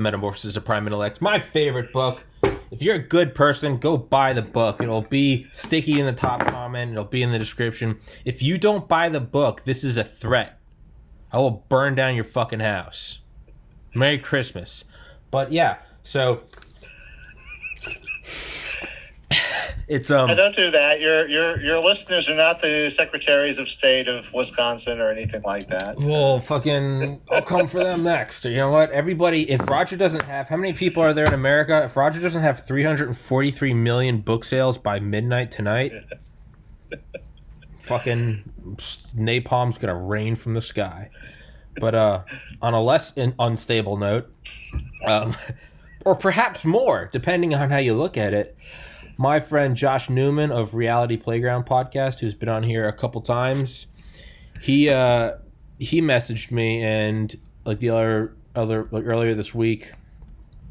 Metamorphosis of Prime Intellect, my favorite book. If you're a good person, go buy the book. It'll be sticky in the top comment. It'll be in the description. If you don't buy the book, this is a threat. I will burn down your fucking house. Merry Christmas. But yeah, so it's And don't do that. Your listeners are not the secretaries of state of Wisconsin or anything like that. Well, fucking, I'll come for them next. You know what? Everybody, if Roger doesn't have, how many people are there in America? If Roger doesn't have 343 million book sales by midnight tonight, fucking napalm's gonna rain from the sky. But on a less unstable note, or perhaps more, depending on how you look at it, my friend Josh Newman of Reality Playground podcast, who's been on here a couple times, he messaged me, and like the other like earlier this week,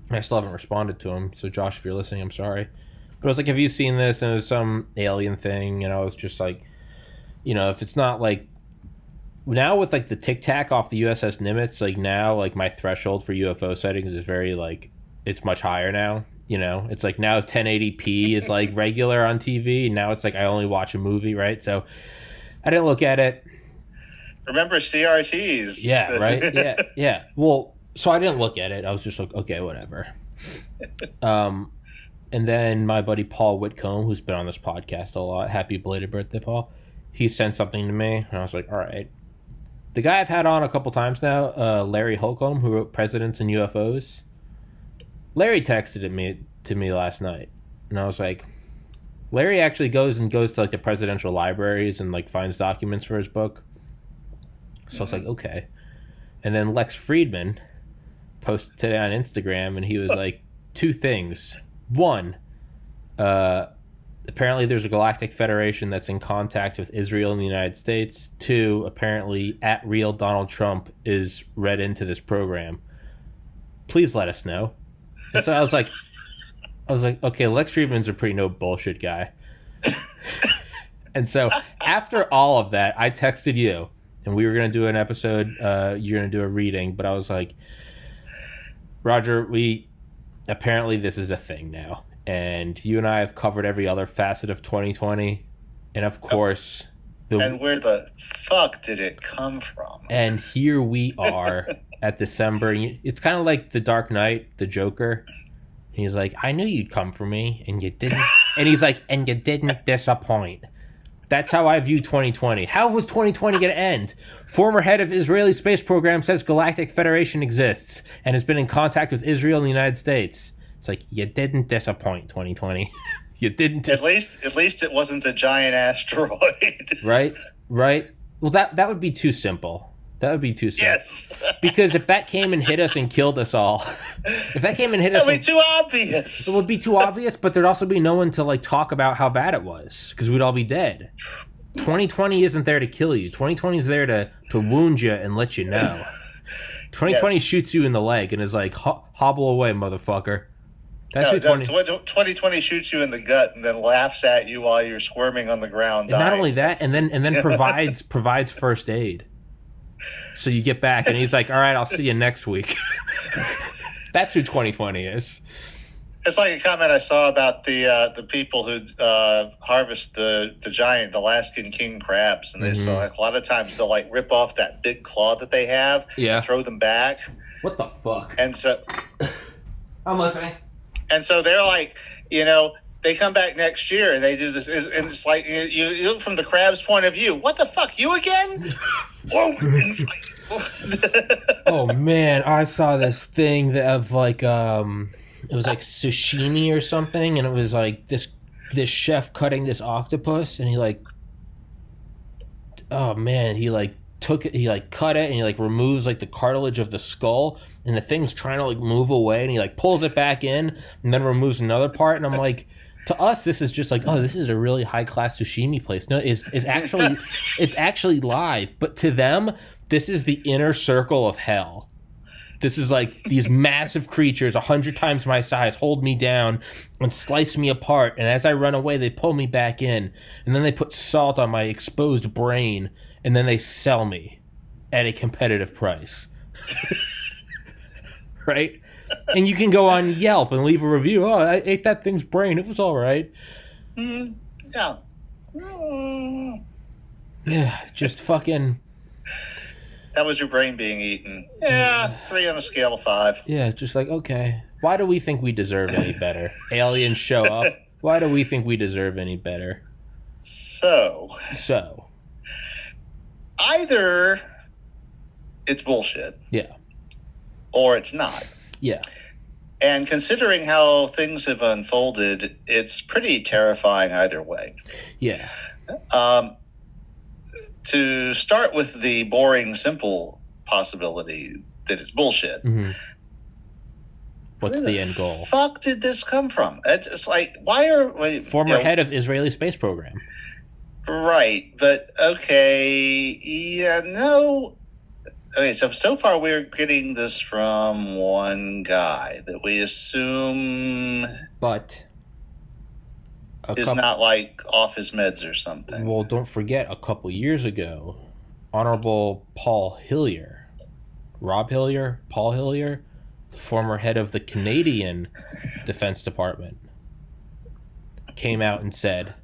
I still haven't responded to him. So Josh, if you're listening, I'm sorry. But I was like, have you seen this? And it was some alien thing, and I was just like, you know, if it's not like now with like the Tic Tac off the USS Nimitz, like now like my threshold for UFO sightings is very like it's much higher now. You know, it's like now 1080p is like regular on TV. And now it's like I only watch a movie, right? So I didn't look at it. Remember CRTs? Yeah, right? Yeah. Well, so I didn't look at it. I was just like, okay, whatever. And then my buddy Paul Whitcomb, who's been on this podcast a lot, happy belated birthday, Paul, he sent something to me, and I was like, all right. The guy I've had on a couple times now, Larry Holcomb, who wrote Presidents and UFOs, Larry texted to me last night, and I was like, Larry actually goes to like the presidential libraries and like finds documents for his book. So I was like, okay. And then Lex Friedman posted today on Instagram, and he was like, two things. One, apparently there's a galactic federation that's in contact with Israel and the United States. Two, apparently @real Donald Trump is read into this program. Please let us know. And so I was like, okay, Lex Friedman's a pretty no bullshit guy. And so after all of that, I texted you, and we were going to do an episode. You're going to do a reading, but I was like, Roger, apparently this is a thing now. And you and I have covered every other facet of 2020. And of course... And where the fuck did it come from? And here we are at December. It's kind of like The Dark Knight, the Joker. He's like, I knew you'd come for me, and you didn't. And he's like, and you didn't disappoint. That's how I view 2020. How was 2020 going to end? Former head of Israeli space program says Galactic Federation exists and has been in contact with Israel and the United States. It's like, you didn't disappoint, 2020. You didn't. At least it wasn't a giant asteroid. Right. Well, that would be too simple. That would be too simple. Yes. Because if that came and hit us and killed us all, it would be too obvious. It would be too obvious, but there'd also be no one to like talk about how bad it was because we'd all be dead. 2020 isn't there to kill you. 2020 is there to wound you and let you know. 2020 shoots you in the leg and is like, hobble away, motherfucker. That's 2020 shoots you in the gut and then laughs at you while you're squirming on the ground. And not only that, and then provides first aid. So you get back and he's like, all right, I'll see you next week. That's who 2020 is. It's like a comment I saw about the people who harvest the giant Alaskan king crabs, and they so like a lot of times they'll like rip off that big claw that they have and throw them back. What the fuck? And so I'm listening. And so they're like, you know, they come back next year and they do this, and it's like you look from the crab's point of view. What the fuck, you again? Whoa! It's like, oh man, I saw this thing of like it was like sashimi or something, and it was like this chef cutting this octopus, and he like, oh man, he like took it, he like cut it, and he like removes like the cartilage of the skull, and the thing's trying to like move away, and he like pulls it back in, and then removes another part, and I'm like, to us this is just like, oh, this is a really high class sashimi place. No, it's actually live, but to them, this is the inner circle of hell. This is like these massive creatures 100 times my size hold me down and slice me apart, and as I run away they pull me back in, and then they put salt on my exposed brain, and then they sell me at a competitive price. Right? And you can go on Yelp and leave a review. Oh, I ate that thing's brain. It was all right. Yeah. Yeah, just fucking... That was your brain being eaten. Yeah, 3 on a scale of 5. Yeah, just like, okay. Why do we think we deserve any better? Aliens show up. Why do we think we deserve any better? So. Either it's bullshit. Yeah. Or it's not. Yeah. And considering how things have unfolded, it's pretty terrifying either way. Yeah. To start with the boring, simple possibility that it's bullshit. Mm-hmm. What's the end goal? Fuck did this come from? It's like, why are... Former head of Israeli space program. Right, but okay, yeah, no... Okay, so far we're getting this from one guy that we assume... But... is not like off his meds or something. Well, don't forget, a couple years ago, Honorable Paul Hillier, Rob Hillier, Paul Hillier, the former head of the Canadian Defense Department, came out and said,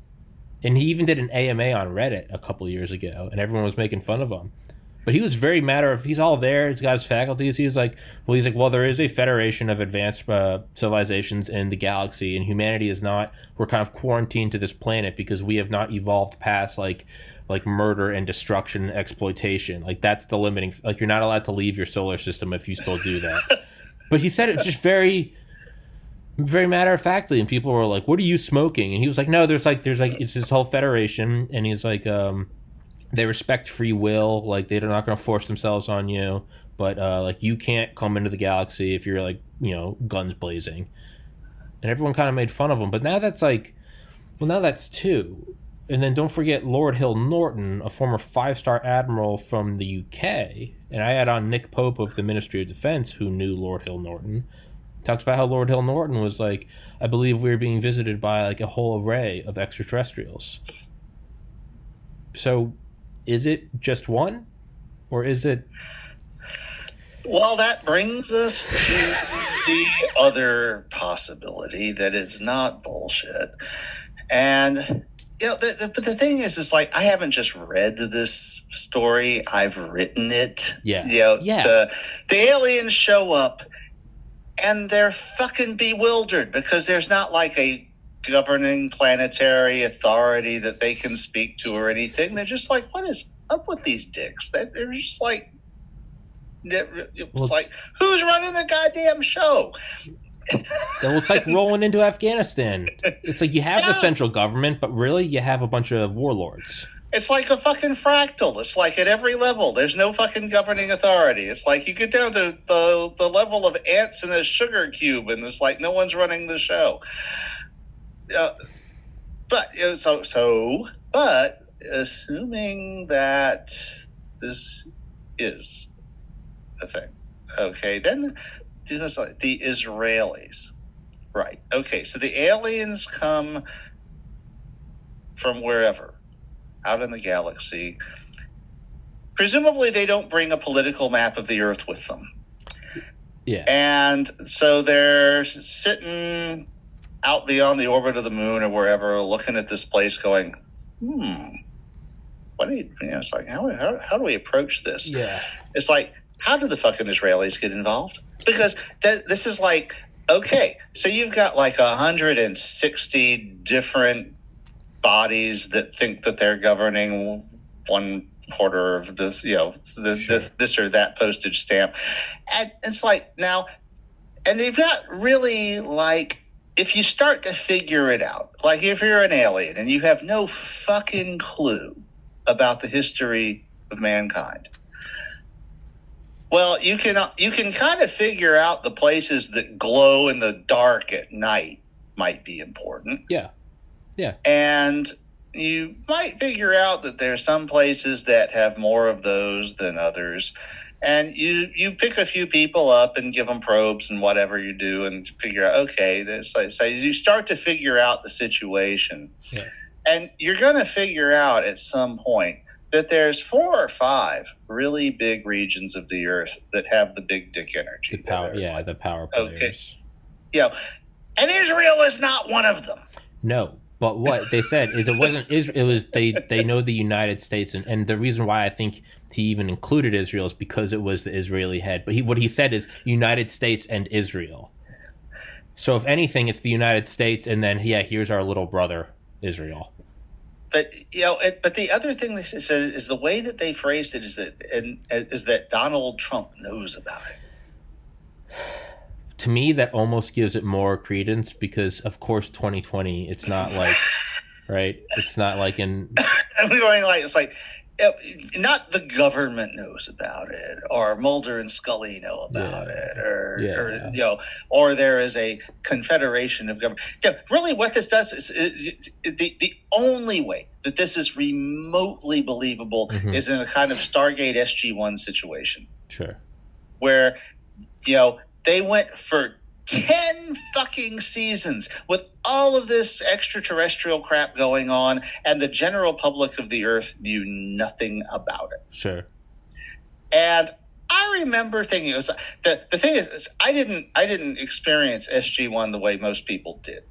and he even did an AMA on Reddit a couple years ago, and everyone was making fun of him. But he was very he's all there, he's got his faculties, he's like, well, there is a federation of advanced civilizations in the galaxy, and humanity is not, we're kind of quarantined to this planet because we have not evolved past, like murder and destruction and exploitation. Like, that's the limiting, like, you're not allowed to leave your solar system if you still do that. But he said it just very, very matter-of-factly, and people were like, what are you smoking? And he was like, no, there's it's this whole federation, and he's like, they respect free will, like they're not going to force themselves on you, but like you can't come into the galaxy if you're like, guns blazing. And everyone kind of made fun of him, but now that's like, well, now that's 2. And then don't forget Lord Hill Norton, a former 5-star admiral from the UK, and I had on Nick Pope of the Ministry of Defense, who knew Lord Hill Norton, talks about how Lord Hill Norton was like, I believe we're being visited by like a whole array of extraterrestrials. So is it just one, or is it... Well, that brings us to the other possibility that it's not bullshit. And, but the thing is like, I haven't just read this story, I've written it. Yeah. The aliens show up, and they're fucking bewildered, because there's not like a governing planetary authority that they can speak to or anything. They're just like, what is up with these dicks? They're just like, it's like, who's running the goddamn show? It looks like rolling into Afghanistan. It's like you have the central government, but really you have a bunch of warlords. It's like a fucking fractal. It's like at every level, there's no fucking governing authority. It's like you get down to the level of ants in a sugar cube, and it's like no one's running the show. But assuming that this is a thing, okay, then the Israelis, right? Okay, so the aliens come from wherever out in the galaxy. Presumably, they don't bring a political map of the Earth with them. Yeah, and so they're sitting out beyond the orbit of the moon or wherever, looking at this place going, what do it's like, how do we approach this? Yeah. It's like, how do the fucking Israelis get involved? Because this is like, okay, so you've got like 160 different bodies that think that they're governing 1/4 of this, this or that postage stamp. And it's like, now, and they've got really like, if you start to figure it out, like if you're an alien and you have no fucking clue about the history of mankind, well, you can kind of figure out the places that glow in the dark at night might be important. Yeah. Yeah. And you might figure out that there's some places that have more of those than others. And you pick a few people up and give them probes and whatever you do and figure out, okay, so you start to figure out the situation. Yeah. And you're going to figure out at some point that there's 4 or 5 really big regions of the Earth that have the big dick energy. The power players. Okay. And Israel is not one of them. No, but what they said is it wasn't Israel. It was they know the United States, and the reason why I think he even included Israel is because it was the Israeli head. But what he said is United States and Israel. So if anything, it's the United States, and then here's our little brother Israel. But but the other thing they said is the way that they phrased it is that Donald Trump knows about it. To me, that almost gives it more credence because, of course, 2020. It's not like, right? It's not like in. I'm going like it's like. Not the government knows about it, or Mulder and Scully know about it, or there is a confederation of government. Really, what this does is the only way that this is remotely believable is in a kind of Stargate SG-1 situation. Sure. Where, they went for 10 fucking seasons with all of this extraterrestrial crap going on, and the general public of the Earth knew nothing about it. Sure. And I remember thinking it was the thing is I didn't experience SG-1 the way most people did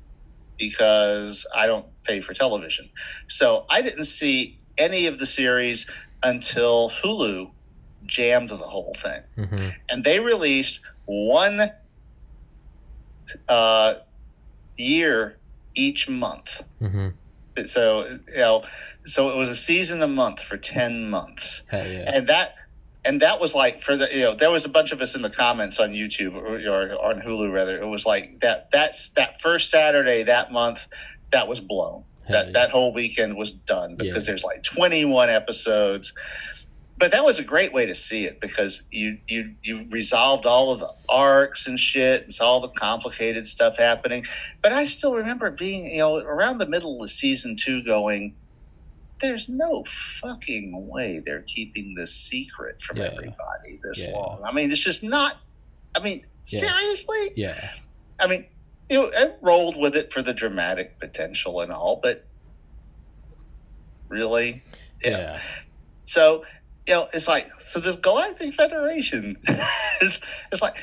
because I don't pay for television. So I didn't see any of the series until Hulu jammed the whole thing. Mm-hmm. And they released one year each month. Mm-hmm. So it was a season a month for 10 months. Yeah. And that was like for the there was a bunch of us in the comments on YouTube or on Hulu rather. It was like that's that first Saturday that month that was blown. That whole weekend was done because there's like 21 episodes. But that was a great way to see it because you resolved all of the arcs and shit and saw all the complicated stuff happening. But I still remember being, around the middle of season 2 going, there's no fucking way they're keeping this secret from everybody this long. I mean, it's just not, seriously? Yeah. I mean, I rolled with it for the dramatic potential and all, but really? Yeah. So... it's like, so this Galactic Federation is like,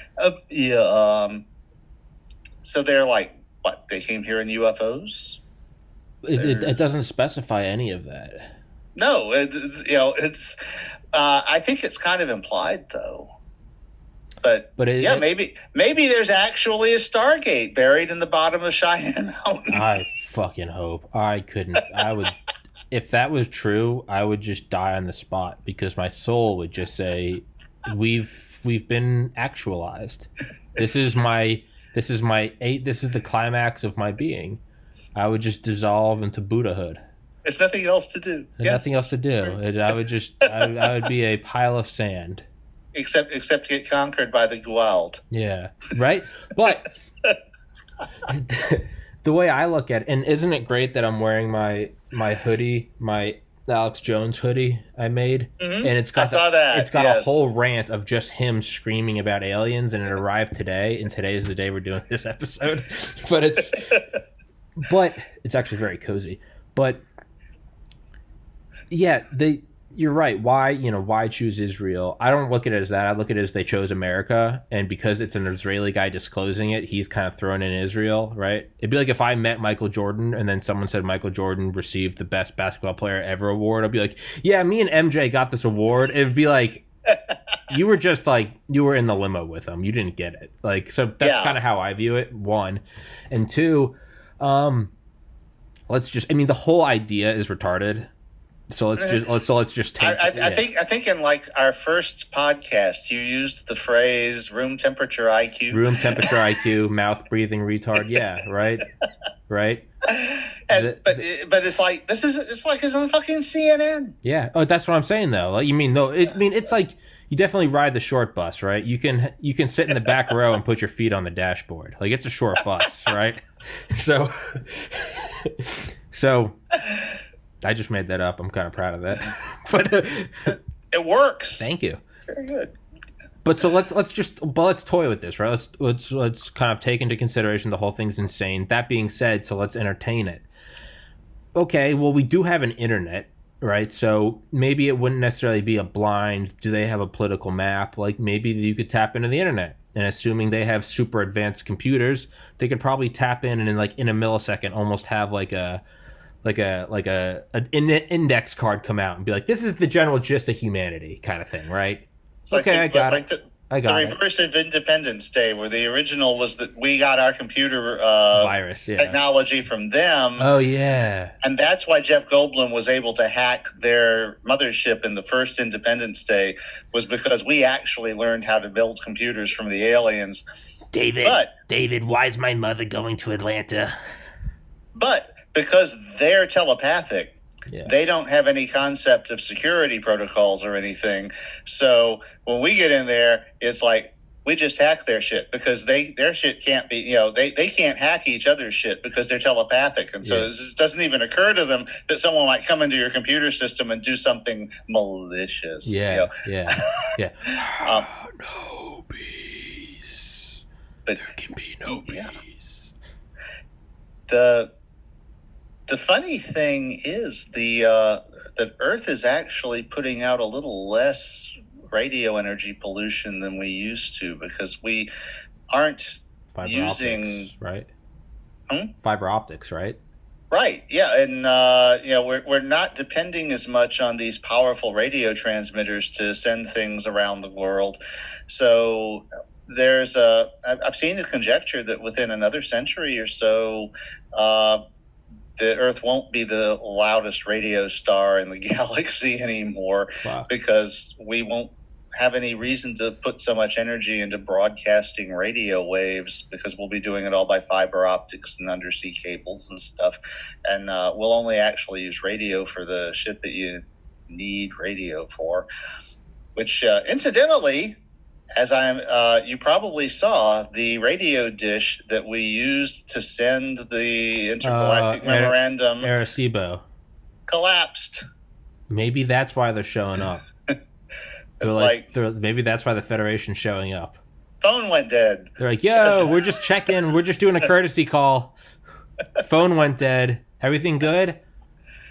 so they're like, what, they came here in UFOs? It doesn't specify any of that. No, it's, I think it's kind of implied though. But maybe there's actually a Stargate buried in the bottom of Cheyenne Mountain. I fucking hope. I would... If that was true, I would just die on the spot because my soul would just say, "We've been actualized. This is the climax of my being." I would just dissolve into Buddhahood. There's nothing else to do. Nothing else to do. And I would just, I would be a pile of sand. Except get conquered by the Guald. Yeah, right. But the way I look at it, and isn't it great that I'm wearing my hoodie, my Alex Jones hoodie I made, and it's got a whole rant of just him screaming about aliens, and it arrived today, and today is the day we're doing this episode. but it's actually very cozy. But yeah, you're right. Why choose Israel? I don't look at it as that. I look at it as they chose America, and because it's an Israeli guy disclosing it, he's kind of thrown in Israel, right? It'd be like if I met Michael Jordan and then someone said Michael Jordan received the best basketball player ever award. I'd be like, yeah, me and MJ got this award. It'd be like, you were just like, you were in the limo with him. You didn't get it. Like, so that's kind of how I view it, one. And two, the whole idea is retarded. So let's just take. I think in like our first podcast, you used the phrase "room temperature IQ." Room temperature IQ, mouth breathing retard. Yeah, right. But it's like it's on fucking CNN. Yeah. Oh, that's what I'm saying though. Like, it's like you definitely ride the short bus, right? You can sit in the back row and put your feet on the dashboard. Like it's a short bus, right? So. I just made that up. I'm kind of proud of that, but it works. Thank you. Very good. But so let's toy with this, right? Let's kind of take into consideration the whole thing's insane. That being said, so let's entertain it. Okay, well we do have an internet, right? So maybe it wouldn't necessarily be a blind, do they have a political map? Like maybe you could tap into the internet. And assuming they have super advanced computers, they could probably tap in and in like in a millisecond almost have like an index card come out and be like, this is the general gist of humanity kind of thing, right? It's Okay, like I got like it. the reverse of Independence Day, where the original was that we got our computer virus, technology from them. Oh, yeah. And that's why Jeff Goldblum was able to hack their mothership in the first Independence Day, was because we actually learned how to build computers from the aliens. David, why is my mother going to Atlanta? But because they're telepathic, yeah. They don't have any concept of security protocols or anything. So when we get in there, it's like we just hack their shit, because their shit can't be, they can't hack each other's shit because they're telepathic. And so it doesn't even occur to them that someone might come into your computer system and do something malicious. Yeah. No peace. But there can be no peace. The funny thing is that Earth is actually putting out a little less radio energy pollution than we used to, because we aren't using optics, right? Fiber optics, right? Right. Yeah, and we're not depending as much on these powerful radio transmitters to send things around the world. So I've seen a conjecture that within another century or so, the Earth won't be the loudest radio star in the galaxy anymore. Wow. Because we won't have any reason to put so much energy into broadcasting radio waves, because we'll be doing it all by fiber optics and undersea cables and stuff. And we'll only actually use radio for the shit that you need radio for, which incidentally, as you probably saw, the radio dish that we used to send the intergalactic memorandum, Arecibo, collapsed. Maybe that's why they're showing up. Maybe that's why the Federation's showing up. Phone went dead. They're like, yo, we're just checking. We're just doing a courtesy call. Phone went dead. Everything good?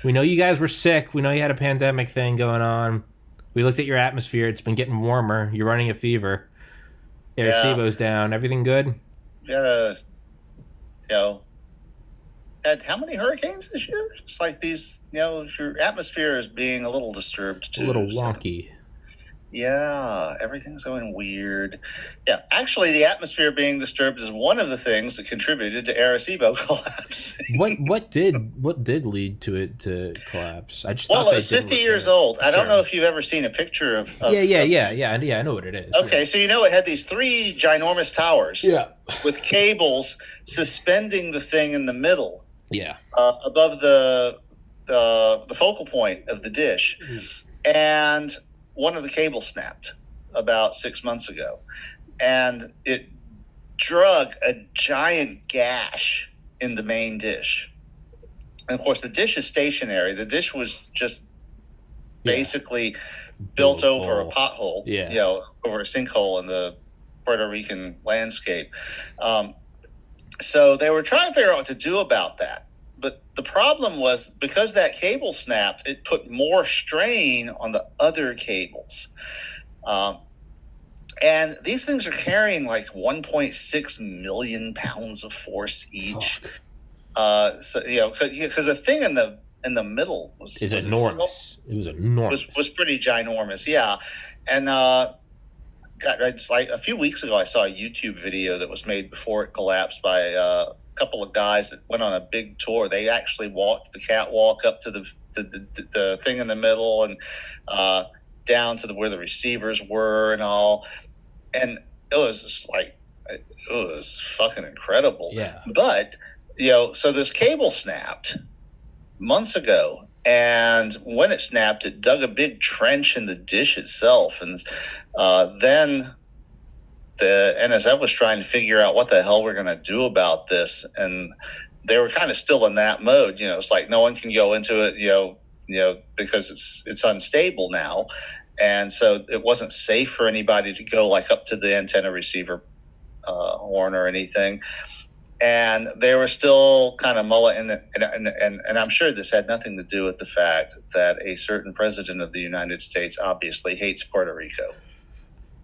We know you guys were sick. We know you had a pandemic thing going on. We looked at your atmosphere. It's been getting warmer. You're running a fever. Arecibo's down. Everything good? We had had how many hurricanes this year? It's like these, your atmosphere is being a little disturbed too. A little wonky. So. Yeah, everything's going weird. Yeah, actually, the atmosphere being disturbed is one of the things that contributed to Arecibo collapsing. What did lead to it to collapse? I just it was 50 years old. I don't know if you've ever seen a picture of yeah. I know what it is. Okay, so it had these 3 ginormous towers. Yeah. With cables suspending the thing in the middle. Yeah. Above the focal point of the dish, and one of the cables snapped about 6 months ago, and it drug a giant gash in the main dish. And of course, the dish is stationary. The dish was just basically built over a pothole, over a sinkhole in the Puerto Rican landscape. So they were trying to figure out what to do about that. But the problem was, because that cable snapped, it put more strain on the other cables. And these things are carrying like 1.6 million pounds of force each. Because the thing in the middle was enormous. It was enormous. Was pretty ginormous, yeah. And it's like a few weeks ago, I saw a YouTube video that was made before it collapsed by couple of guys that went on a big tour. They actually walked the catwalk up to the thing in the middle and down to where the receivers were and all. And it was just like, it was fucking incredible. Yeah. But, so this cable snapped months ago. And when it snapped, it dug a big trench in the dish itself. And then the NSF was trying to figure out what the hell we're going to do about this, and they were kind of still in that mode. It's like no one can go into it, because it's unstable now, and so it wasn't safe for anybody to go like up to the antenna receiver horn or anything. and they were still kind of mulling. And I'm sure this had nothing to do with the fact that a certain president of the United States obviously hates Puerto Rico.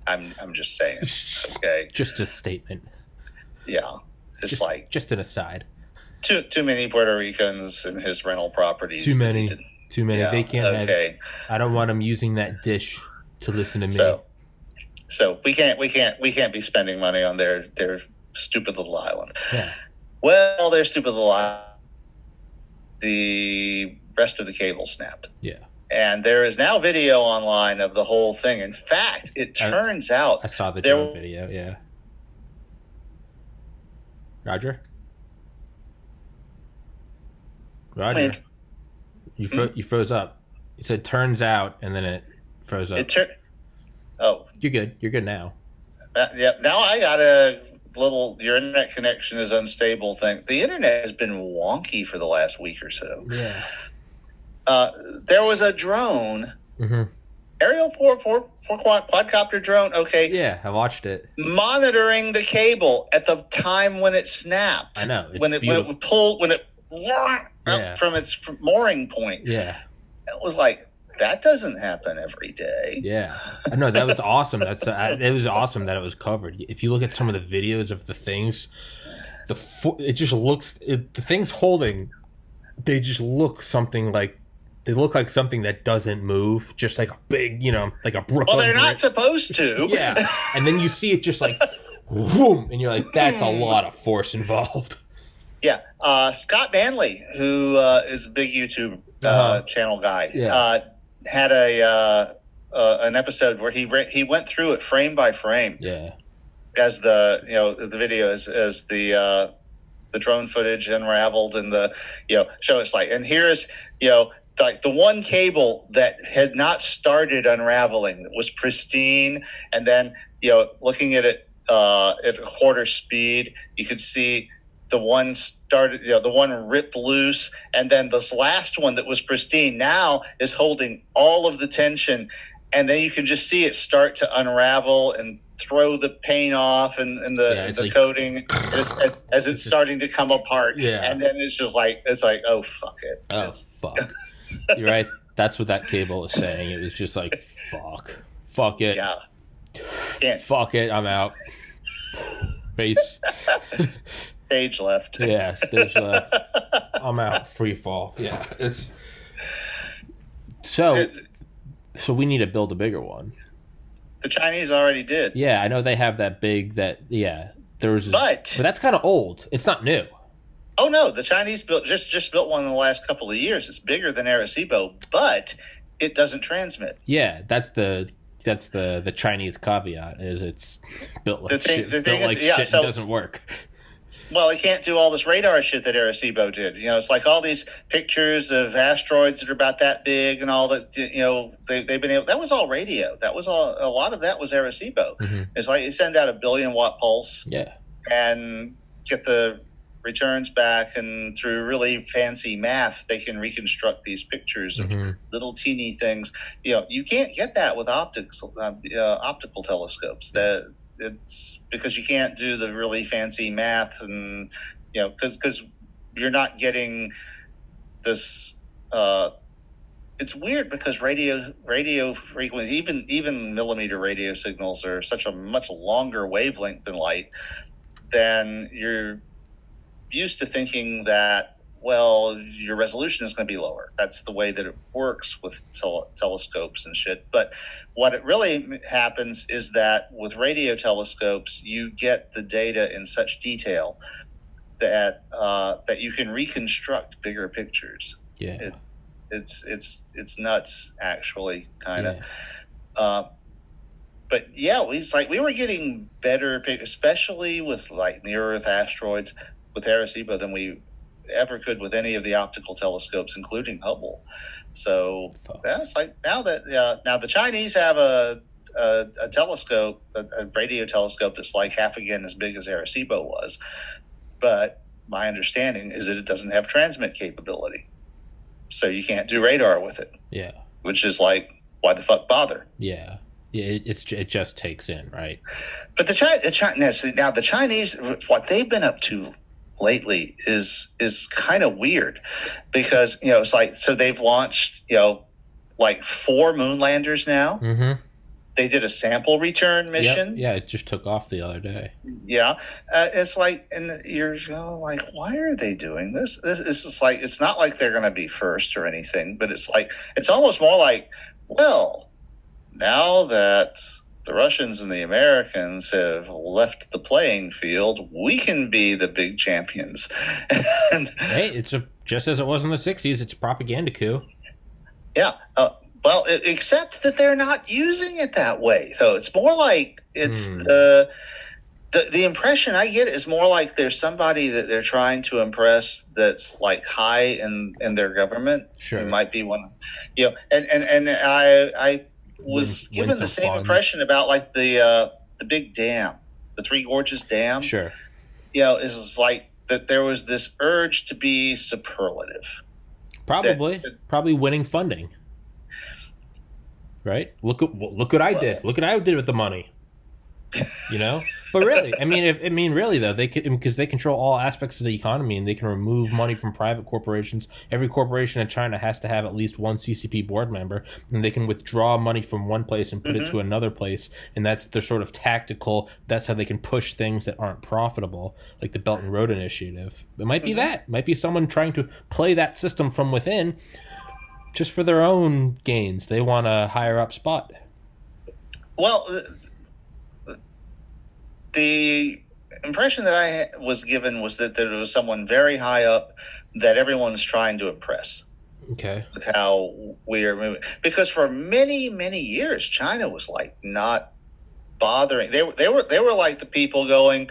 I'm just saying. Okay. Just a statement. Yeah. Just an aside. Too many Puerto Ricans in his rental properties. Too many. Yeah, they can't. Okay. I don't want them using that dish to listen to me. So we can't be spending money on their stupid little island. Yeah. Well, their stupid little island. The rest of the cable snapped. Yeah. And there is now video online of the whole thing. In fact, it turns out I saw the video. Yeah. Roger. You froze up. You said turns out, and then it froze up. You're good. You're good now. Yeah. Now I got a little. Your internet connection is unstable thing. The internet has been wonky for the last week or so. Yeah. There was a drone. Mm-hmm. Aerial quadcopter drone. Okay. Yeah, I watched it. Monitoring the cable at the time when it snapped. I know. When it pulled up from its mooring point. Yeah. It was like, that doesn't happen every day. Yeah. I know, that was awesome. It was awesome that it was covered. If you look at some of the videos of the things, it just looks, the things holding, they just look something like, they look like something that doesn't move, just like a big, like a Brooklyn. Well, they're not supposed to. Yeah. And then you see it just like, whoom, and you're like, that's a lot of force involved. Yeah. Scott Manley, who is a big YouTube channel guy, had an episode where he went through it frame by frame. Yeah. As the video as the drone footage unraveled and the show us like, and here's like the one cable that had not started unraveling, that was pristine, and then looking at it at a quarter speed, you could see the one started, the one ripped loose, and then this last one that was pristine now is holding all of the tension, and then you can just see it start to unravel and throw the paint off and the coating as it's starting to come apart. Yeah. And then it's like, oh, fuck it. Oh, fuck. You're right. That's what that cable is saying. It was just like, fuck it. Yeah. Fuck it. I'm out. Base. Stage left. Yeah, stage left. I'm out. Free fall. Yeah, it's so we need to build a bigger one. The Chinese already did. Yeah, I know they have that big but that's kind of old. It's not new. Oh no, the Chinese just built one in the last couple of years. It's bigger than Arecibo, but it doesn't transmit. Yeah, that's the Chinese caveat, is it's built like shit. The thing is, it doesn't work. Well, it can't do all this radar shit that Arecibo did. It's like all these pictures of asteroids that are about that big and all that. They've been able. That was all radio. That was all. A lot of that was Arecibo. Mm-hmm. It's like you send out a 1 billion watt pulse. Yeah. And get the returns back, and through really fancy math, they can reconstruct these pictures of little teeny things. You can't get that with optical telescopes. It's because you can't do the really fancy math, and because you're not getting this. It's weird because radio frequency, even millimeter radio signals, are such a much longer wavelength than light. Then you're used to thinking that, well, your resolution is going to be lower. That's the way that it works with telescopes and shit. But what it really happens is that with radio telescopes, you get the data in such detail that you can reconstruct bigger pictures. Yeah, it's nuts, actually, kind of. Yeah. But yeah, we were getting better, especially with like near Earth asteroids with Arecibo than we ever could with any of the optical telescopes, including Hubble. So that's like now the Chinese have a telescope, a radio telescope that's like half again as big as Arecibo was. But my understanding is that it doesn't have transmit capability, so you can't do radar with it. Yeah, which is like, why the fuck bother? Yeah. Yeah, it just takes in, right? But the Chinese, what they've been up to lately is kind of weird, because it's like, so they've launched like 4 moon landers now. Mm-hmm. They did a sample return mission. Yep. Yeah, it just took off the other day. Yeah, it's like, and you're like, why are they doing this? This is like, it's not like they're going to be first or anything, but it's like, it's almost more like, well, now that the Russians and the Americans have left the playing field, we can be the big champions. And, hey, it's just as it was in the 60s. It's a propaganda coup. Yeah. Well, except that they're not using it that way, though. It's more like it's the impression I get is more like there's somebody that they're trying to impress that's like high in their government. Sure. Who might be one, and I was given the same impression about like the big dam, the Three Gorges Dam. Sure. Is like that there was this urge to be superlative. Probably winning funding. Right? Look what I did. Look what I did with the money. But really, really though, because they control all aspects of the economy, and they can remove money from private corporations. Every corporation in China has to have at least one CCP board member, and they can withdraw money from one place and put it to another place, and that's their sort of tactical. That's how they can push things that aren't profitable, like the Belt and Road Initiative. It might be that. It might be someone trying to play that system from within, just for their own gains. They want a higher up spot. Well, the impression that I was given was that there was someone very high up that everyone's trying to impress. Okay. With how we are moving. Because for many, many years, China was like not bothering. They were like the people going,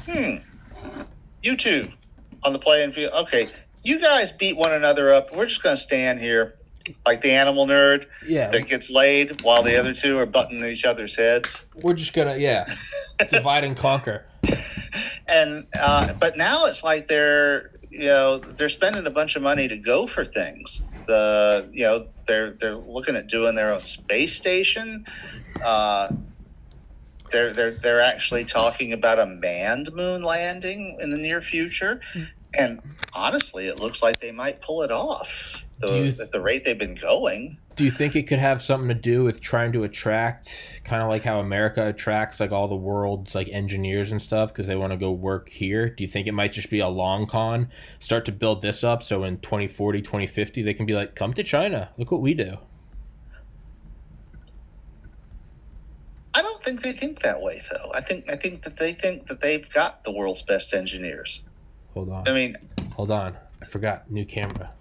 you two on the playing field. Okay, you guys beat one another up. We're just going to stand here like the animal nerd that gets laid while the other two are butting each other's heads. We're just going to, divide and conquer. And but now it's like they're spending a bunch of money to go for things. They're looking at doing their own space station. They're actually talking about a manned moon landing in the near future. And honestly, it looks like they might pull it off at the rate they've been going. Do you think it could have something to do with trying to attract, kind of like how America attracts like all the world's like engineers and stuff because they want to go work here? Do you think it might just be a long con, start to build this up so in 2040, 2050, they can be like, come to China, look what we do? I don't think they think that way, though. I think that they think that they've got the world's best engineers. Hold on. Hold on. I forgot. New camera.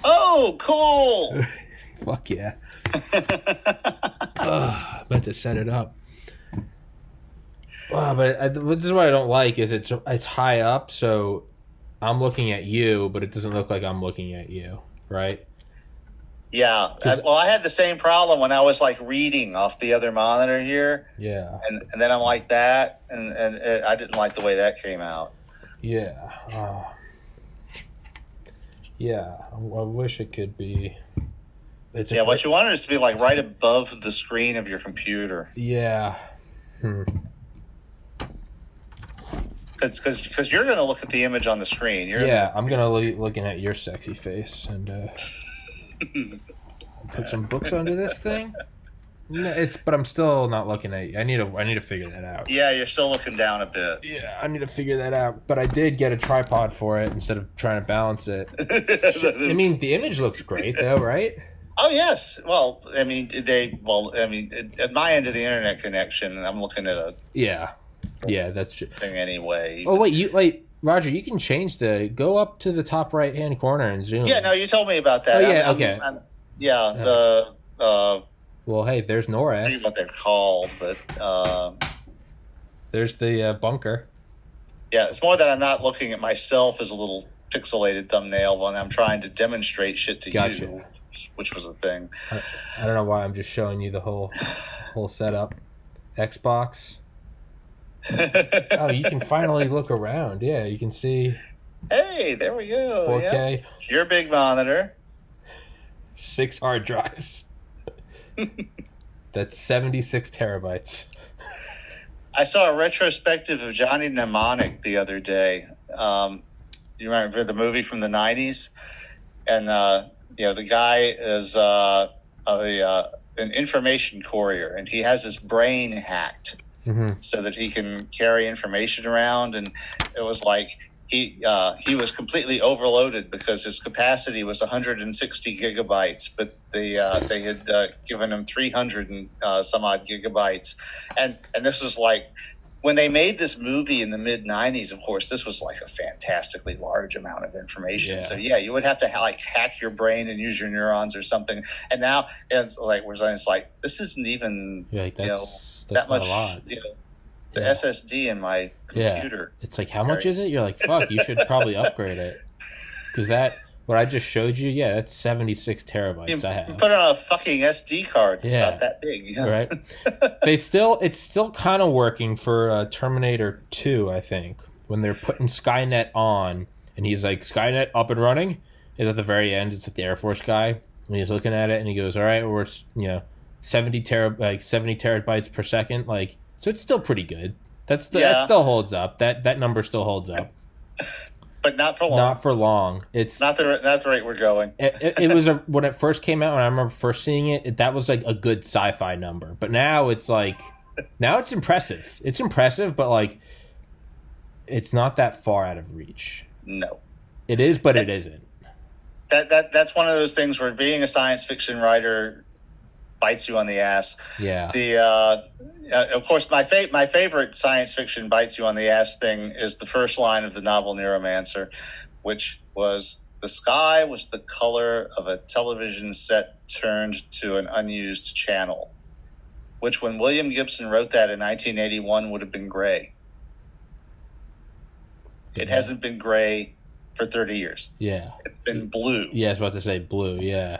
Oh, cool. Fuck yeah. Meant to set it up. But this is what I don't like is it's high up, so I'm looking at you, but it doesn't look like I'm looking at you, right? Yeah. I had the same problem when I was like reading off the other monitor here. Yeah. And then I'm like that, and I didn't like the way that came out. Yeah. Yeah. I wish it could be. What you wanted is to be like right above the screen of your computer. Yeah. Because you're going to look at the image on the screen. I'm going to looking at your sexy face and put some books under this thing. No, but I'm still not looking at you. I need to figure that out. Yeah, you're still looking down a bit. Yeah, I need to figure that out. But I did get a tripod for it instead of trying to balance it. The image looks great though, right? Oh yes. Well, at my end of the internet connection, I'm looking at a that's true. Thing anyway. Oh wait, Roger, you can change go up to the top right hand corner and zoom. Yeah, no, you told me about that. Oh yeah, okay. Well, hey, there's NORAD. I don't know what they're called, but there's the bunker. Yeah, it's more that I'm not looking at myself as a little pixelated thumbnail when I'm trying to demonstrate shit to you, which was a thing. I don't know why I'm just showing you the whole setup. Xbox. Oh, you can finally look around. Yeah, you can see. Hey, there we go. 4K. Yep. Your big monitor. 6 hard drives. That's 76 terabytes. I saw a retrospective of Johnny Mnemonic the other day. You remember the movie from the 90s? And, the guy is an information courier, and he has his brain hacked so that he can carry information around. And it was like he was completely overloaded because his capacity was 160 gigabytes, but they had given him 300 and some odd gigabytes. And this was like, when they made this movie in the mid 90s, of course, this was like a fantastically large amount of information. Yeah. So you would have to hack your brain and use your neurons or something. And now it's like this isn't even that much. The SSD in my computer. It's like, how much is it? You're like, fuck, you should probably upgrade it, because what I just showed you, that's 76 terabytes. I have. You put it on a fucking SD card. It's about that big. Right. It's still kind of working for Terminator 2, I think, when they're putting Skynet on, and he's like, Skynet up and running. It's at the very end. It's at the Air Force guy, and he's looking at it, and he goes, all right, we're 70 terabytes per second, like. So it's still pretty good. That still holds up. That number still holds up. But not for long. Not for long. It's not the rate we're going. It was when it first came out, when I remember first seeing it, that was like a good sci-fi number. But now it's like, it's impressive. It's impressive, but like, it's not that far out of reach. No. It is, but it isn't. That's one of those things where being a science fiction writer bites you on the ass. Yeah. Of course, my favorite science fiction bites you on the ass thing is the first line of the novel Neuromancer, which was, the sky was the color of a television set turned to an unused channel, which when William Gibson wrote that in 1981 would have been gray. It hasn't been gray for 30 years. Yeah. It's been blue. Yeah, I was about to say blue, yeah.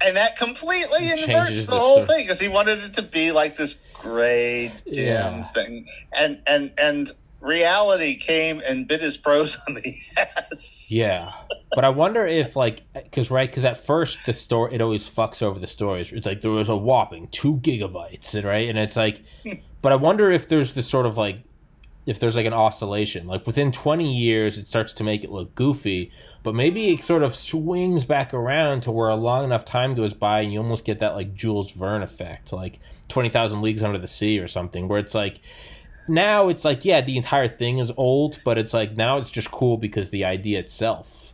And that completely inverts the whole thing, because he wanted it to be like this gray, dim thing. And reality came and bit his prose on the ass. Yeah. But I wonder if, like, because at first the story, it always fucks over the stories. It's like there was a whopping 2 gigabytes, right? And it's like, but I wonder if there's this sort of like, if there's like an oscillation. Like within 20 years, it starts to make it look goofy. But maybe it sort of swings back around to where a long enough time goes by and you almost get that like Jules Verne effect, like 20,000 Leagues Under the Sea or something, where it's like, now it's like, the entire thing is old, but it's like, now it's just cool because the idea itself.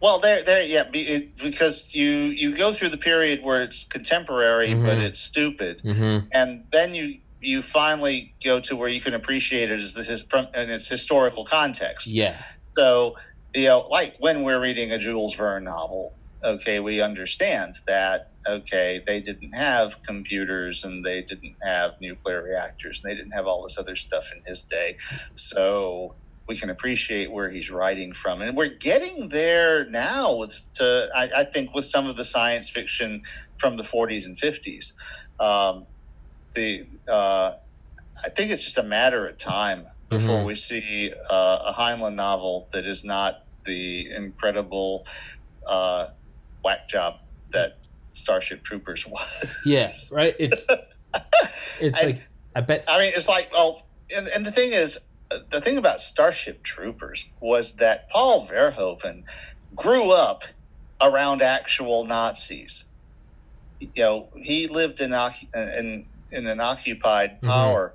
Well, because you go through the period where it's contemporary, but it's stupid. And then you finally go to where you can appreciate it in its historical context. Yeah. So, like when we're reading a Jules Verne novel, okay, we understand that, okay, they didn't have computers and they didn't have nuclear reactors and they didn't have all this other stuff in his day. So we can appreciate where he's writing from. And we're getting there now I think with some of the science fiction from the 40s and 50s. I think it's just a matter of time before we see a Heinlein novel that is not the incredible whack job that Starship Troopers was. Yeah, right. It's like, I bet. I mean, it's like, well, and the thing is, the thing about Starship Troopers was that Paul Verhoeven grew up around actual Nazis. He lived in an occupied power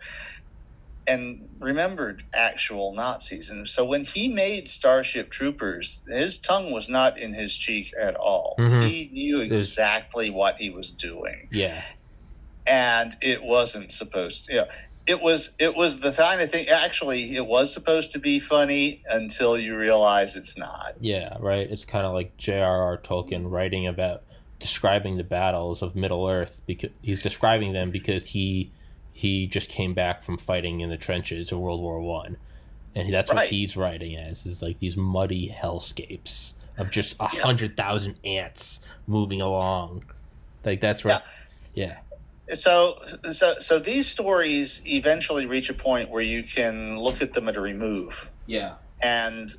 and remembered actual Nazis. And so when he made Starship Troopers, his tongue was not in his cheek at all. He knew exactly what he was doing. Yeah. And it wasn't supposed to, it was the kind of thing, actually, it was supposed to be funny until you realize it's not. Yeah, right. It's kind of like J.R.R. Tolkien writing about describing the battles of Middle Earth, because he's describing them because he just came back from fighting in the trenches of World War One, and that's what he's writing as, is like these muddy hellscapes of just 100,000 ants moving along. Like that's right. Yeah. So these stories eventually reach a point where you can look at them at a remove. Yeah. And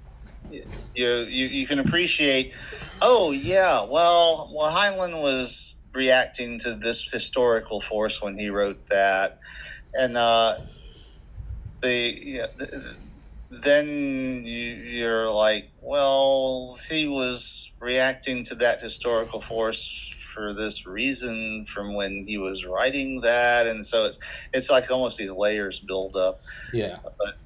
you can appreciate, well Heinlein was reacting to this historical force when he wrote that, and then you're like, well, he was reacting to that historical force for this reason from when he was writing that, and so it's like almost these layers build up. Yeah. But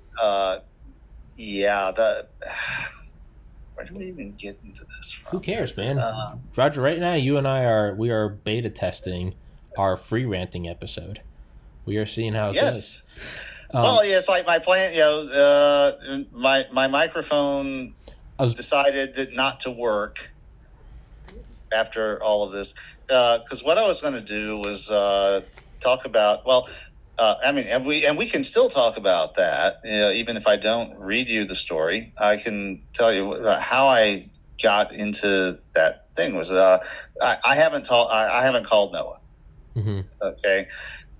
where do we even get into this from? Who cares, man? Roger, right now you and I are beta testing our free ranting episode. We are seeing how it goes. Well, yeah, it's like my plan. My microphone decided that not to work after all of this, because what I was going to do was talk about. Well, and we can still talk about that, even if I don't read you the story. I can tell you how I got into that thing. Was I haven't called Noah. Mm-hmm. Okay.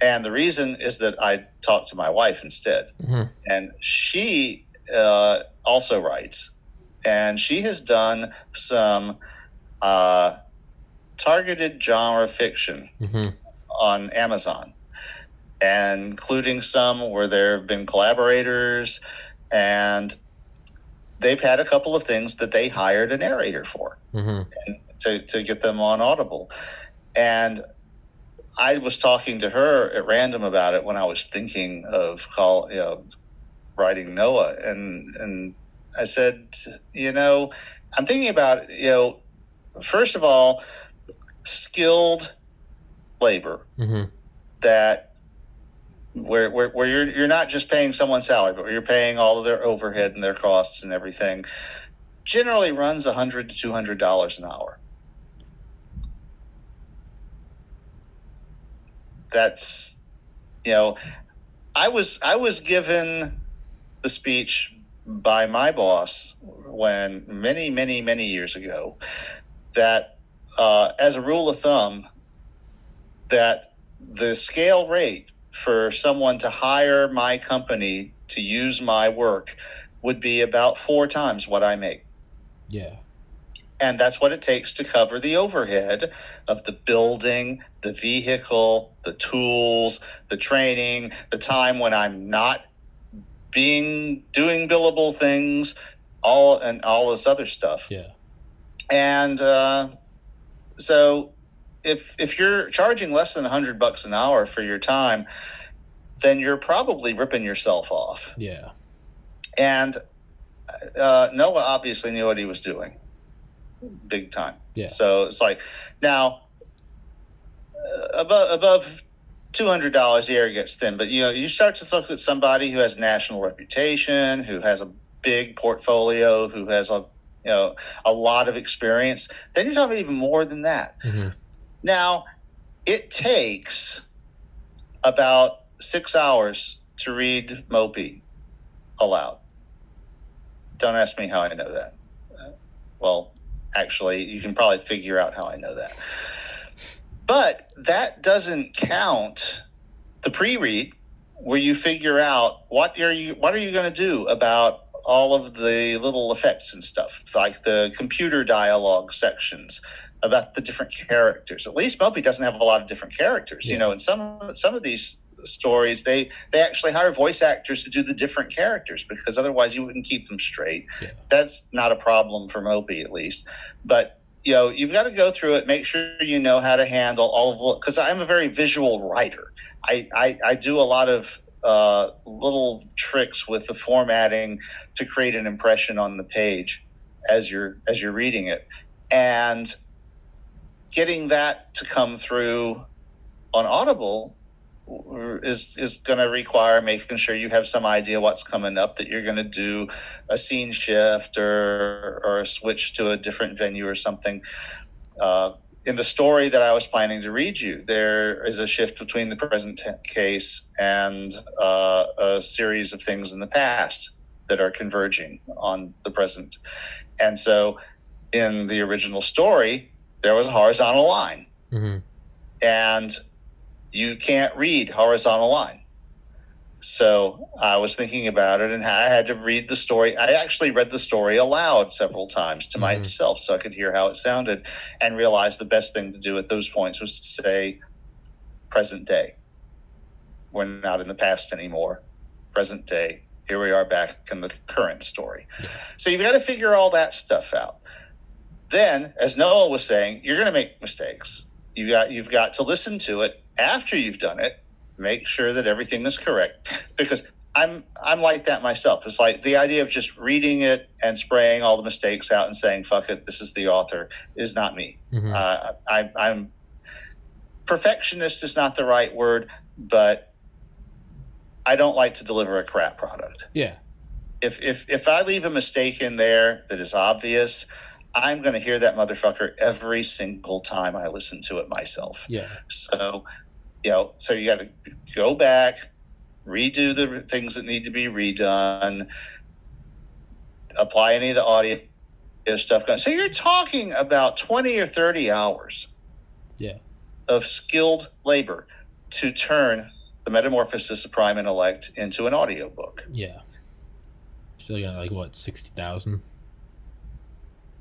And the reason is that I talked to my wife instead. Mm-hmm. And she also writes. And she has done some targeted genre fiction mm-hmm. on Amazon, and including some where there have been collaborators. And they've had a couple of things that they hired a narrator for, mm-hmm. and to get them on Audible. And I was talking to her at random about it when I was thinking of writing Noah, and I said, I'm thinking about, first of all, skilled labor, mm-hmm. that where you're not just paying someone's salary, but you're paying all of their overhead and their costs and everything, generally runs $100 to $200 an hour. That's, I was given the speech by my boss when many years ago that as a rule of thumb, that the scale rate for someone to hire my company to use my work would be about 4 times what I make. Yeah. And that's what it takes to cover the overhead of the building, the vehicle, the tools, the training, the time when I'm not doing billable things, all this other stuff. Yeah. And so if you're charging less than $100 an hour for your time, then you're probably ripping yourself off. Yeah. And Noah obviously knew what he was doing. Big time. Yeah. So it's like, now above $200 the air gets thin, but you start to look at somebody who has national reputation, who has a big portfolio, who has a lot of experience, then you're talking even more than that. Mm-hmm. Now, it takes about 6 hours to read Mopi aloud. Don't ask me how I know that. Well, actually, you can probably figure out how I know that. But that doesn't count the pre-read, where you figure out what are you going to do about all of the little effects and stuff, like the computer dialogue sections, about the different characters. At least Mopi doesn't have a lot of different characters. Yeah. In some of these stories, they actually hire voice actors to do the different characters, because otherwise you wouldn't keep them straight. Yeah. That's not a problem for Mopi, at least. But you've got to go through it, make sure you know how to handle all of, because I'm a very visual writer. I do a lot of little tricks with the formatting to create an impression on the page as you're reading it, and getting that to come through on Audible is going to require making sure you have some idea what's coming up, that you're going to do a scene shift or a switch to a different venue or something. In the story that I was planning to read you, there is a shift between the present case and a series of things in the past that are converging on the present. And so in the original story, there was a horizontal line. Mm-hmm. And you can't read horizontal line. So I was thinking about it, and I had to read the story. I actually read the story aloud several times to Mm-hmm. myself so I could hear how it sounded, and realized the best thing to do at those points was to say present day. We're not in the past anymore. present day. Here we are back in the current story. So you've got to figure all that stuff out. Then, as Noah was saying, you're going to make mistakes. You've got to listen to it after you've done it. Make sure that everything is correct, because I'm like that myself. It's like the idea of just reading it and spraying all the mistakes out and saying, fuck it, this is the author, is not me. I'm perfectionist is not the right word, but I don't like to deliver a crap product. Yeah. If I leave a mistake in there that is obvious, I'm going to hear that motherfucker every single time I listen to it myself. Yeah. So, so you got to go back, redo the things that need to be redone, apply any of the audio stuff. So you're talking about 20 or 30 hours of skilled labor to turn the Metamorphosis of Prime Intellect into an audiobook. Yeah. Still got like, what, 60,000?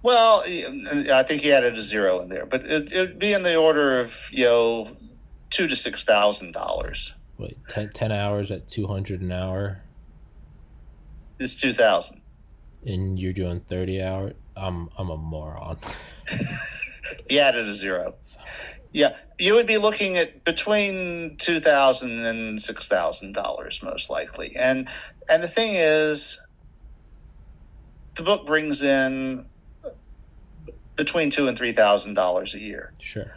Well, I think he added a zero in there, but it'd be in the order of, $2,000 to $6,000. Wait, 10 hours at $200 an hour? It's $2,000. And you're doing 30 hours? I'm a moron. He added a zero. Yeah, you would be looking at between $2,000 and $6,000 most likely. And the thing is, the book brings in between $2,000 and $3,000 a year. Sure.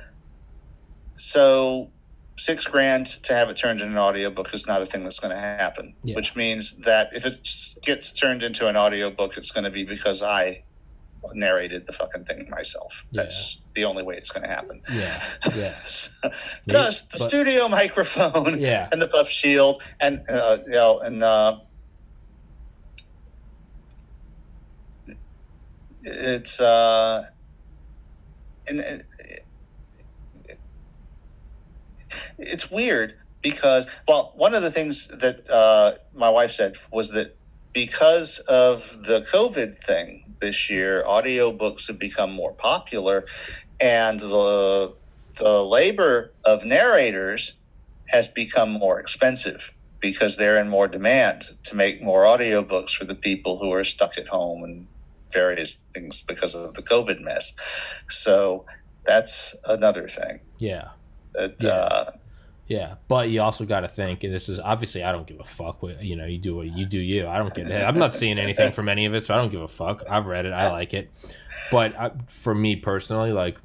So $6,000 to have it turned into an audiobook is not a thing that's going to happen. Yeah. Which means that if it gets turned into an audiobook, it's going to be because I narrated the fucking thing myself. That's the only way it's going to happen. Yeah. Plus the studio microphone and the puff shield and it's it's weird because, well, one of the things that my wife said was that because of the COVID thing this year, audiobooks have become more popular, and the labor of narrators has become more expensive because they're in more demand to make more audiobooks for the people who are stuck at home and various things because of the COVID mess. So that's another thing. Yeah. Yeah, but you also got to think, and this is obviously, I don't give a fuck. You do what you do. I don't give a hell. I'm not seeing anything from any of it, so I don't give a fuck. I've read it. I like it. But for me personally, like,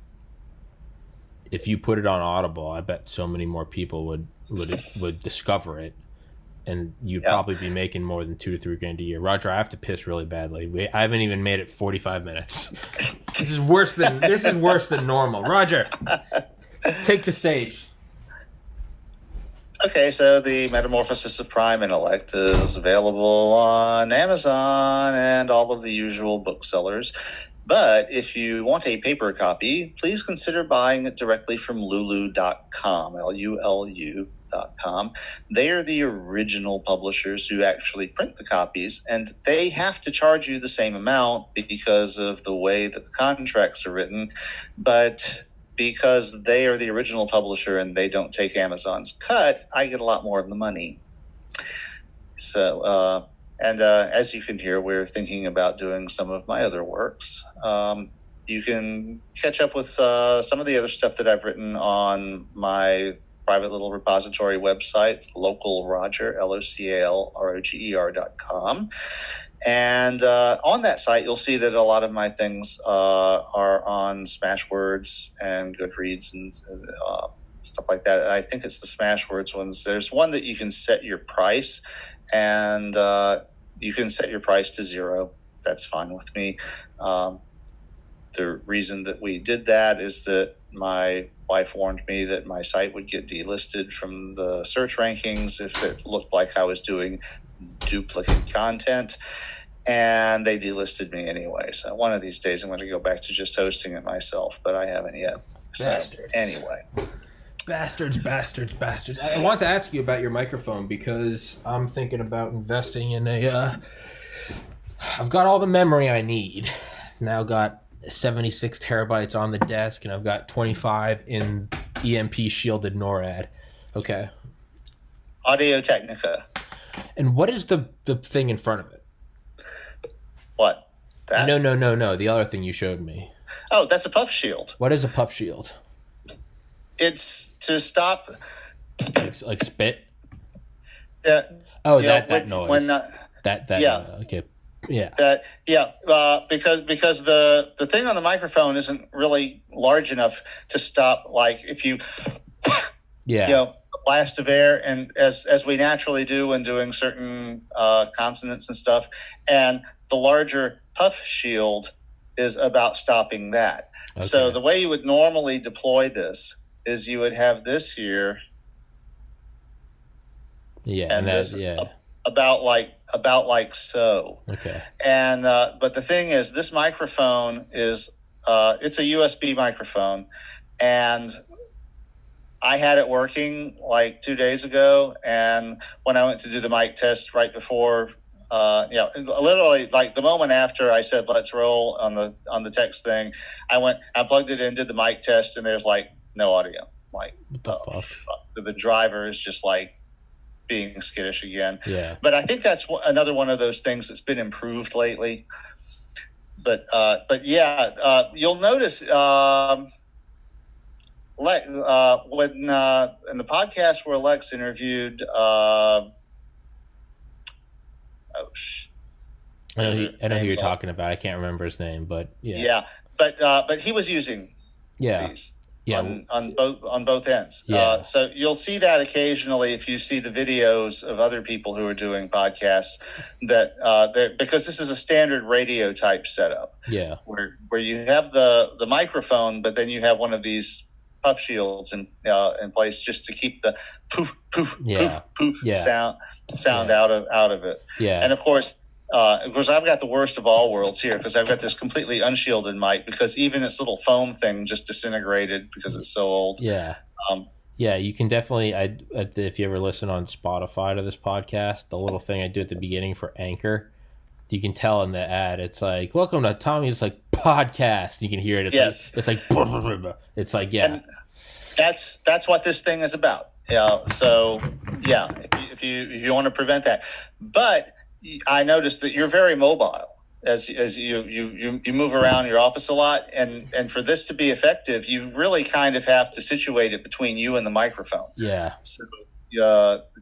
if you put it on Audible, I bet so many more people would discover it, and you'd probably be making more than $2,000 to $3,000 a year. Roger, I have to piss really badly. I haven't even made it 45 minutes. This is worse than normal. Roger, take the stage. Okay, so the Metamorphosis of Prime Intellect is available on Amazon and all of the usual booksellers. But if you want a paper copy, please consider buying it directly from lulu.com, Lulu.com. They are the original publishers who actually print the copies, and they have to charge you the same amount because of the way that the contracts are written. But because they are the original publisher and they don't take Amazon's cut, I get a lot more of the money. So, as you can hear, we're thinking about doing some of my other works. You can catch up with some of the other stuff that I've written on my private little repository website, localroger, LOCALROGER.com. And on that site, you'll see that a lot of my things are on Smashwords and Goodreads and stuff like that. I think it's the Smashwords ones. There's one that you can set your price, and you can set your price to $0. That's fine with me. The reason that we did that is that my wife warned me that my site would get delisted from the search rankings if it looked like I was doing duplicate content, and they delisted me anyway. So one of these days I'm going to go back to just hosting it myself, but I haven't yet. So anyway. Bastards. I want to ask you about your microphone because I'm thinking about investing in I've got all the memory I need. Now got 76 terabytes on the desk, and I've got 25 in EMP shielded NORAD. Okay. Audio Technica. And what is the thing in front of it? What? That? No. The other thing you showed me. Oh, that's a puff shield. What is a puff shield? It's to stop. Like spit. Yeah. Oh, that noise. When that yeah. Okay. Yeah. Because the thing on the microphone isn't really large enough to stop. Like if you. A blast of air, and as we naturally do when doing certain consonants and stuff, and the larger puff shield is about stopping that. Okay. So the way you would normally deploy this is you would have this here, and this about like so. Okay. And but the thing is, this microphone is it's a USB microphone, and I had it working like 2 days ago, and when I went to do the mic test right before, literally like the moment after I said let's roll on the text thing, I plugged it in, did the mic test, and there's like no audio. Like the driver is just like being skittish again. Yeah. But I think that's another one of those things that's been improved lately. But you'll notice. When in the podcast where Lex interviewed, I know who you're talking about. I can't remember his name, but yeah. Yeah, but he was using these on both ends. Yeah. So you'll see that occasionally if you see the videos of other people who are doing podcasts that because this is a standard radio type setup. Yeah. Where you have the microphone, but then you have one of these puff shields in place just to keep the poof poof poof poof sound out of it. Yeah. And of course I've got the worst of all worlds here because I've got this completely unshielded mic because even its little foam thing just disintegrated because it's so old. Yeah. You can definitely. If you ever listen on Spotify to this podcast, the little thing I do at the beginning for Anchor, you can tell in the ad, it's like, welcome to Tommy's like podcast. You can hear it. It's like it's like, yeah. And that's what this thing is about. Yeah. So yeah, if you want to prevent that, but I noticed that you're very mobile as you move around your office a lot, and for this to be effective, you really kind of have to situate it between you and the microphone. Yeah.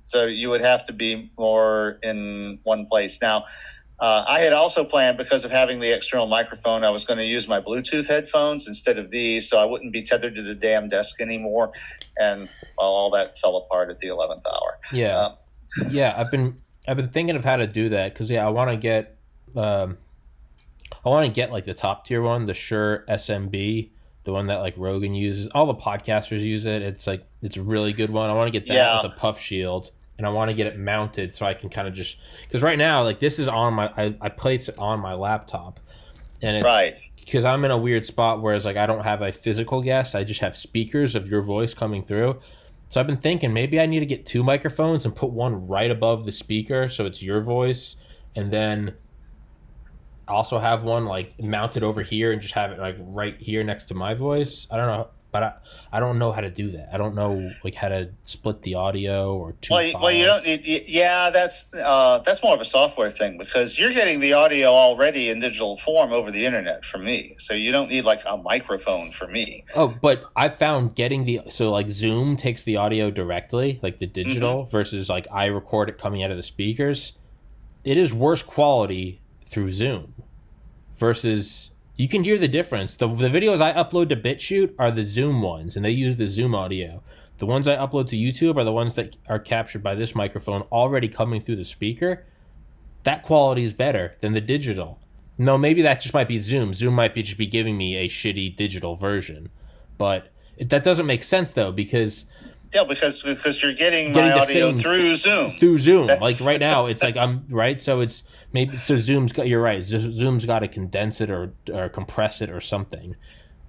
So you would have to be more in one place. Now, I had also planned, because of having the external microphone, I was going to use my Bluetooth headphones instead of these, so I wouldn't be tethered to the damn desk anymore. And all that fell apart at the 11th hour. Yeah. I've been thinking of how to do that because I want to get like the top tier one, the Shure SMB, the one that like Rogan uses. All the podcasters use it. It's like it's a really good one. I want to get that with a puff shield, and I want to get it mounted so I can kind of just because right now like this is on my I place it on my laptop, and it's right because I'm in a weird spot whereas like I don't have a physical guest. I just have speakers of your voice coming through. So I've been thinking maybe I need to get two microphones and put one right above the speaker so it's your voice, and then also have one like mounted over here and just have it like right here next to my voice. I don't know, but I don't know how to do that. I don't know like how to split the audio or two files. Well, you don't need. Yeah, that's more of a software thing because you're getting the audio already in digital form over the internet from me, so you don't need like a microphone for me. Oh, but I found so like Zoom takes the audio directly, like the digital, versus like I record it coming out of the speakers. It is worse quality through Zoom versus. You can hear the difference. The videos I upload to BitChute are the Zoom ones, and they use the Zoom audio. The ones I upload to YouTube are the ones that are captured by this microphone already coming through the speaker. That quality is better than the digital. No, maybe that just might be Zoom. Zoom might just be giving me a shitty digital version. But that doesn't make sense, though, because... Yeah, because you're getting my audio through Zoom. Through Zoom. Like right now, it's like I'm... Right? So it's... You're right. Zoom's got to condense it or compress it or something,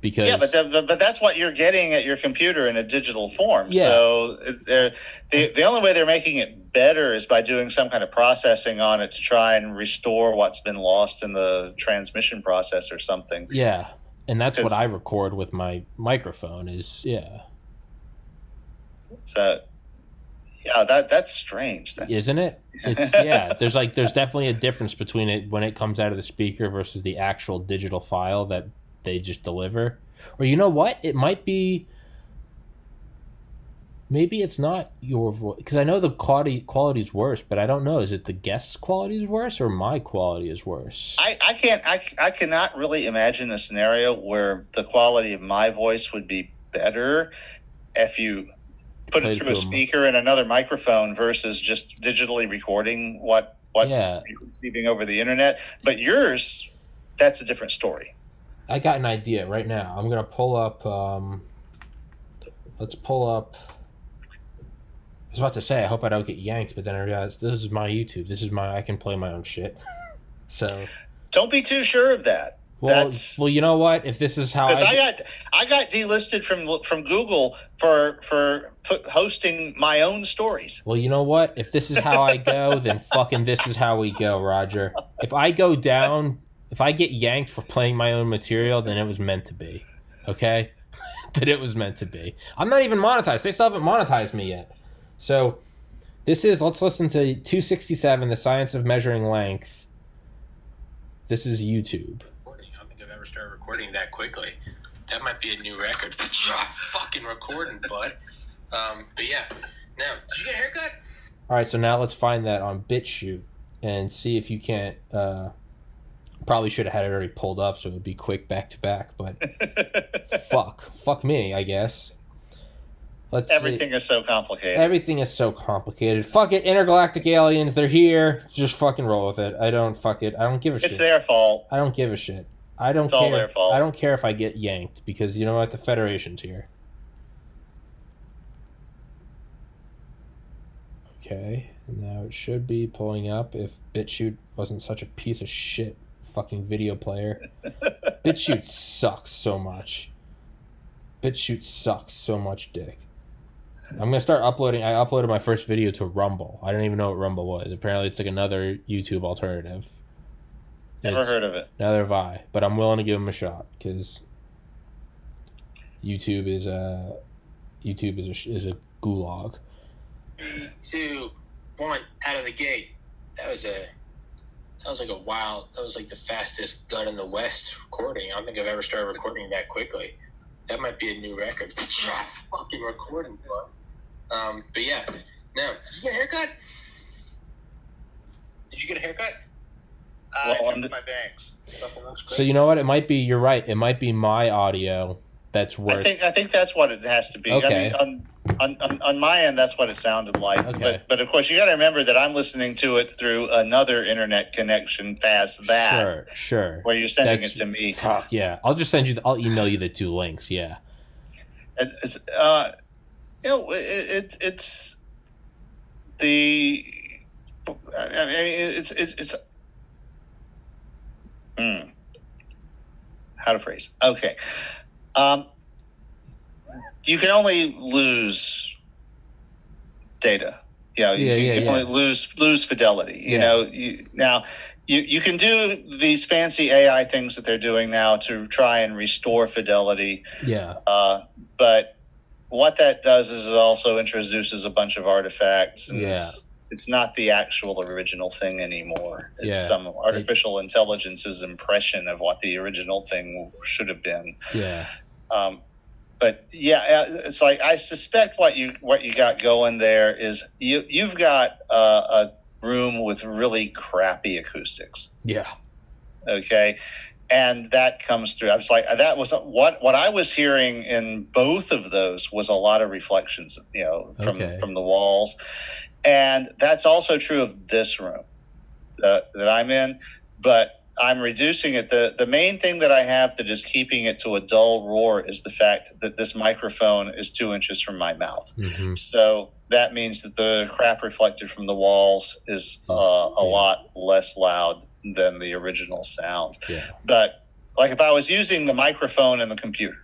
because but that's what you're getting at your computer in a digital form. Yeah. So the only way they're making it better is by doing some kind of processing on it to try and restore what's been lost in the transmission process or something. Yeah, and that's what I record with my microphone. So Yeah, that's strange. Isn't it? It's there's definitely a difference between it when it comes out of the speaker versus the actual digital file that they just deliver. Or you know what? It might be. Maybe it's not your voice, because I know the quality is worse, but I don't know. Is it the guest's quality is worse or my quality is worse? I cannot really imagine a scenario where the quality of my voice would be better if you put it through a speaker and another microphone versus just digitally recording what's receiving over the internet. But yours, that's a different story. I got an idea right now. I'm gonna pull up. Let's pull up. I was about to say, I hope I don't get yanked, but then I realized this is my YouTube. I can play my own shit. So don't be too sure of that. Well, you know what? If this is how I got delisted from Google for hosting my own stories. Well, you know what? If this is how I go, then fucking this is how we go, Roger. If I go down, if I get yanked for playing my own material, then it was meant to be. Okay? But it was meant to be. I'm not even monetized. They still haven't monetized me yet. So, let's listen to 267, The Science of Measuring Length. This is YouTube. I don't think I've ever started recording that quickly. That might be a new record. Fucking recording, bud. But yeah. Now, did you get a haircut? Alright, so now let's find that on BitChute and see if you can't... probably should have had it already pulled up so it would be quick back to back, but... Fuck me, I guess. Everything is so complicated. Everything is so complicated. Fuck it, intergalactic aliens, they're here. Just fucking roll with it. I don't give a shit. It's their fault. I don't give a shit. It's all their fault. I don't care if I get yanked, because you know what? The Federation's here. Okay, now it should be pulling up if BitChute wasn't such a piece of shit fucking video player. BitChute sucks so much. BitChute sucks so much dick. I'm gonna start uploading. I uploaded my first video to Rumble. I don't even know what Rumble was. Apparently, it's like another YouTube alternative. Never heard of it. Neither have I. But I'm willing to give them a shot because YouTube is a gulag. 3, 2, 1, out of the gate. That was like the fastest gun in the West recording. I don't think I've ever started recording that quickly. That might be a new record. Fucking recording, bud. But yeah. Now, did you get a haircut? I took my bangs. So you know what? It might be. You're right. It might be my audio that's worse. I think that's what it has to be. Okay. I mean, on my end, that's what it sounded like. Okay. But of course, you got to remember that I'm listening to it through another internet connection past that. Sure. Where you're sending it to me. Fuck yeah! I'll just I'll email you the 2 links. Yeah. It's it's the. I mean, it's. How to phrase? Okay. You can only lose data. You can only lose fidelity. You know, you can do these fancy AI things that they're doing now to try and restore fidelity. Yeah. But what that does is it also introduces a bunch of artifacts, and it's not the actual original thing anymore. It's some artificial intelligence's impression of what the original thing should have been. Yeah. But it's like I suspect what you got going there is you've got a room with really crappy acoustics. Yeah. Okay. And that comes through. I was like, that was what I was hearing in both of those was a lot of reflections, from the walls. And that's also true of this room that I'm in, but I'm reducing it. The main thing that I have that is keeping it to a dull roar is the fact that this microphone is 2 inches from my mouth. Mm-hmm. So that means that the crap reflected from the walls is a lot less loud than the original sound. Yeah. But like if I was using the microphone and the computer,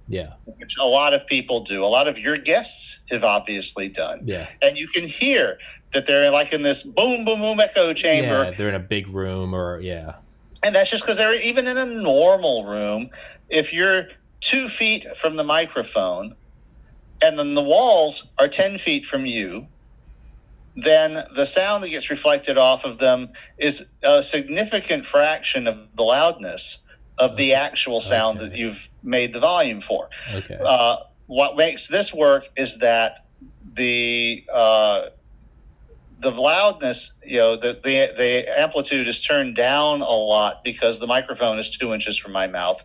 which a lot of people do, a lot of your guests have obviously done. Yeah. And you can hear that they're like in this boom, boom, boom echo chamber. Yeah, they're in a big room And that's just because they're even in a normal room. If you're 2 feet from the microphone and then the walls are 10 feet from you then the sound that gets reflected off of them is a significant fraction of the loudness of the actual sound that you've made the volume for. Okay. What makes this work is that the loudness, the amplitude is turned down a lot because the microphone is 2 inches from my mouth.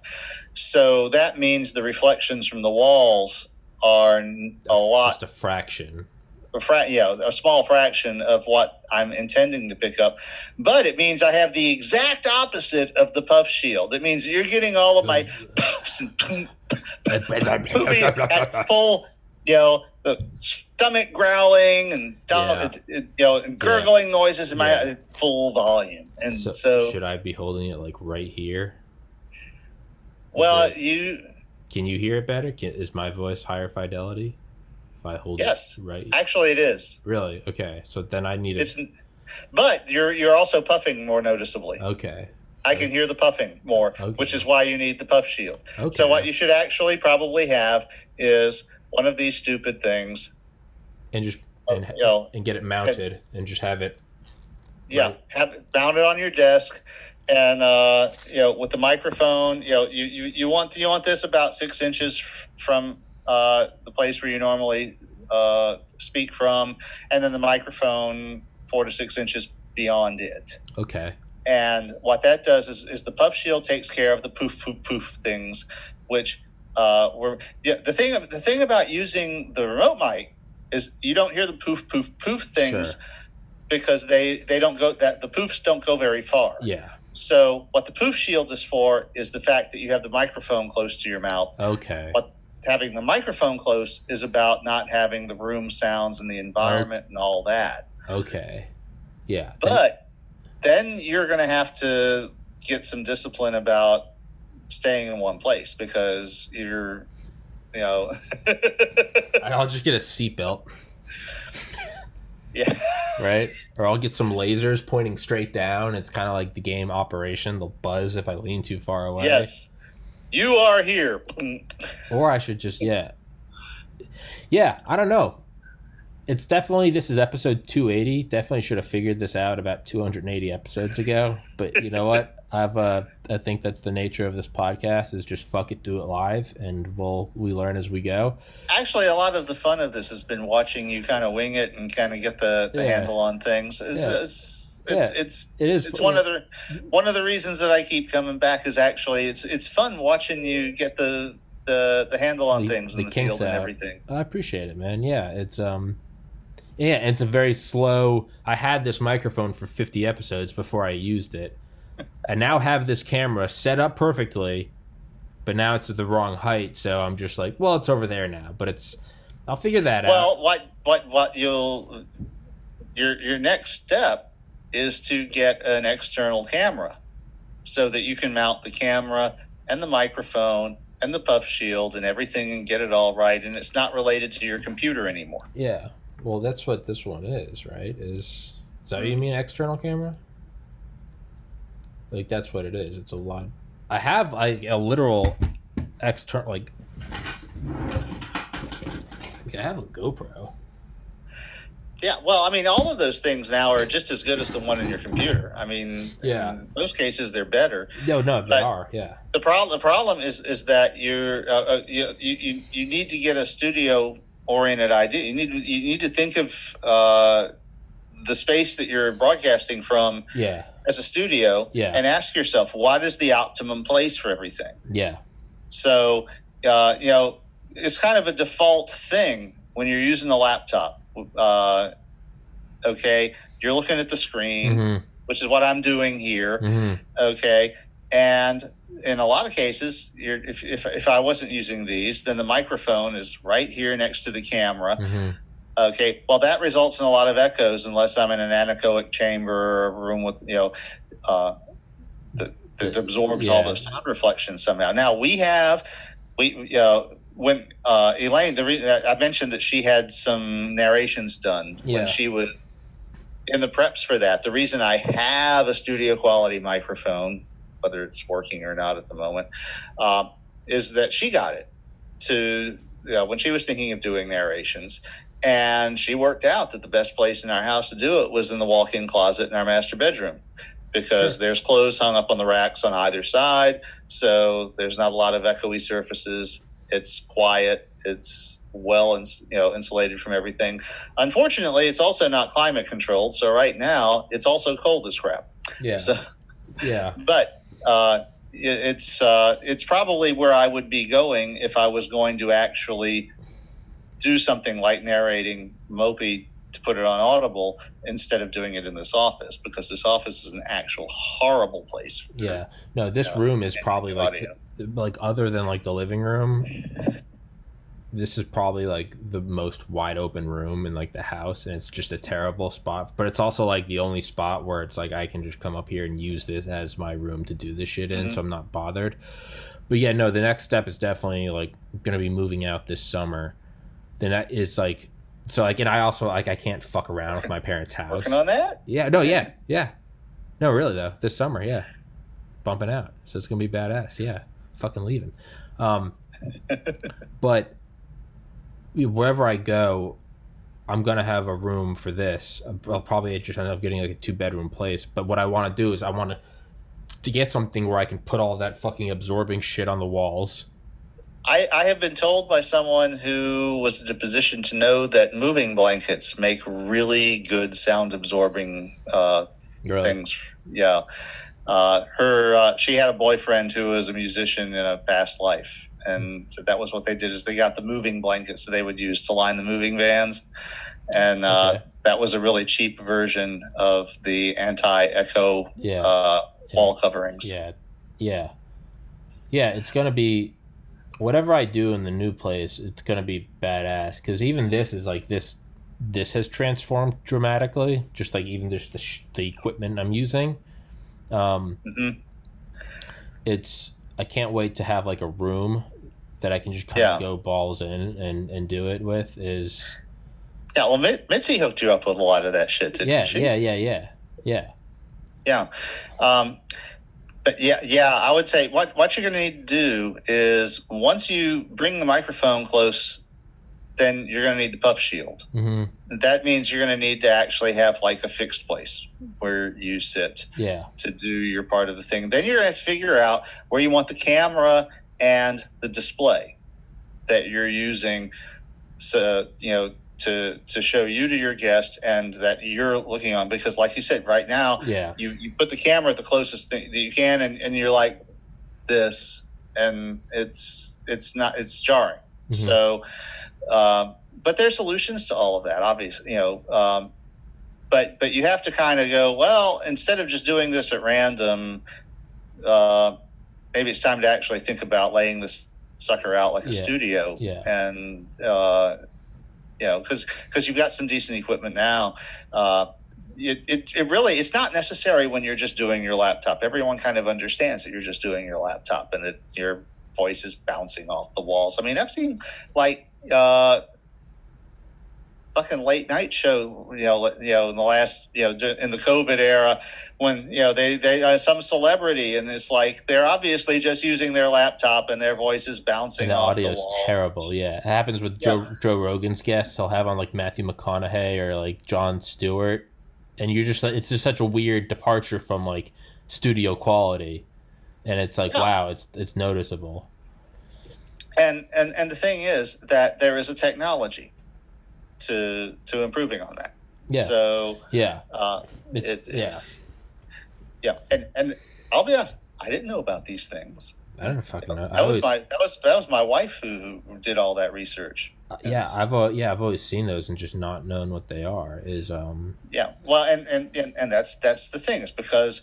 So that means the reflections from the walls are a lot. Just a fraction. A small fraction of what I'm intending to pick up. But it means I have the exact opposite of the puff shield. It means you're getting all of my puffs and at full, the stomach growling and and gurgling noises in my full volume. And so should I be holding it like right here? Well, can you hear it better? Is my voice higher fidelity if I hold it right? Actually, it is. Really? Okay. So then I need but you're also puffing more noticeably. Okay. I can hear the puffing more, which is why you need the puff shield. Okay. So what you should actually probably have is one of these stupid things, and just and get it mounted, and just have it. Yeah, have it mounted on your desk, and with the microphone, you want this about 6 inches from the place where you normally speak from, and then the microphone 4 to 6 inches beyond it. Okay. And what that does is the puff shield takes care of the poof poof poof things, which the thing about using the remote mic is you don't hear the poof poof poof things because they don't go, that the poofs don't go very far. Yeah. So what the poof shield is for is the fact that you have the microphone close to your mouth. Okay. What having the microphone close is about not having the room sounds and the environment and all that. Okay. Yeah. But then you're going to have to get some discipline about staying in one place because you're, I'll just get a seatbelt. Yeah. Right? Or I'll get some lasers pointing straight down. It's kind of like the game Operation. They'll buzz if I lean too far away. Yes. You are here. Or I should just, Yeah, I don't know. It's definitely, this is episode 280. Definitely should have figured this out about 280 episodes ago. But you know what? I think that's the nature of this podcast, is just fuck it, do it live, and we learn as we go. Actually, a lot of the fun of this has been watching you kind of wing it and kind of get the handle on things. It's one of the reasons that I keep coming back is actually it's fun watching you get the handle on things in the field and everything. I appreciate it, man. Yeah, it's it's a very slow. I had this microphone for 50 episodes before I used it. I now have this camera set up perfectly, but now it's at the wrong height, so I'm just like, well, it's over there now. But I'll figure that out. Well, your next step is to get an external camera so that you can mount the camera and the microphone and the puff shield and everything and get it all right, and it's not related to your computer anymore. Yeah. Well, that's what this one is, right? Is that what you mean, external camera? Like, that's what it is. It's a lot. I have a literal external, I have a GoPro. Yeah, well, I mean, all of those things now are just as good as the one in your computer. I mean, in most cases, they're better. No, they are. Yeah. The problem is that you need to get a studio-oriented idea. You need to think of the space that you're broadcasting from. Yeah. As a studio, and ask yourself, what is the optimum place for everything? Yeah. So, it's kind of a default thing when you're using a laptop. Okay, you're looking at the screen, which is what I'm doing here. Okay, and in a lot of cases, if I wasn't using these, then the microphone is right here next to the camera. Okay, well, that results in a lot of echoes unless I'm in an anechoic chamber or a room with, that absorbs all those sound reflections somehow. Now, when Elaine, I mentioned that she had some narrations done when she would, in the preps for that. The reason I have a studio quality microphone, whether it's working or not at the moment, is that she got it to, when she was thinking of doing narrations. And she worked out that the best place in our house to do it was in the walk-in closet in our master bedroom, because there's clothes hung up on the racks on either side. So there's not a lot of echoey surfaces. It's quiet. It's well, insulated from everything. Unfortunately, it's also not climate controlled. So right now it's also cold as crap. Yeah. So, yeah. But it's probably where I would be going if I was going to actually do something like narrating Mopey to put it on Audible instead of doing it in this office, because this office is an actual horrible place. Yeah. No, this room is probably like other than like the living room, this is probably like the most wide open room in like the house, and it's just a terrible spot. But it's also like the only spot where it's like I can just come up here and use this as my room to do this shit in, so I'm not bothered. But yeah, no, the next step is definitely like going to be moving out this summer. Then that is like, so like, and I also like I can't fuck around with my parents' house. Working on that? Yeah, no, yeah. No, really though, this summer, yeah, bumping out, so it's gonna be badass. Yeah, fucking leaving. But wherever I go, I'm gonna have a room for this. I'll probably just end up getting like a 2-bedroom place. But what I want to do is I want to get something where I can put all that fucking absorbing shit on the walls. I have been told by someone who was in a position to know that moving blankets make really good sound absorbing things. Yeah. She had a boyfriend who was a musician in a past life. And so that was what they did, is they got the moving blankets that they would use to line the moving vans. And that was a really cheap version of the anti-echo wall coverings. Yeah, it's going to be, whatever I do in the new place, it's going to be badass. Because even this is like, this has transformed dramatically. Just like even just the equipment I'm using. It's, I can't wait to have like a room that I can just kind of go balls in and do it with. Is well, Mitzi hooked you up with a lot of that shit, didn't she? Yeah. But I would say what you're going to need to do is, once you bring the microphone close, then you're going to need the puff shield. That means you're going to need to actually have like a fixed place where you sit to do your part of the thing. Then you're going to have to figure out where you want the camera and the display that you're using, so to show you to your guest and that you're looking on. Because like you said, right now you put the camera at the closest thing that you can, and you're like this, and it's jarring. So but there's solutions to all of that, obviously, but you have to kind of go, well, instead of just doing this at random, maybe it's time to actually think about laying this sucker out like a studio. And because you've got some decent equipment now. It really, it's not necessary when you're just doing your laptop. Everyone kind of understands that you're just doing your laptop and that your voice is bouncing off the walls. I mean, I've seen like fucking late night show, in the last, in the COVID era, when, they some celebrity, and it's like, they're obviously just using their laptop and their voice is bouncing off the wall. The audio's terrible. Yeah. It happens with Joe Rogan's guests. He'll have on like Matthew McConaughey or like Jon Stewart. And you're just like, it's just such a weird departure from like studio quality. And it's like, wow, it's noticeable. And the thing is that there is a technology to improving on that. Yeah. So and I'll be honest, I didn't know about these things. I don't fucking know. That was my wife who did all that research. I've always seen those and just not known what they are. Well, and that's the thing, is because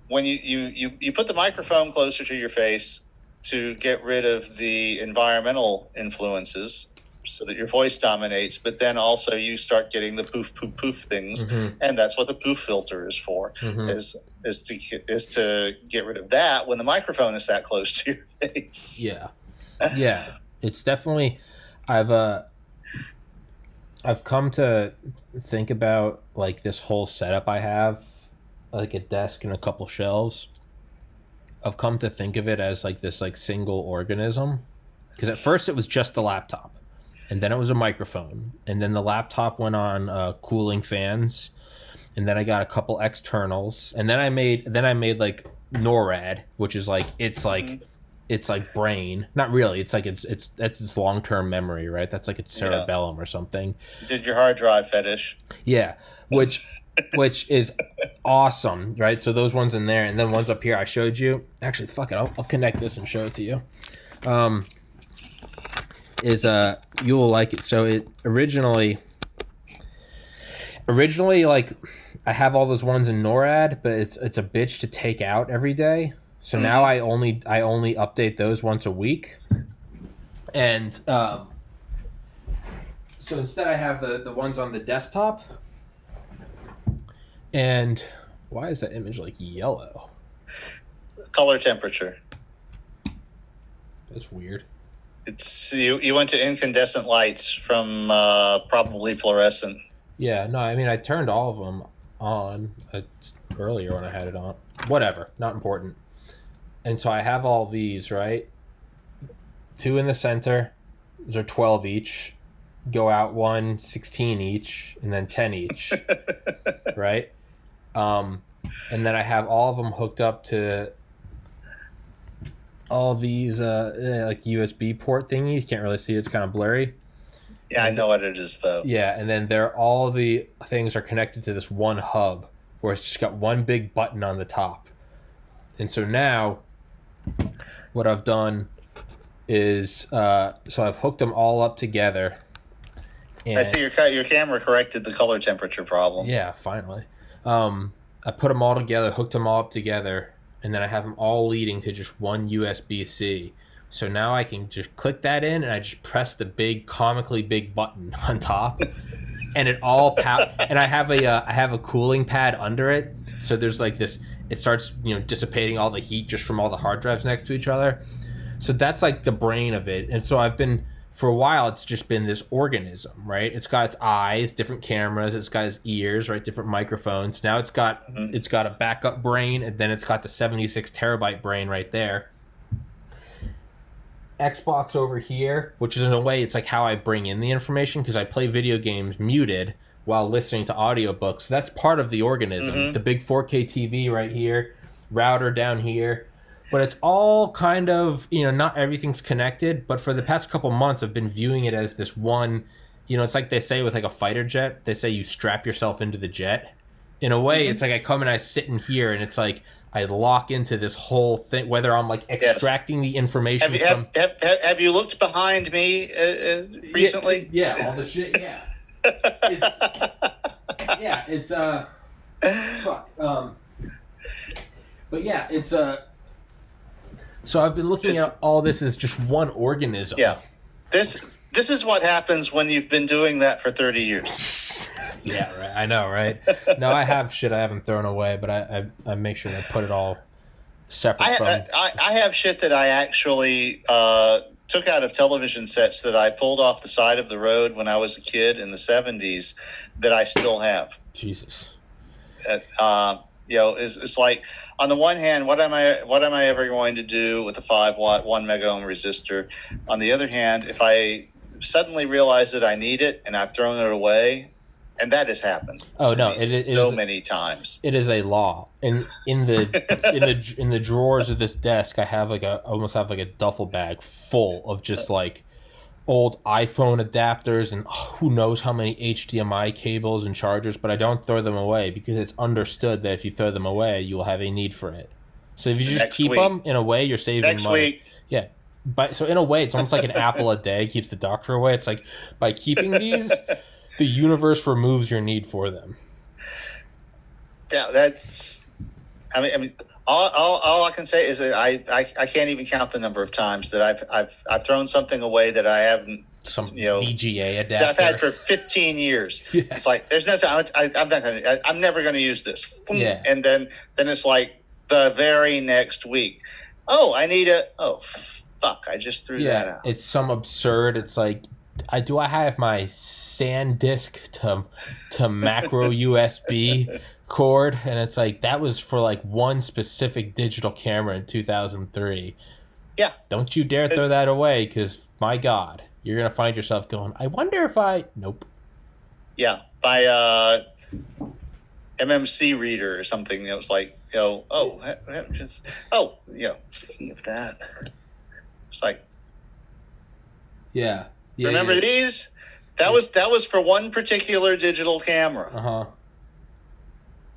when you put the microphone closer to your face to get rid of the environmental influences, so that your voice dominates, but then also you start getting the poof things, and that's what the poof filter is for, is to get rid of that when the microphone is that close to your face. It's definitely, I've come to think about like this whole setup I have, like a desk and a couple shelves. I've come to think of it as like this like single organism, because at first it was just the laptop. and then it was a microphone, and then the laptop went on cooling fans, and then I got a couple externals, and then I made like NORAD, which is like it's like brain. Not really. It's like that's its long-term memory, right? That's like its cerebellum or something. Did your hard drive fetish? Yeah, which is awesome, right? So those ones in there, and then ones up here I showed you. Actually, fuck it, I'll connect this and show it to you. You'll like it. So it originally like I have all those ones in NORAD, but it's a bitch to take out every day. So now I only update those once a week, and so instead I have the ones on the desktop. And why is that image like yellow? Color temperature. That's weird. It's you went to incandescent lights from probably fluorescent. Yeah, no, I mean I turned all of them on earlier when I had it on. Whatever, not important. And so I have all these, right? 2 in the center. Those are 12 each. Go out 1, 16 each, and then 10 each. Right? And then I have all of them hooked up to all these like USB port thingies. Can't really see it. It's kind of blurry. Yeah, I know what it is, though. Yeah, and then all the things are connected to this one hub where it's just got one big button on the top. And so now what I've done is so I've hooked them all up together. And, I see your camera corrected the color temperature problem. Yeah, finally. I put them all together, hooked them all up together, and then I have them all leading to just one USB-C. So now I can just click that in, and I just press the big, comically big button on top, and it all and I have a cooling pad under it. So there's like this. It starts dissipating all the heat just from all the hard drives next to each other. So that's like the brain of it. And so for a while, it's just been this organism, right? It's got its eyes, different cameras. It's got its ears, right? Different microphones. Now it's got a backup brain, and then it's got the 76 terabyte brain right there. Xbox over here, which is in a way, it's like how I bring in the information because I play video games muted while listening to audiobooks. So that's part of the organism. The big 4K TV right here, router down here. But it's all kind of, not everything's connected. But for the past couple months, I've been viewing it as this one, it's like they say with like a fighter jet. They say you strap yourself into the jet. In a way, it's like I come and I sit in here, and it's like I lock into this whole thing, whether I'm like extracting the information. Have you looked behind me recently? Yeah, all the shit, yeah. It's fuck. But yeah, it's so I've been looking at all this as just one organism. Yeah. This is what happens when you've been doing that for 30 years. Yeah, right. I know, right? No, I have shit I haven't thrown away, but I make sure to put it all separate I have shit that I actually took out of television sets that I pulled off the side of the road when I was a kid in the 70s that I still have. Jesus. It's like, on the one hand, what am I ever going to do with a 5-watt 1 mega ohm resistor? On the other hand, if I suddenly realize that I need it and I've thrown it away, and that has happened. Oh no, it so many times. It is a law. In the drawers of this desk, I have almost have like a duffel bag full of just like old iPhone adapters and who knows how many HDMI cables and chargers, but I don't throw them away because it's understood that if you throw them away, you will have a need for it. So if you just keep them, in a way, you're saving money. Next week. Yeah. So in a way, it's almost like an apple a day keeps the doctor away. It's like by keeping these, the universe removes your need for them. Yeah, that's. I mean, all I can say is that I can't even count the number of times that I've thrown something away that I haven't. Some VGA adapter that I've had for 15 years. Yeah. It's like there's no time. I'm never going to use this. Yeah. And then it's like the very next week. Oh, I need a. Oh, fuck! I just threw that out. It's some absurd. It's like, I have my SanDisk to macro USB cord, and it's like that was for like one specific digital camera in 2003. Yeah. Don't you dare throw that away, because my God. you're gonna find yourself going, I wonder if I. Nope. Yeah, by MMC reader or something. It was like, of that. It's like, yeah. Remember these? That was for one particular digital camera. Uh-huh.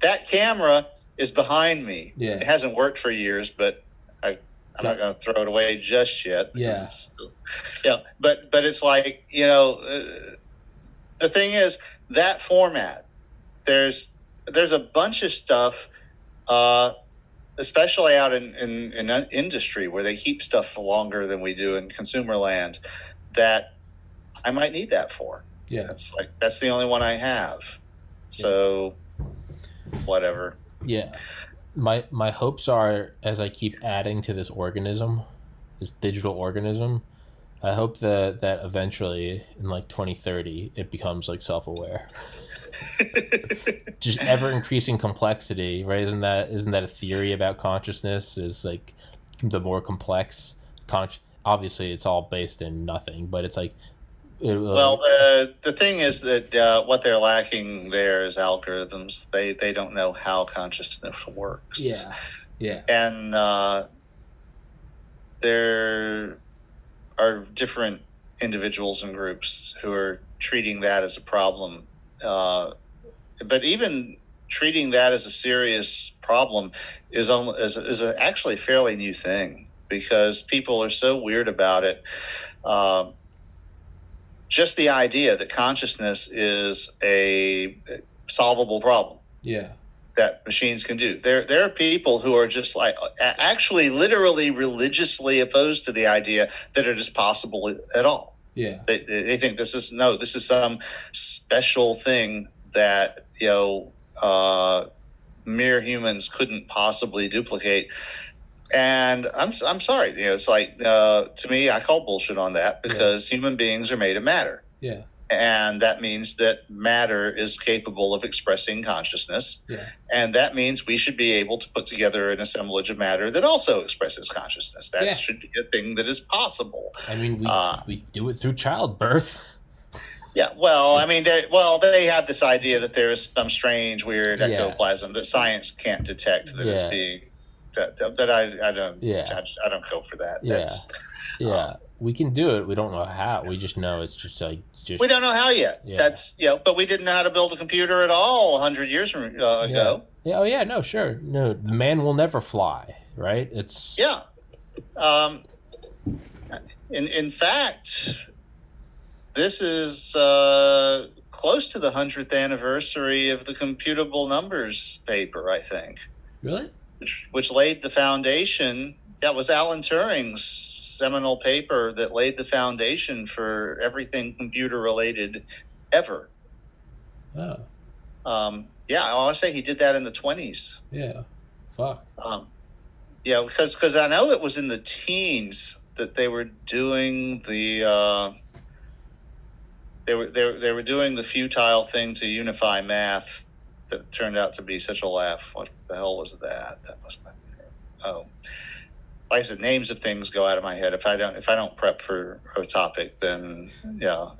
That camera is behind me. Yeah. It hasn't worked for years, but I'm not going to throw it away just yet. Yeah. But it's like, the thing is, that format, there's a bunch of stuff, especially out in industry where they keep stuff for longer than we do in consumer land, that I might need that for. Yeah. That's the only one I have. So whatever. Yeah. My hopes are, as I keep adding to this organism, this digital organism, I hope that eventually in like 2030 it becomes like self-aware. Just ever increasing complexity, right? Isn't that a theory about consciousness? Is like the more complex obviously it's all based in nothing, but it's like the thing is that what they're lacking there is algorithms. They don't know how consciousness works. Yeah. And there are different individuals and groups who are treating that as a problem. But even treating that as a serious problem is actually a fairly new thing, because people are so weird about it. Just the idea that consciousness is a solvable problem. Yeah. That machines can do. There are people who are just like actually literally religiously opposed to the idea that it is possible at all. Yeah. They think this is some special thing that mere humans couldn't possibly duplicate. And I'm sorry, it's like to me, I call bullshit on that, because human beings are made of matter. Yeah. And that means that matter is capable of expressing consciousness. Yeah. And that means we should be able to put together an assemblage of matter that also expresses consciousness. That should be a thing that is possible. I mean, we do it through childbirth. Yeah, well, I mean, they have this idea that there is some strange, weird ectoplasm that science can't detect that is being. That I don't. Yeah. I don't go for that. Yeah. We can do it. We don't know how. We just know it's just like. We don't know how yet. Yeah. That's but we didn't know how to build a computer at all 100 years ago. Yeah. Oh yeah. No. Sure. No. The man will never fly. Right. It's. Yeah. In fact, this is close to the 100th anniversary of the computable numbers paper, I think. Really? Which laid the foundation. That was Alan Turing's seminal paper that laid the foundation for everything computer related ever. Oh. I want to say he did that in the 20s. Yeah. Fuck. Because I know it was in the teens that they were doing the they were doing the futile thing to unify math that turned out to be such a laugh. What the hell was that? That was like I said, names of things go out of my head. If I don't prep for a topic, then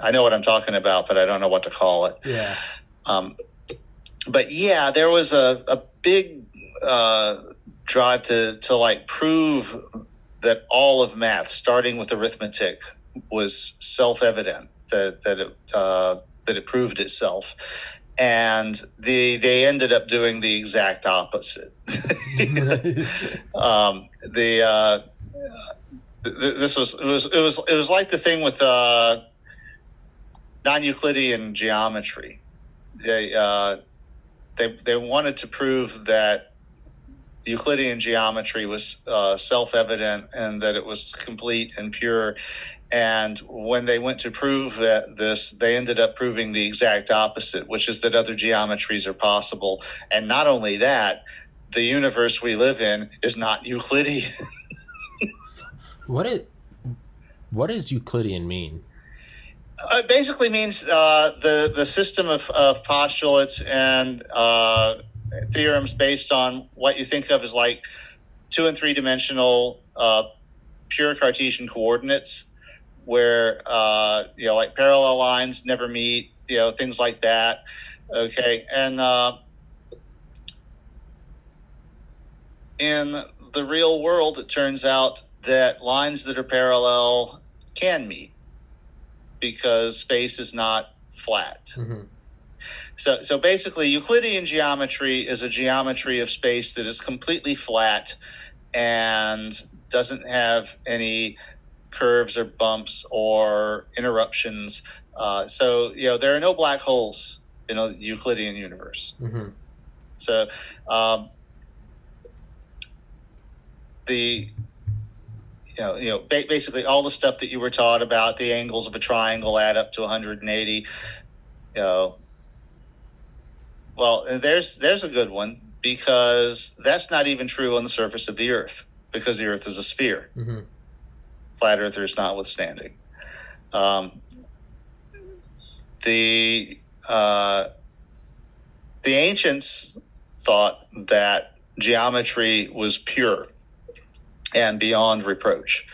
I know what I'm talking about, but I don't know what to call it. Yeah. But there was a big drive to like prove that all of math, starting with arithmetic, was self-evident, that it proved itself. And they ended up doing the exact opposite. This was like the thing with non-Euclidean geometry. They wanted to prove that Euclidean geometry was self-evident and that it was complete and pure. And when they went to prove they ended up proving the exact opposite, which is that other geometries are possible. And not only that, the universe we live in is not Euclidean. What does Euclidean mean? It basically means the system of postulates and theorems based on what you think of as like 2- and 3-dimensional pure Cartesian coordinates where like parallel lines never meet, things like that. Okay, and in the real world, it turns out that lines that are parallel can meet because space is not flat. Mm-hmm. So basically, Euclidean geometry is a geometry of space that is completely flat and doesn't have any curves or bumps or interruptions. So there are no black holes in a Euclidean universe. Mm-hmm. So basically all the stuff that you were taught about the angles of a triangle add up to 180. Well, there's a good one, because that's not even true on the surface of the Earth, because the Earth is a sphere. Mm-hmm. Flat earthers notwithstanding. The ancients thought that geometry was pure and beyond reproach.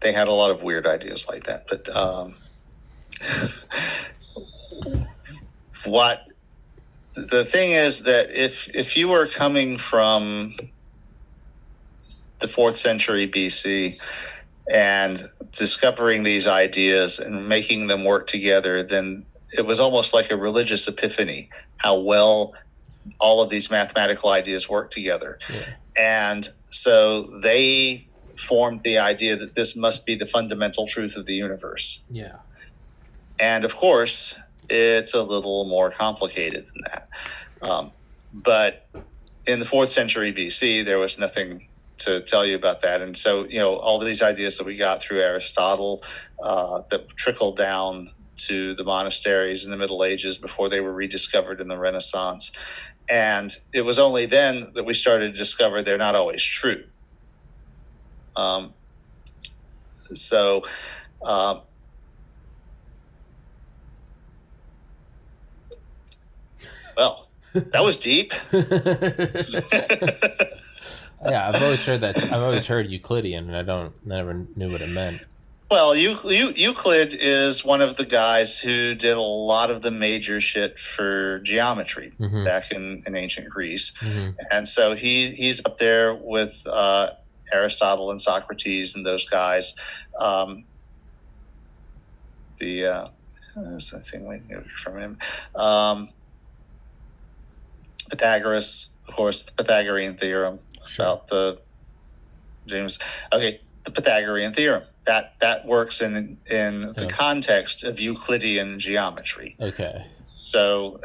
They had a lot of weird ideas like that, but what the thing is that if you were coming from the 4th century BC and discovering these ideas and making them work together, then it was almost like a religious epiphany how well all of these mathematical ideas work together. Yeah. And so they formed the idea that this must be the fundamental truth of the universe. Yeah. And of course, it's a little more complicated than that. But in the 4th century BC, there was nothing to tell you about that. And so, all of these ideas that we got through Aristotle that trickled down to the monasteries in the Middle Ages before they were rediscovered in the Renaissance. And it was only then that we started to discover they're not always true. Well, that was deep. Yeah, I've always heard that. I've always heard Euclidean, and I never knew what it meant. Well, Euclid is one of the guys who did a lot of the major shit for geometry Mm-hmm. back in ancient Greece. Mm-hmm. And so he's up there with Aristotle and Socrates and those guys. There's a thing we get from him. Pythagoras, of course, the Pythagorean Theorem. Sure. About the James. Okay, the Pythagorean Theorem. That works in the context of Euclidean geometry. Okay. So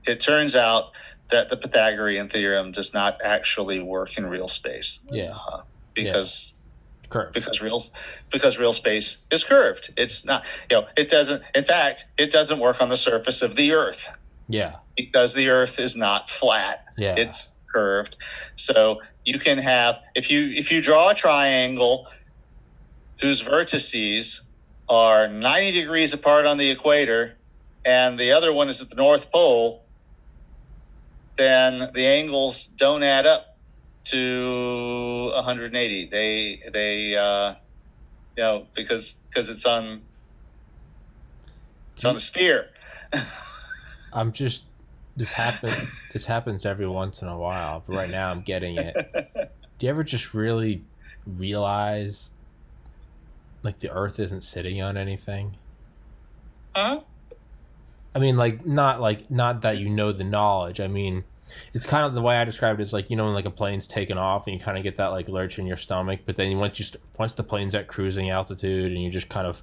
it turns out that the Pythagorean Theorem does not actually work in real space. Yeah. Because curved. Because real space is curved. It's not. It doesn't. In fact, it doesn't work on the surface of the Earth. Yeah. Because the Earth is not flat. Yeah. It's curved. So you can have, if you draw a triangle whose vertices are 90 degrees apart on the equator and the other one is at the North Pole, then the angles don't add up to 180. They because it's on a sphere. This happens every once in a while, but right now I'm getting it. Do you ever just really realize like the Earth isn't sitting on anything? Huh? I mean, not that you know the knowledge. I mean, it's kind of the way I described it is like, when like a plane's taken off and you kind of get that like lurch in your stomach, but then once the plane's at cruising altitude and you just kind of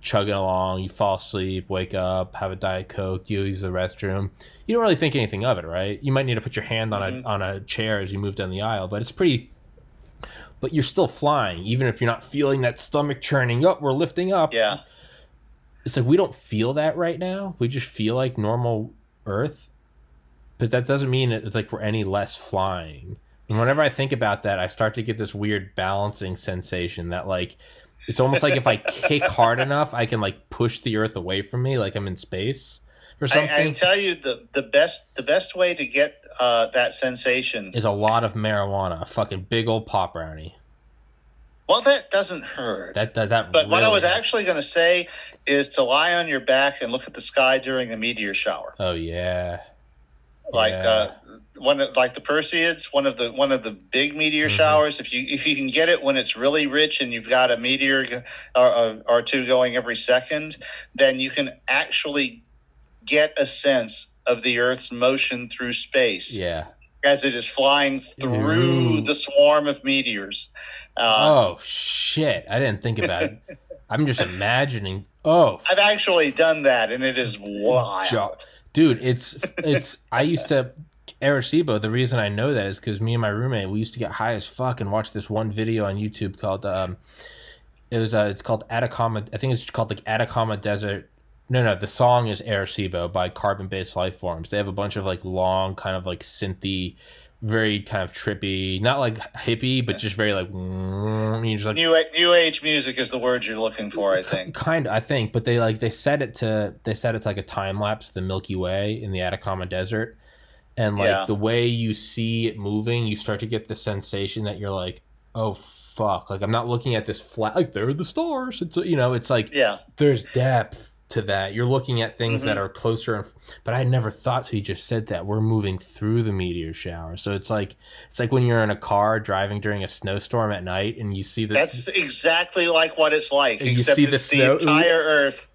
chugging along, you fall asleep, wake up, have a Diet Coke, you use the restroom. You don't really think anything of it, right? You might need to put your hand on a chair as you move down the aisle, but but you're still flying, even if you're not feeling that stomach churning up, we're lifting up. Yeah. It's like we don't feel that right now. We just feel like normal Earth, but that doesn't mean it's like we're any less flying. And whenever I think about that, I start to get this weird balancing sensation that like, it's almost like if I kick hard enough, I can like push the Earth away from me, like I'm in space or something. I tell you, the best way to get that sensation is a lot of marijuana, a fucking big old pop brownie. Well, that doesn't hurt. But really what I was actually going to say is to lie on your back and look at the sky during a meteor shower. Oh yeah. Like like the Perseids, one of the big meteor showers. If you can get it when it's really rich and you've got a meteor or two going every second, then you can actually get a sense of the Earth's motion through space. Yeah. As it is flying through the swarm of meteors. Oh shit! I didn't think about it. I'm just imagining. Oh, I've actually done that, and it is wild. Dude, it's. I used to Arecibo. The reason I know that is because me and my roommate, we used to get high as fuck and watch this one video on YouTube called it's called Atacama. I think it's called like Atacama Desert. No, the song is Arecibo by Carbon-Based Life Forms. They have a bunch of like long, kind of like synthy, very kind of trippy, not like hippie, but just very like, just like new age music is the word you're looking for, I think. I think, but they set it to like a time lapse, the Milky Way in the Atacama Desert, and like the way you see it moving, you start to get the sensation that you're like, oh fuck, like I'm not looking at this flat, like there are the stars. It's it's like there's depth to that. You're looking at things that are closer, but I never thought, so you just said that we're moving through the meteor shower. So it's like when you're in a car driving during a snowstorm at night and you see this. That's exactly like what it's like, except you see the entire Earth.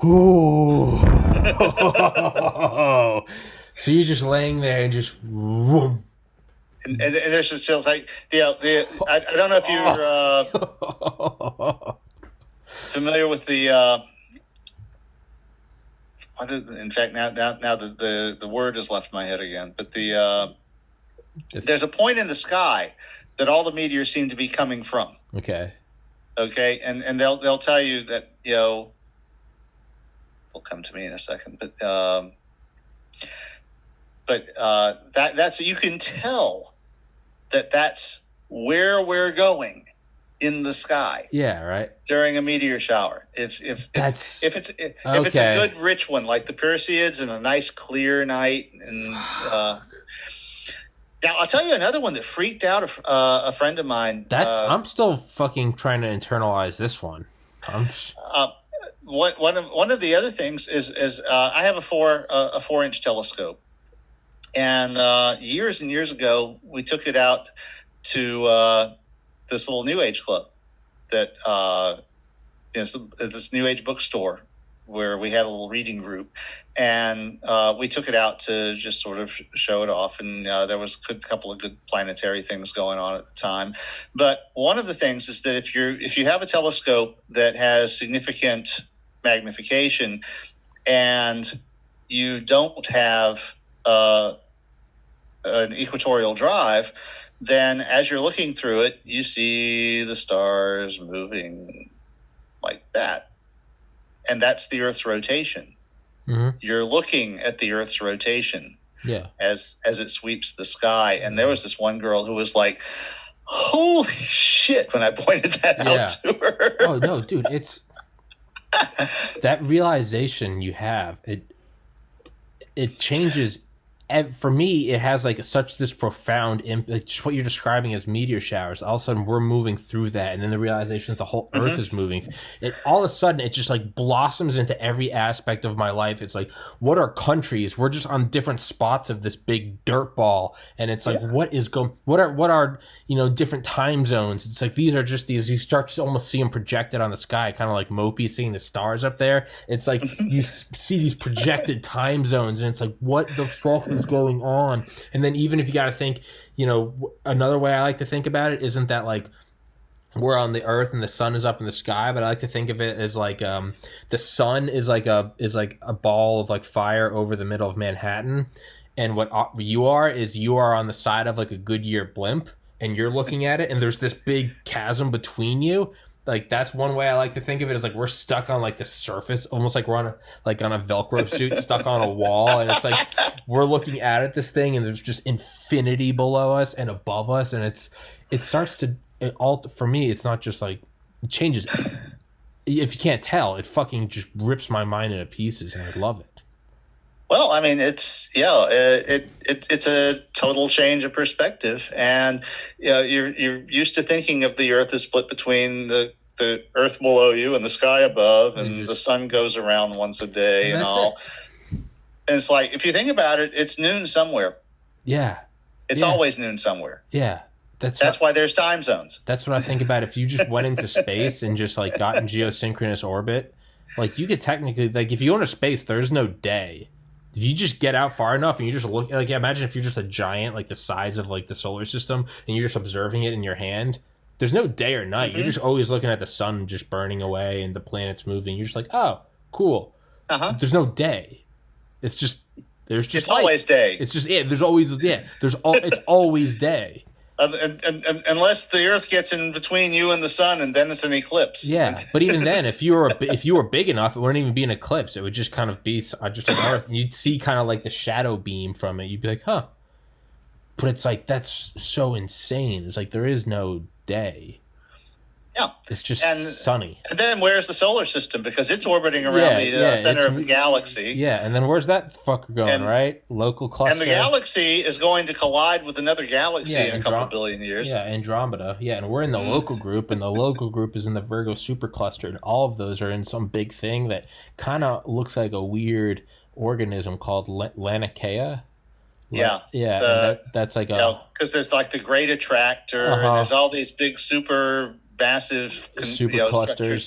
Ooh. So you're just laying there and just whoom. And there's just feels like I don't know if you're familiar with the in fact, now the word has left my head again. But there's a point in the sky that all the meteors seem to be coming from. Okay, and they'll tell you that they'll come to me in a second. But that's you can tell that's where we're going in the sky. Yeah, right. During a meteor shower, if it's a good rich one like the Perseids and a nice clear night, and now I'll tell you another one that freaked out a friend of mine. I'm still fucking trying to internalize this one. One of the other things is I have a 4-inch telescope, and years and years ago we took it out to this little New Age club that this New Age bookstore where we had a little reading group, and we took it out to just sort of show it off, and there was a couple of good planetary things going on at the time. But one of the things is that if you have a telescope that has significant magnification and you don't have an equatorial drive, then as you're looking through it, you see the stars moving like that. And that's the Earth's rotation. Mm-hmm. You're looking at the Earth's rotation as it sweeps the sky. And there was this one girl who was like, holy shit, when I pointed that out to her. Oh, no, dude, it's that realization you have. It changes. For me, it has like such this profound impact. Just what you're describing as meteor showers. All of a sudden, we're moving through that, and then the realization that the whole Earth is moving. All of a sudden, it just like blossoms into every aspect of my life. It's like, what are countries? We're just on different spots of this big dirt ball, and it's like, what are different time zones? It's like these are just these. You start to almost see them projected on the sky, kind of like Mopey seeing the stars up there. It's like you see these projected time zones, and it's like, what the fuck is going on? And then even if you got to think, another way I like to think about it isn't that like we're on the Earth and the sun is up in the sky, but I like to think of it as like the sun is like a ball of like fire over the middle of Manhattan, and what you are on the side of like a Goodyear blimp, and you're looking at it, and there's this big chasm between you. Like that's one way I like to think of it, is like we're stuck on like the surface, almost like we're on a Velcro suit stuck on a wall, and it's like we're looking at this thing, and there's just infinity below us and above us, and it starts to for me. It's not just like it changes. If you can't tell, it fucking just rips my mind into pieces, and I love it. Well, I mean, it's a total change of perspective, and you're used to thinking of the Earth as split between the Earth below you and the sky above, and the sun goes around once a day and all. And it's like, if you think about it, it's noon somewhere. Yeah, it's always noon somewhere. Yeah, that's why there's time zones. That's what I think about. If you just went into space and just like got in geosynchronous orbit, like you could technically, like if you go into space, there's no day. If you just get out far enough and you just look, like imagine if you're just a giant, like the size of like the solar system, and you're just observing it in your hand. There's no day or night. Mm-hmm. You're just always looking at the sun just burning away and the planets moving. You're just like, oh, cool. There's no day. It's just it's light. Always day. It's just It's always day. Unless the Earth gets in between you and the sun, and then it's an eclipse. Yeah, but even then, if you were big enough, it wouldn't even be an eclipse. It would just kind of be just an Earth. You'd see kind of like the shadow beam from it. You'd be like, huh. But it's like, that's so insane. It's like there is no day. Yeah, it's just sunny. And then where's the solar system? Because it's orbiting around the center of the galaxy. Yeah, and then where's that fucker going, right? Local cluster. And the galaxy is going to collide with another galaxy in a couple billion years. Yeah, Andromeda. Yeah, and we're in the local group, and the local group is in the Virgo supercluster, and all of those are in some big thing that kind of looks like a weird organism called Laniakea. Yeah, that's like because there's like the Great Attractor, and there's all these big massive clusters,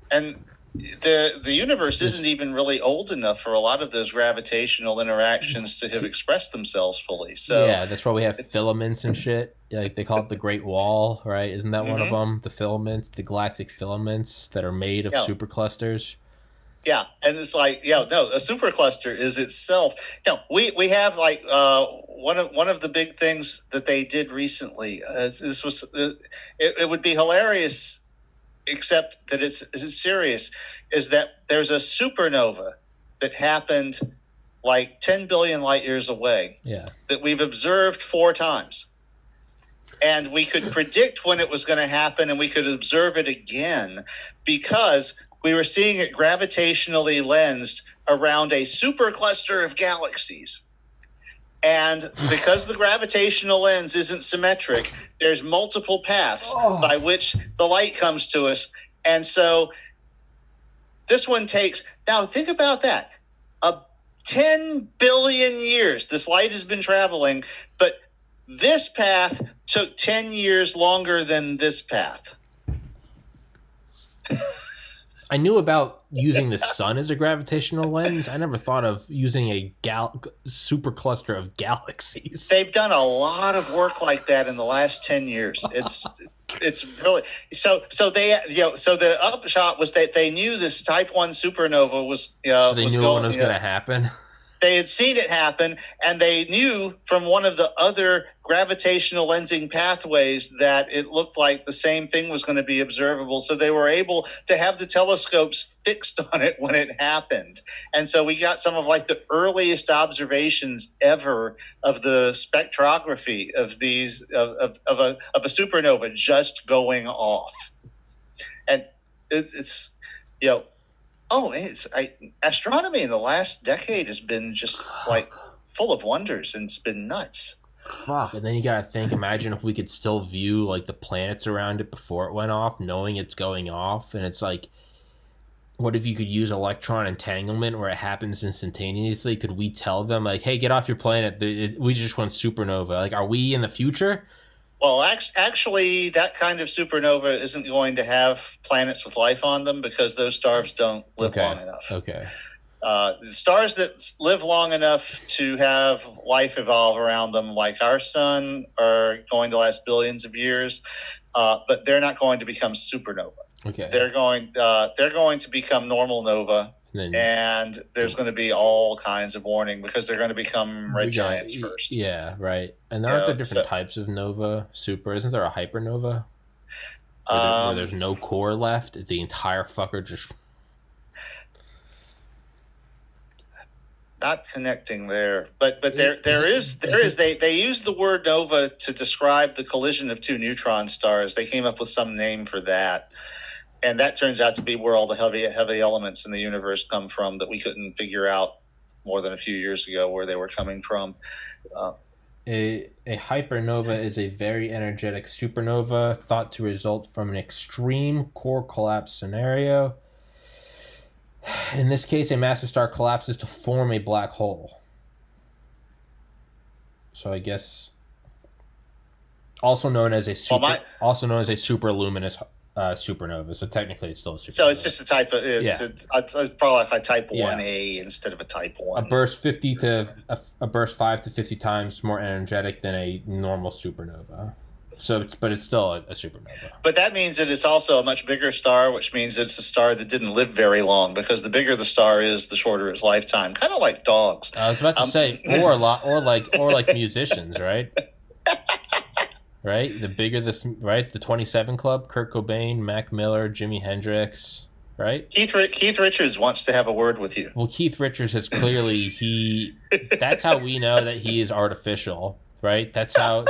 and the universe isn't even really old enough for a lot of those gravitational interactions to have expressed themselves fully. So that's why we have filaments and shit. Like they call it the Great Wall, right? Isn't that one of them? The filaments, the galactic filaments that are made of superclusters. Yeah, and it's like, a supercluster is itself. We have like one of the big things that they did recently. This was it would be hilarious, except that it's serious. Is that there's a supernova that happened like 10 billion light years away. Yeah, that we've observed 4 times. And we could predict when it was going to happen, and we could observe it again because we were seeing it gravitationally lensed around a supercluster of galaxies. And because the gravitational lens isn't symmetric, there's multiple paths by which the light comes to us. And so this one takes, now think about that, 10 billion years this light has been traveling, but this path took 10 years longer than this path. I knew about using the sun as a gravitational lens. I never thought of using a supercluster of galaxies. They've done a lot of work like that in the last 10 years. It's really so they so the upshot was that they knew this type 1 supernova was so they knew when it was going to happen. They had seen it happen, and they knew from one of the other gravitational lensing pathways that it looked like the same thing was going to be observable. So they were able to have the telescopes fixed on it when it happened. And so we got some of like the earliest observations ever of the spectrography of these of a supernova just going off. And it's astronomy in the last decade has been just like full of wonders, and it's been nuts. Fuck, and then you gotta think, imagine if we could still view like the planets around it before it went off, knowing it's going off, and it's like, what if you could use electron entanglement where it happens instantaneously? Could we tell them like, hey, get off your planet, we just went supernova? Like, are we in the future? Well, actually, that kind of supernova isn't going to have planets with life on them because those stars don't live long enough. Okay. The stars that live long enough to have life evolve around them, like our sun, are going to last billions of years, but they're not going to become supernova. Okay. They're going to become normal nova. And there's going to be all kinds of warning because they're going to become red giants first. Yeah, right. And there aren't there different types of nova, super? Isn't there a hypernova? Where there's no core left? The entire fucker just... Not connecting there. But there is they use the word nova to describe the collision of 2 neutron stars. They came up with some name for that. And that turns out to be where all the heavy elements in the universe come from that we couldn't figure out more than a few years ago where they were coming from. A hypernova is a very energetic supernova thought to result from an extreme core collapse scenario. In this case, a massive star collapses to form a black hole. So I guess also known as a super luminous supernova. So technically, it's still a supernova. So it's just a type of it's probably like a type 1A instead of a type 1. A burst 5 to 50 times more energetic than a normal supernova. So it's still a supernova. But that means that it's also a much bigger star, which means it's a star that didn't live very long, because the bigger the star is, the shorter its lifetime. Kind of like dogs. I was about to say, or like musicians, right? Right? The bigger this, right? The 27 Club, Kurt Cobain, Mac Miller, Jimi Hendrix, right? Keith Richards wants to have a word with you. Well, Keith Richards has clearly that's how we know that he is artificial, right? That's how.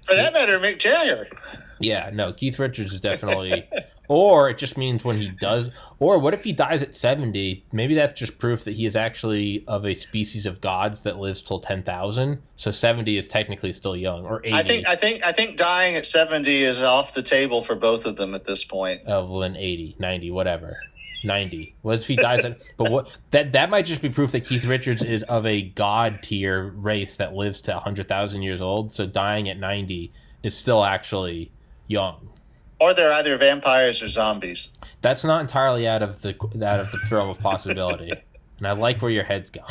For that matter, Mick Jagger. Yeah, no, Keith Richards is definitely. Or it just means when he does. Or what if he dies at 70? Maybe that's just proof that he is actually of a species of gods that lives till 10,000. So 70 is technically still young, or 80. I think dying at 70 is off the table for both of them at this point. Oh, well, then 80, 90, whatever. 90. What if he dies at? But what that might just be proof that Keith Richards is of a god tier race that lives to 100,000 years old. So dying at 90 is still actually young. Or they're either vampires or zombies. That's not entirely out of the realm of possibility, and I like where your head's going.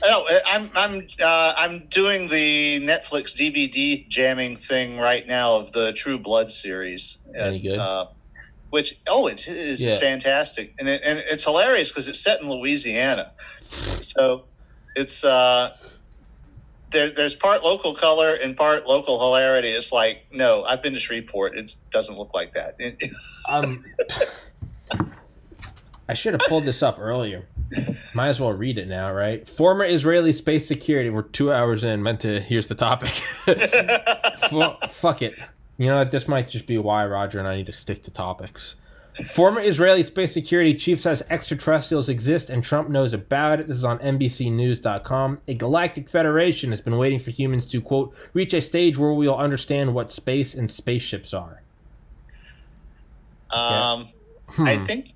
No, I'm doing the Netflix DVD jamming thing right now of the True Blood series. Any good? It is fantastic, and it's hilarious because it's set in Louisiana, so it's there's part local color and part local hilarity. It's like, no, I've been to Shreveport. It doesn't look like that. I should have pulled this up earlier. Might as well read it now, right? Former Israeli space security. We're 2 hours in. Here's the topic. Fuck it. You know what? This might just be why Roger and I need to stick to topics. Former Israeli space security chief says extraterrestrials exist and Trump knows about it. This is on NBCnews.com. A galactic federation has been waiting for humans to, quote, reach a stage where we'll understand what space and spaceships are. I think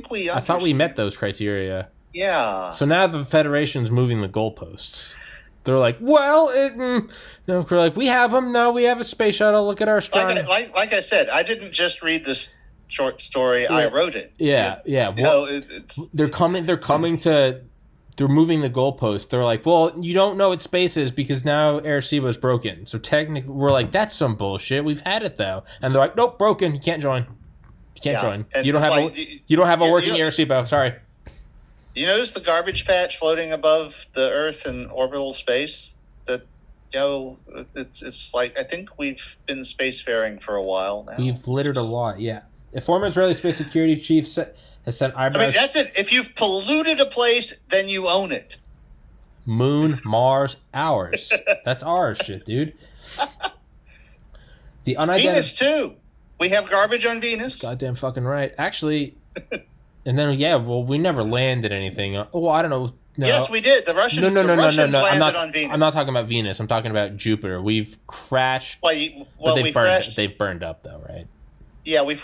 we understand. I thought we met those criteria. Yeah. So now the Federation's moving the goalposts. They're like, well, we're like, we have them. No, we have a space shuttle. Look at our astronomy. Like I said, I didn't just read this short story. Yeah. I wrote it. Yeah. Well, they're moving the goalpost. They're like, well, you don't know what space is because now Arecibo is broken. So technically, we're like, that's some bullshit. We've had it though, and they're like, nope, broken. You can't join. You can't join. You don't have a working Arecibo. Sorry. You notice the garbage patch floating above the Earth in orbital space? It's like, I think we've been spacefaring for a while now. We've littered a lot, yeah. A former Israeli space security chief has sent eyebrows. I mean, that's it. If you've polluted a place, then you own it. Moon, Mars, ours. That's ours shit, dude. Venus, too. We have garbage on Venus. Goddamn fucking right. Actually... And then, we never landed anything. Oh, I don't know. No. Yes, we did. The Russians landed on Venus. I'm not talking about Venus. I'm talking about Jupiter. We've crashed. They've burned up, though, right? Yeah, we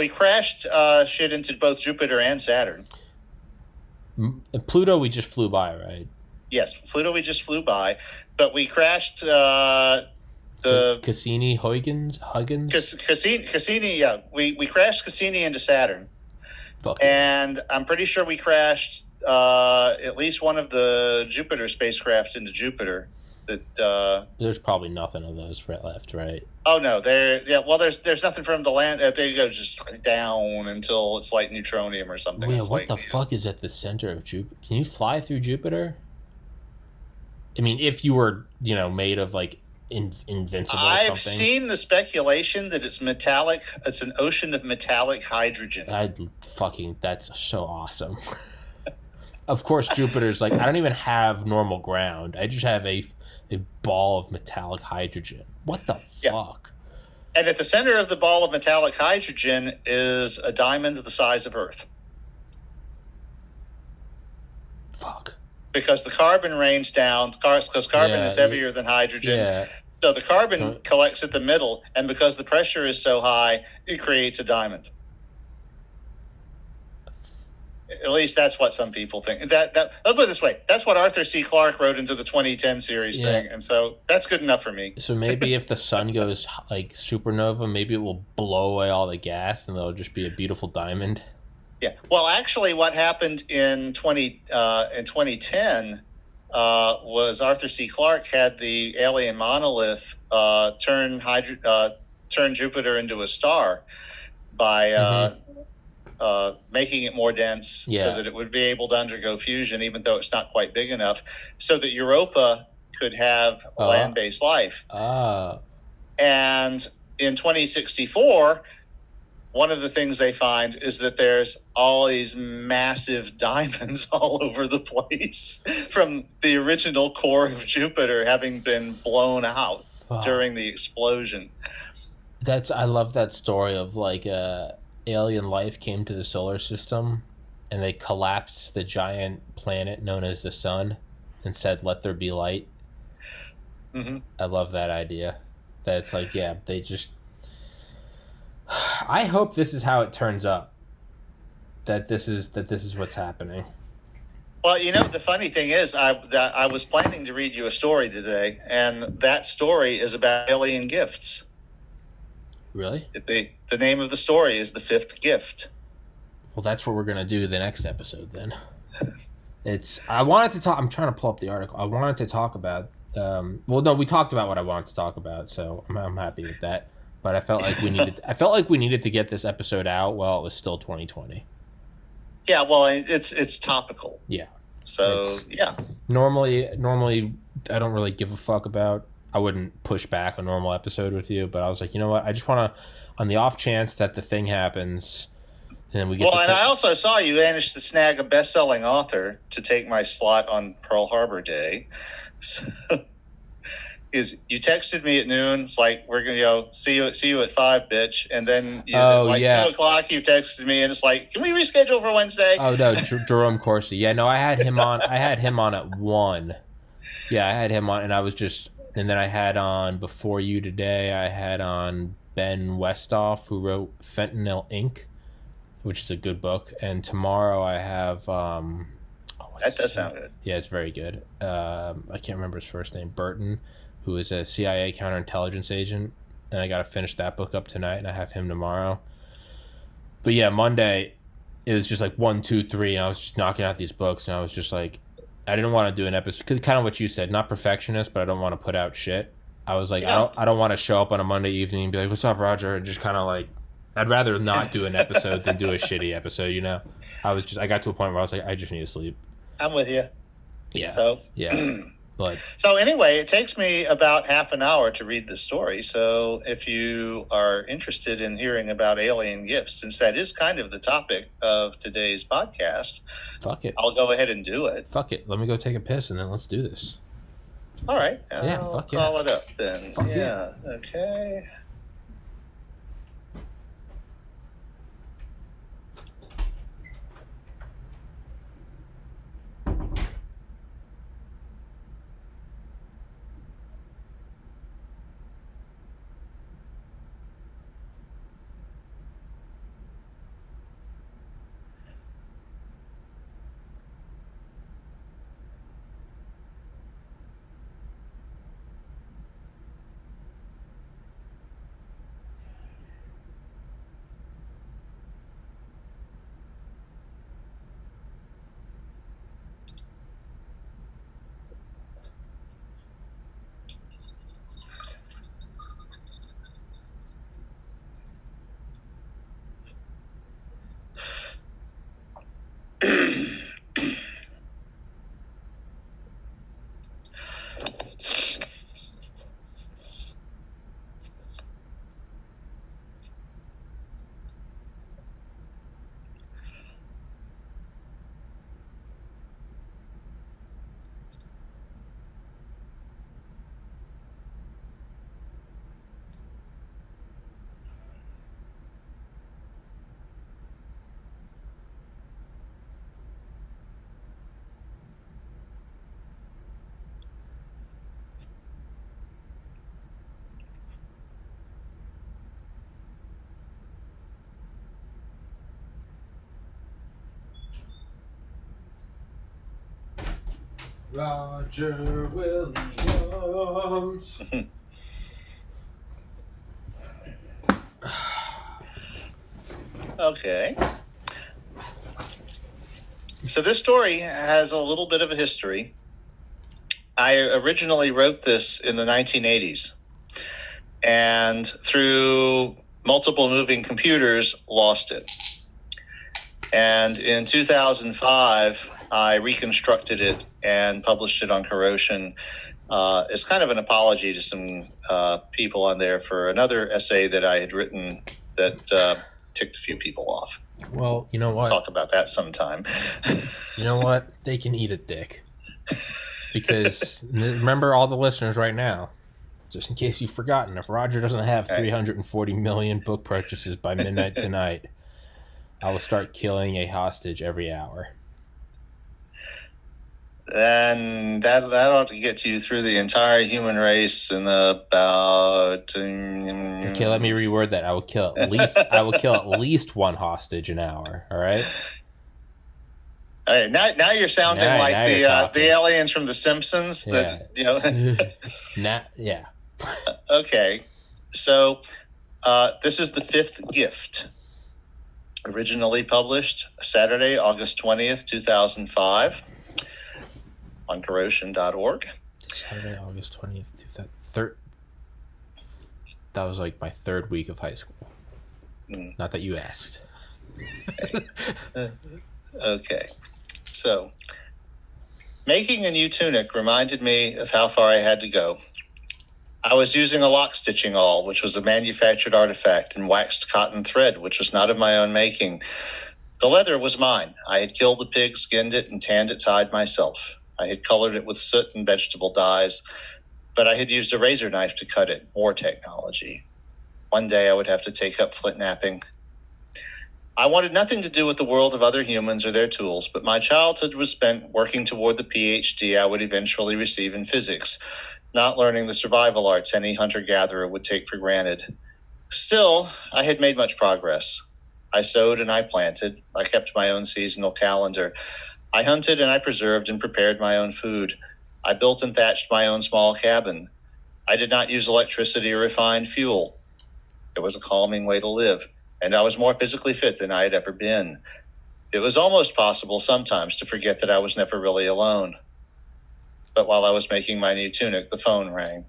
crashed shit into both Jupiter and Saturn. Pluto, we just flew by, right? Yes, Pluto, we just flew by. But we crashed Cassini, Huygens? Cassini, yeah. We crashed Cassini into Saturn. And I'm pretty sure we crashed at least one of the Jupiter spacecraft into Jupiter. There's probably nothing of those left, right? Oh no, there's nothing for them to land. They go just down until it's like neutronium or something. Wait, what the fuck is at the center of Jupiter? Can you fly through Jupiter? I mean, if you were, made of like invincible. I've seen the speculation that it's metallic. It's an ocean of metallic hydrogen. That's so awesome. Of course, Jupiter's like, I don't even have normal ground. I just have a ball of metallic hydrogen. What the fuck? And at the center of the ball of metallic hydrogen is a diamond the size of Earth. Fuck. Because the carbon rains down, because carbon is heavier than hydrogen. Yeah. So the carbon collects at the middle, and because the pressure is so high, it creates a diamond. At least that's what some people think. I'll put it this way: that's what Arthur C. Clarke wrote into the 2010 series thing, and so that's good enough for me. So maybe if the sun goes like supernova, maybe it will blow away all the gas, and there'll just be a beautiful diamond. Yeah. Well, actually, what happened in 2010 was Arthur C. Clarke had the alien monolith turn Jupiter into a star by making it more dense so that it would be able to undergo fusion, even though it's not quite big enough, so that Europa could have land-based life. And in 2064, one of the things they find is that there's all these massive diamonds all over the place from the original core of Jupiter having been blown out during the explosion. I love that story of like alien life came to the solar system and they collapsed the giant planet known as the sun and said, "Let there be light." Mm-hmm. I love that idea. That's like, they just... I hope this is how it turns up. That this is what's happening. Well, the funny thing is, I was planning to read you a story today, and that story is about alien gifts. Really? The name of the story is The Fifth Gift. Well, that's what we're gonna do the next episode then. I wanted to talk. I'm trying to pull up the article. I wanted to talk about. We talked about what I wanted to talk about, so I'm happy with that. But I felt like we needed to get this episode out while it was still 2020. Yeah, well, it's topical. Yeah. So Normally, I don't really give a fuck about. I wouldn't push back a normal episode with you, but I was like, you know what? I just want to, on the off chance that the thing happens, and we get. Well, and I also saw you managed to snag a best-selling author to take my slot on Pearl Harbor Day. So, you texted me at noon. It's like, we're gonna see you at 5, bitch. And then 2 o'clock you texted me, and it's like, can we reschedule for Wednesday? Oh no, Jerome Corsi. Yeah, no, I had him on. I had him on at 1. Yeah, I had him on, and I was just, and then I had on before you today. I had on Ben Westhoff, who wrote Fentanyl Inc., which is a good book. And tomorrow I have. That does sound good. Yeah, it's very good. I can't remember his first name. Burton, who is a CIA counterintelligence agent, and I got to finish that book up tonight, and I have him tomorrow. But yeah, Monday, it was just like 1, 2, 3, and I was just knocking out these books, and I was just like, I didn't want to do an episode, cause kind of what you said, not perfectionist, but I don't want to put out shit. I was like, I don't want to show up on a Monday evening and be like, "What's up, Roger?" And just kind of like, I'd rather not do an episode than do a shitty episode, I got to a point where I was like, I just need to sleep. I'm with you. Yeah. So But so anyway, it takes me about half an hour to read the story. So if you are interested in hearing about alien gifts, since that is kind of the topic of today's podcast, fuck it. I'll go ahead and do it. Fuck it. Let me go take a piss and then let's do this. All right. I'll call it up then. Fuck yeah. Okay. Roger Williams. Okay. So this story has a little bit of a history. I originally wrote this in the 1980s, and through multiple moving computers, lost it. And in 2005, I reconstructed it and published it on Corrosion as kind of an apology to some people on there for another essay that I had written that ticked a few people off. Well, you know what? We'll talk about that sometime. You know what? They can eat a dick. Because remember all the listeners right now, just in case you've forgotten, if Roger doesn't have 340 million book purchases by midnight tonight, I will start killing a hostage every hour. Then that ought to get you through the entire human race in about. Okay, let me reword that. I will kill at least one hostage an hour. All right. All right, now you're sounding like the aliens from The Simpsons. That yeah. Okay, so this is the fifth gift. Originally published Saturday, August 20th, 2005. On corrosion.org. Saturday, August 20th, 2003. That was like my third week of high school. Not that you asked. Okay. So, making a new tunic reminded me of how far I had to go. I was using a lock stitching awl, which was a manufactured artifact, and waxed cotton thread, which was not of my own making. The leather was mine. I had killed the pig, skinned it, and tanned its hide myself. I had colored it with soot and vegetable dyes, but I had used a razor knife to cut it. More technology. One day I would have to take up flint knapping. I wanted nothing to do with the world of other humans or their tools, but my childhood was spent working toward the PhD I would eventually receive in physics, not learning the survival arts any hunter-gatherer would take for granted. Still, I had made much progress. I sowed and I planted. I kept my own seasonal calendar. I hunted and I preserved and prepared my own food. I built and thatched my own small cabin. I did not use electricity or refined fuel. It was a calming way to live, and I was more physically fit than I had ever been. It was almost possible sometimes to forget that I was never really alone. But while I was making my new tunic, the phone rang.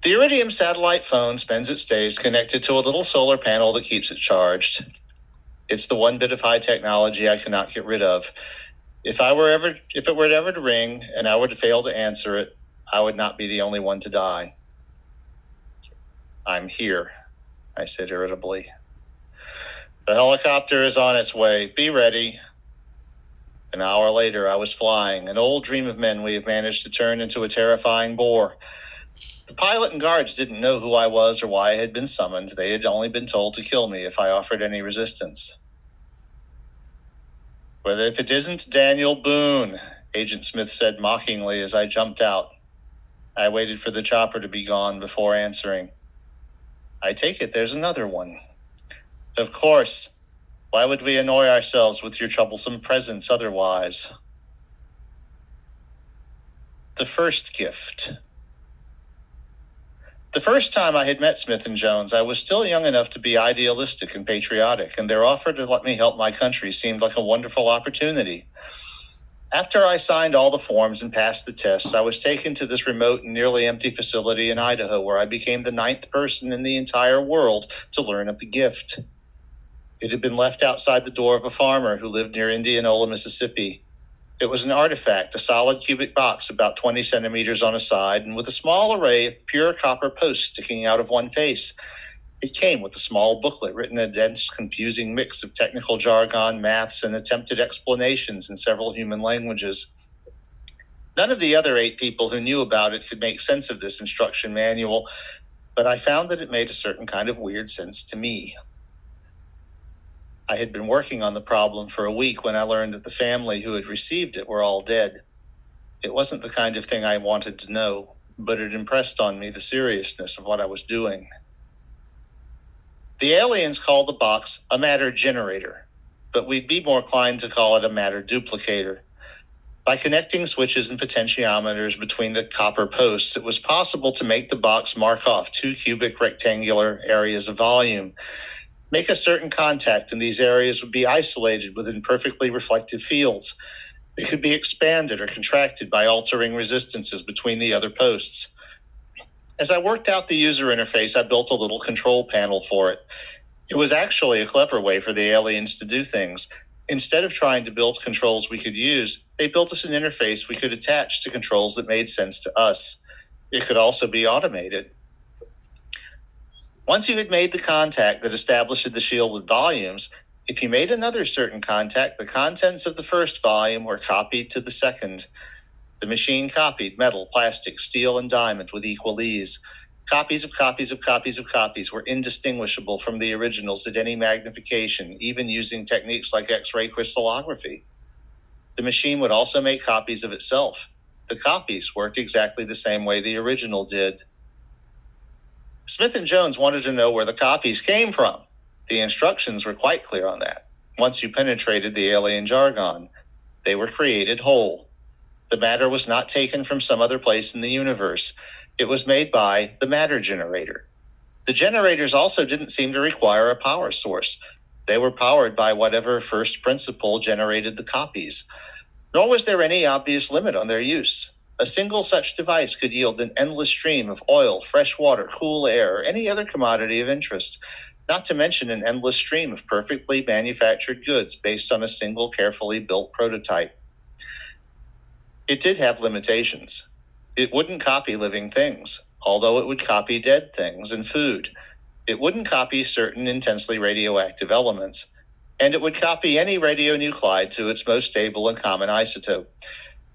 The Iridium satellite phone spends its days connected to a little solar panel that keeps it charged. It's the one bit of high technology I cannot get rid of. If it were ever to ring and I were to fail to answer it, I would not be the only one to die. I'm here, I said irritably. The helicopter is on its way. Be ready. An hour later, I was flying, an old dream of men we have managed to turn into a terrifying bore. The pilot and guards didn't know who I was or why I had been summoned. They had only been told to kill me if I offered any resistance. But if it isn't Daniel Boone, Agent Smith said mockingly as I jumped out. I waited for the chopper to be gone before answering. I take it there's another one. Of course. Why would we annoy ourselves with your troublesome presence otherwise? The first gift. The first time I had met Smith and Jones, I was still young enough to be idealistic and patriotic, and their offer to let me help my country seemed like a wonderful opportunity. After I signed all the forms and passed the tests, I was taken to this remote and nearly empty facility in Idaho, where I became the 9th person in the entire world to learn of the gift. It had been left outside the door of a farmer who lived near Indianola, Mississippi. It was an artifact, a solid cubic box about 20 centimeters on a side, and with a small array of pure copper posts sticking out of one face. It came with a small booklet written in a dense, confusing mix of technical jargon, maths, and attempted explanations in several human languages. None of the other 8 people who knew about it could make sense of this instruction manual, but I found that it made a certain kind of weird sense to me. I had been working on the problem for a week when I learned that the family who had received it were all dead. It wasn't the kind of thing I wanted to know, but it impressed on me the seriousness of what I was doing. The aliens called the box a matter generator. but we'd be more inclined to call it a matter duplicator. By connecting switches and potentiometers between the copper posts, it was possible to make the box mark off 2 cubic rectangular areas of volume. Make a certain contact, and these areas would be isolated within perfectly reflective fields. They could be expanded or contracted by altering resistances between the other posts. As I worked out the user interface, I built a little control panel for it. It was actually a clever way for the aliens to do things. Instead of trying to build controls we could use, they built us an interface we could attach to controls that made sense to us. It could also be automated. Once you had made the contact that established the shielded volumes, if you made another certain contact, the contents of the first volume were copied to the second. The machine copied metal, plastic, steel, and diamond with equal ease. Copies of copies of copies of copies were indistinguishable from the originals at any magnification, even using techniques like X-ray crystallography. The machine would also make copies of itself. The copies worked exactly the same way the original did. Smith and Jones wanted to know where the copies came from. The instructions were quite clear on that. Once you penetrated the alien jargon, they were created whole. The matter was not taken from some other place in the universe. It was made by the matter generator. The generators also didn't seem to require a power source. They were powered by whatever first principle generated the copies. Nor was there any obvious limit on their use. A single such device could yield an endless stream of oil, fresh water, cool air, or any other commodity of interest, not to mention an endless stream of perfectly manufactured goods based on a single carefully built prototype. It did have limitations. It wouldn't copy living things, although it would copy dead things and food. It wouldn't copy certain intensely radioactive elements, and it would copy any radionuclide to its most stable and common isotope.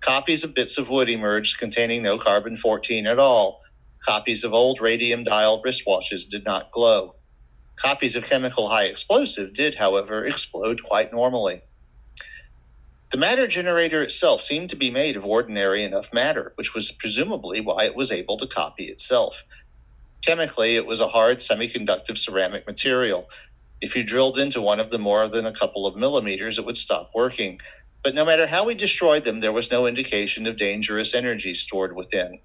Copies of bits of wood emerged containing no carbon-14 at all. Copies of old radium-dialed wristwatches did not glow. Copies of chemical high explosive did, however, explode quite normally. The matter generator itself seemed to be made of ordinary enough matter, which was presumably why it was able to copy itself. Chemically, it was a hard semiconductive ceramic material. If you drilled into one of them more than a couple of millimeters, it would stop working. But no matter how we destroyed them, there was no indication of dangerous energy stored within.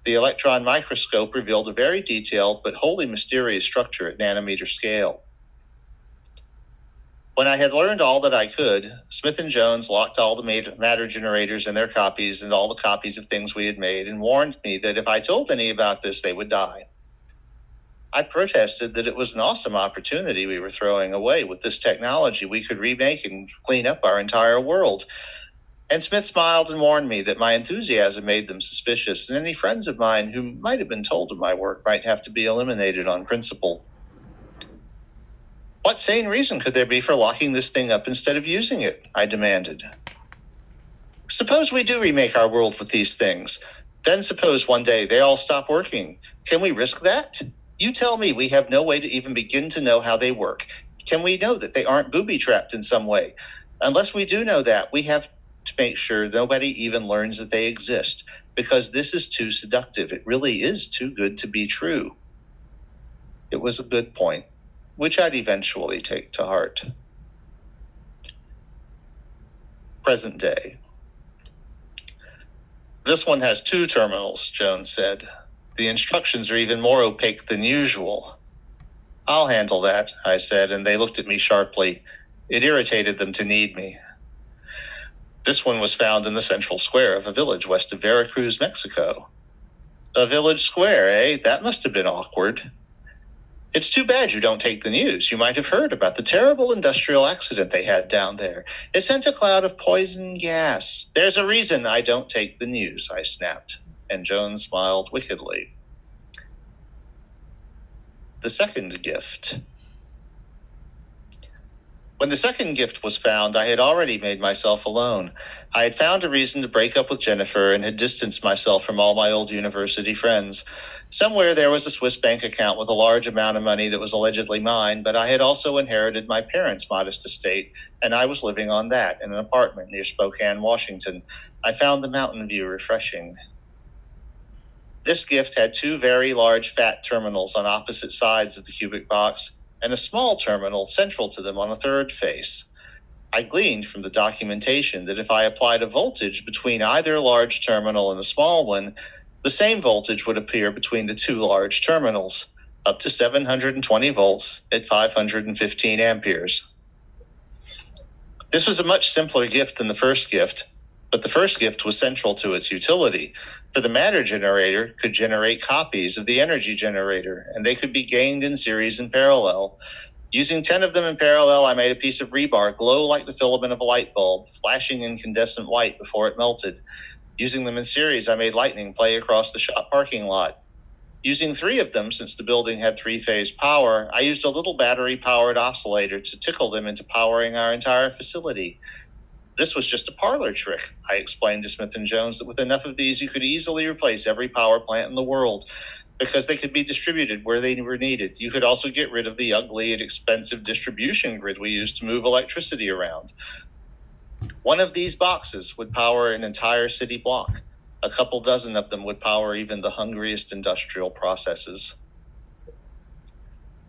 The electron microscope revealed a very detailed but wholly mysterious structure at nanometer scale. When I had learned all that I could, Smith and Jones locked all the matter generators and their copies and all the copies of things we had made and warned me that if I told any about this, they would die. I protested that it was an awesome opportunity we were throwing away. With this technology, we could remake and clean up our entire world. And Smith smiled and warned me that my enthusiasm made them suspicious, and any friends of mine who might have been told of my work might have to be eliminated on principle. What sane reason could there be for locking this thing up instead of using it? I demanded. Suppose we do remake our world with these things. Then suppose one day they all stop working. Can we risk that? You tell me. We have no way to even begin to know how they work. Can we know that they aren't booby-trapped in some way? Unless we do know that, we have to make sure nobody even learns that they exist, because this is too seductive. It really is too good to be true. It was a good point, which I'd eventually take to heart. Present day. This one has 2 terminals, Jones said. The instructions are even more opaque than usual. I'll handle that, I said, and they looked at me sharply. It irritated them to need me. This one was found in the central square of a village west of Veracruz, Mexico. A village square, eh? That must have been awkward. It's too bad you don't take the news. You might have heard about the terrible industrial accident they had down there. It sent a cloud of poison gas. There's a reason I don't take the news, I snapped, and Jones smiled wickedly. The second gift. When the second gift was found, I had already made myself alone. I had found a reason to break up with Jennifer and had distanced myself from all my old university friends. Somewhere there was a Swiss bank account with a large amount of money that was allegedly mine, but I had also inherited my parents' modest estate, and I was living on that in an apartment near Spokane, Washington. I found the mountain view refreshing. This gift had 2 very large fat terminals on opposite sides of the cubic box, and a small terminal central to them on a third face. I gleaned from the documentation that if I applied a voltage between either large terminal and the small one, the same voltage would appear between the two large terminals, up to 720 volts at 515 amperes. This was a much simpler gift than the first gift, but the first gift was central to its utility, for the matter generator could generate copies of the energy generator, and they could be gained in series and parallel. Using 10 of them in parallel, I made a piece of rebar glow like the filament of a light bulb, flashing incandescent white before it melted. Using them in series, I made lightning play across the shop parking lot. Using 3 of them, since the building had 3-phase power, I used a little battery-powered oscillator to tickle them into powering our entire facility. This was just a parlor trick. I explained to Smith & Jones that with enough of these, you could easily replace every power plant in the world, because they could be distributed where they were needed. You could also get rid of the ugly and expensive distribution grid we used to move electricity around. One of these boxes would power an entire city block. A couple dozen of them would power even the hungriest industrial processes.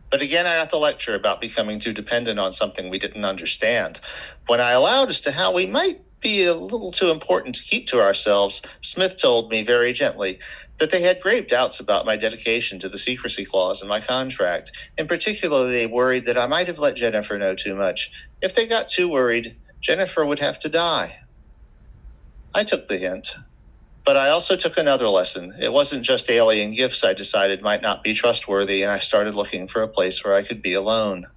But again, I got the lecture about becoming too dependent on something we didn't understand. When I allowed as to how we might be a little too important to keep to ourselves, Smith told me very gently that they had grave doubts about my dedication to the secrecy clause in my contract. In particular, they worried that I might have let Jennifer know too much. If they got too worried, Jennifer would have to die. I took the hint. But I also took another lesson. It wasn't just alien gifts I decided might not be trustworthy, and I started looking for a place where I could be alone.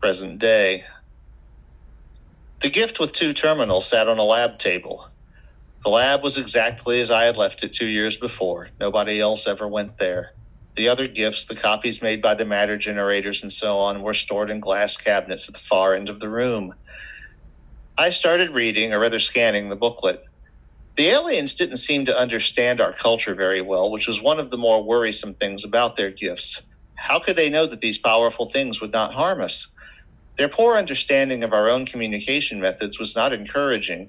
Present day. The gift with 2 terminals sat on a lab table. The lab was exactly as I had left it 2 years before. Nobody else ever went there. The other gifts, the copies made by the matter generators and so on, were stored in glass cabinets at the far end of the room. I started reading, or rather scanning, the booklet. The aliens didn't seem to understand our culture very well, which was one of the more worrisome things about their gifts. How could they know that these powerful things would not harm us? Their poor understanding of our own communication methods was not encouraging.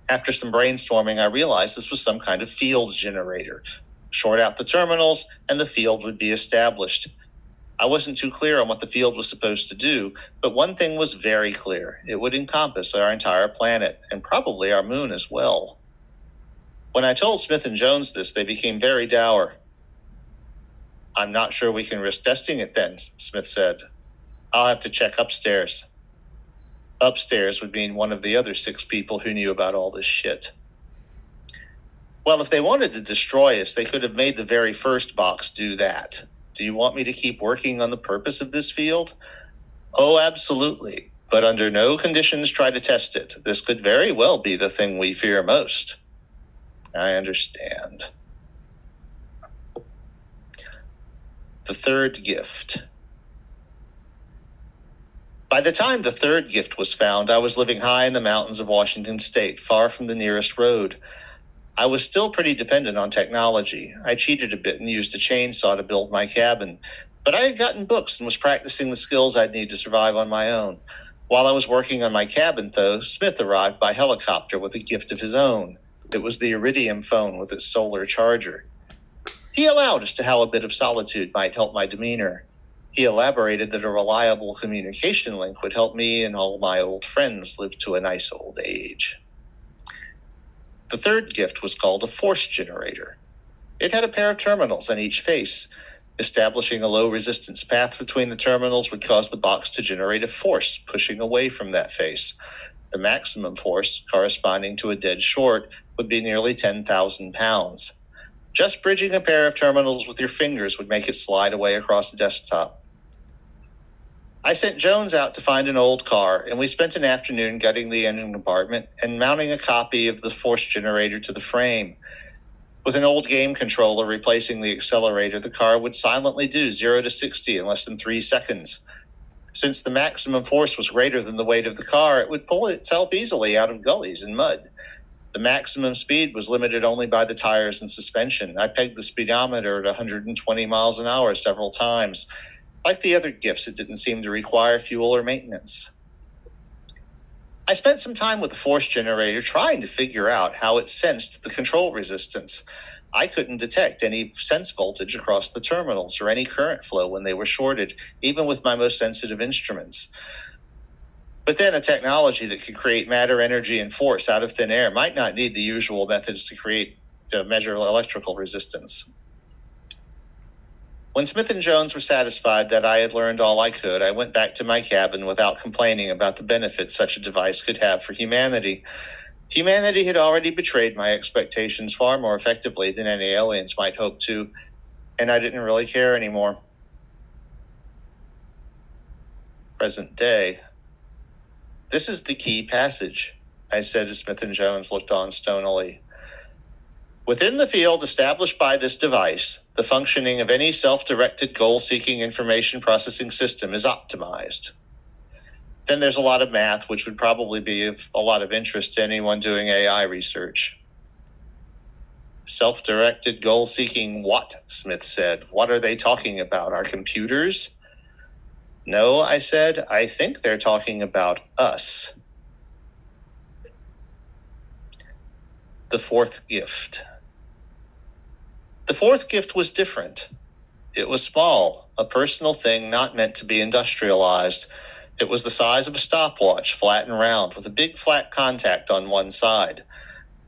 After some brainstorming, I realized this was some kind of field generator. Short out the terminals, and the field would be established. I wasn't too clear on what the field was supposed to do, but one thing was very clear. It would encompass our entire planet, and probably our moon as well. When I told Smith & Jones this, they became very dour. "I'm not sure we can risk testing it then," Smith said. "I'll have to check upstairs." Upstairs would mean one of the other 6 people who knew about all this shit. Well, if they wanted to destroy us, they could have made the very first box do that. Do you want me to keep working on the purpose of this field? Oh, absolutely. But under no conditions try to test it. This could very well be the thing we fear most. I understand. The third gift. By the time the third gift was found, I was living high in the mountains of Washington State, far from the nearest road. I was still pretty dependent on technology. I cheated a bit and used a chainsaw to build my cabin. But I had gotten books and was practicing the skills I'd need to survive on my own. While I was working on my cabin, though, Smith arrived by helicopter with a gift of his own. It was the Iridium phone with its solar charger. He allowed as to how a bit of solitude might help my demeanor. He elaborated that a reliable communication link would help me and all my old friends live to a nice old age. The third gift was called a force generator. It had a pair of terminals on each face. Establishing a low-resistance path between the terminals would cause the box to generate a force pushing away from that face. The maximum force, corresponding to a dead short, would be nearly 10,000 pounds. Just bridging a pair of terminals with your fingers would make it slide away across the desktop. I sent Jones out to find an old car, and we spent an afternoon gutting the engine compartment and mounting a copy of the force generator to the frame. With an old game controller replacing the accelerator, the car would silently do 0 to 60 in less than 3 seconds. Since the maximum force was greater than the weight of the car, it would pull itself easily out of gullies and mud. The maximum speed was limited only by the tires and suspension. I pegged the speedometer at 120 miles an hour several times. Like the other gifts, it didn't seem to require fuel or maintenance. I spent some time with the force generator trying to figure out how it sensed the control resistance. I couldn't detect any sense voltage across the terminals or any current flow when they were shorted, even with my most sensitive instruments. But then a technology that could create matter, energy, and force out of thin air might not need the usual methods to measure electrical resistance. When Smith and Jones were satisfied that I had learned all I could, I went back to my cabin without complaining about the benefits such a device could have for humanity. Humanity had already betrayed my expectations far more effectively than any aliens might hope to, and I didn't really care anymore. Present day. This is the key passage, I said as Smith and Jones looked on stonily. Within the field established by this device, the functioning of any self-directed goal-seeking information processing system is optimized. Then there's a lot of math, which would probably be of a lot of interest to anyone doing AI research. Self-directed goal-seeking what? Smith said. What are they talking about? Our computers? No, I said. I think they're talking about us. The fourth gift. The fourth gift was different. It was small, a personal thing not meant to be industrialized. It was the size of a stopwatch, flat and round, with a big flat contact on one side.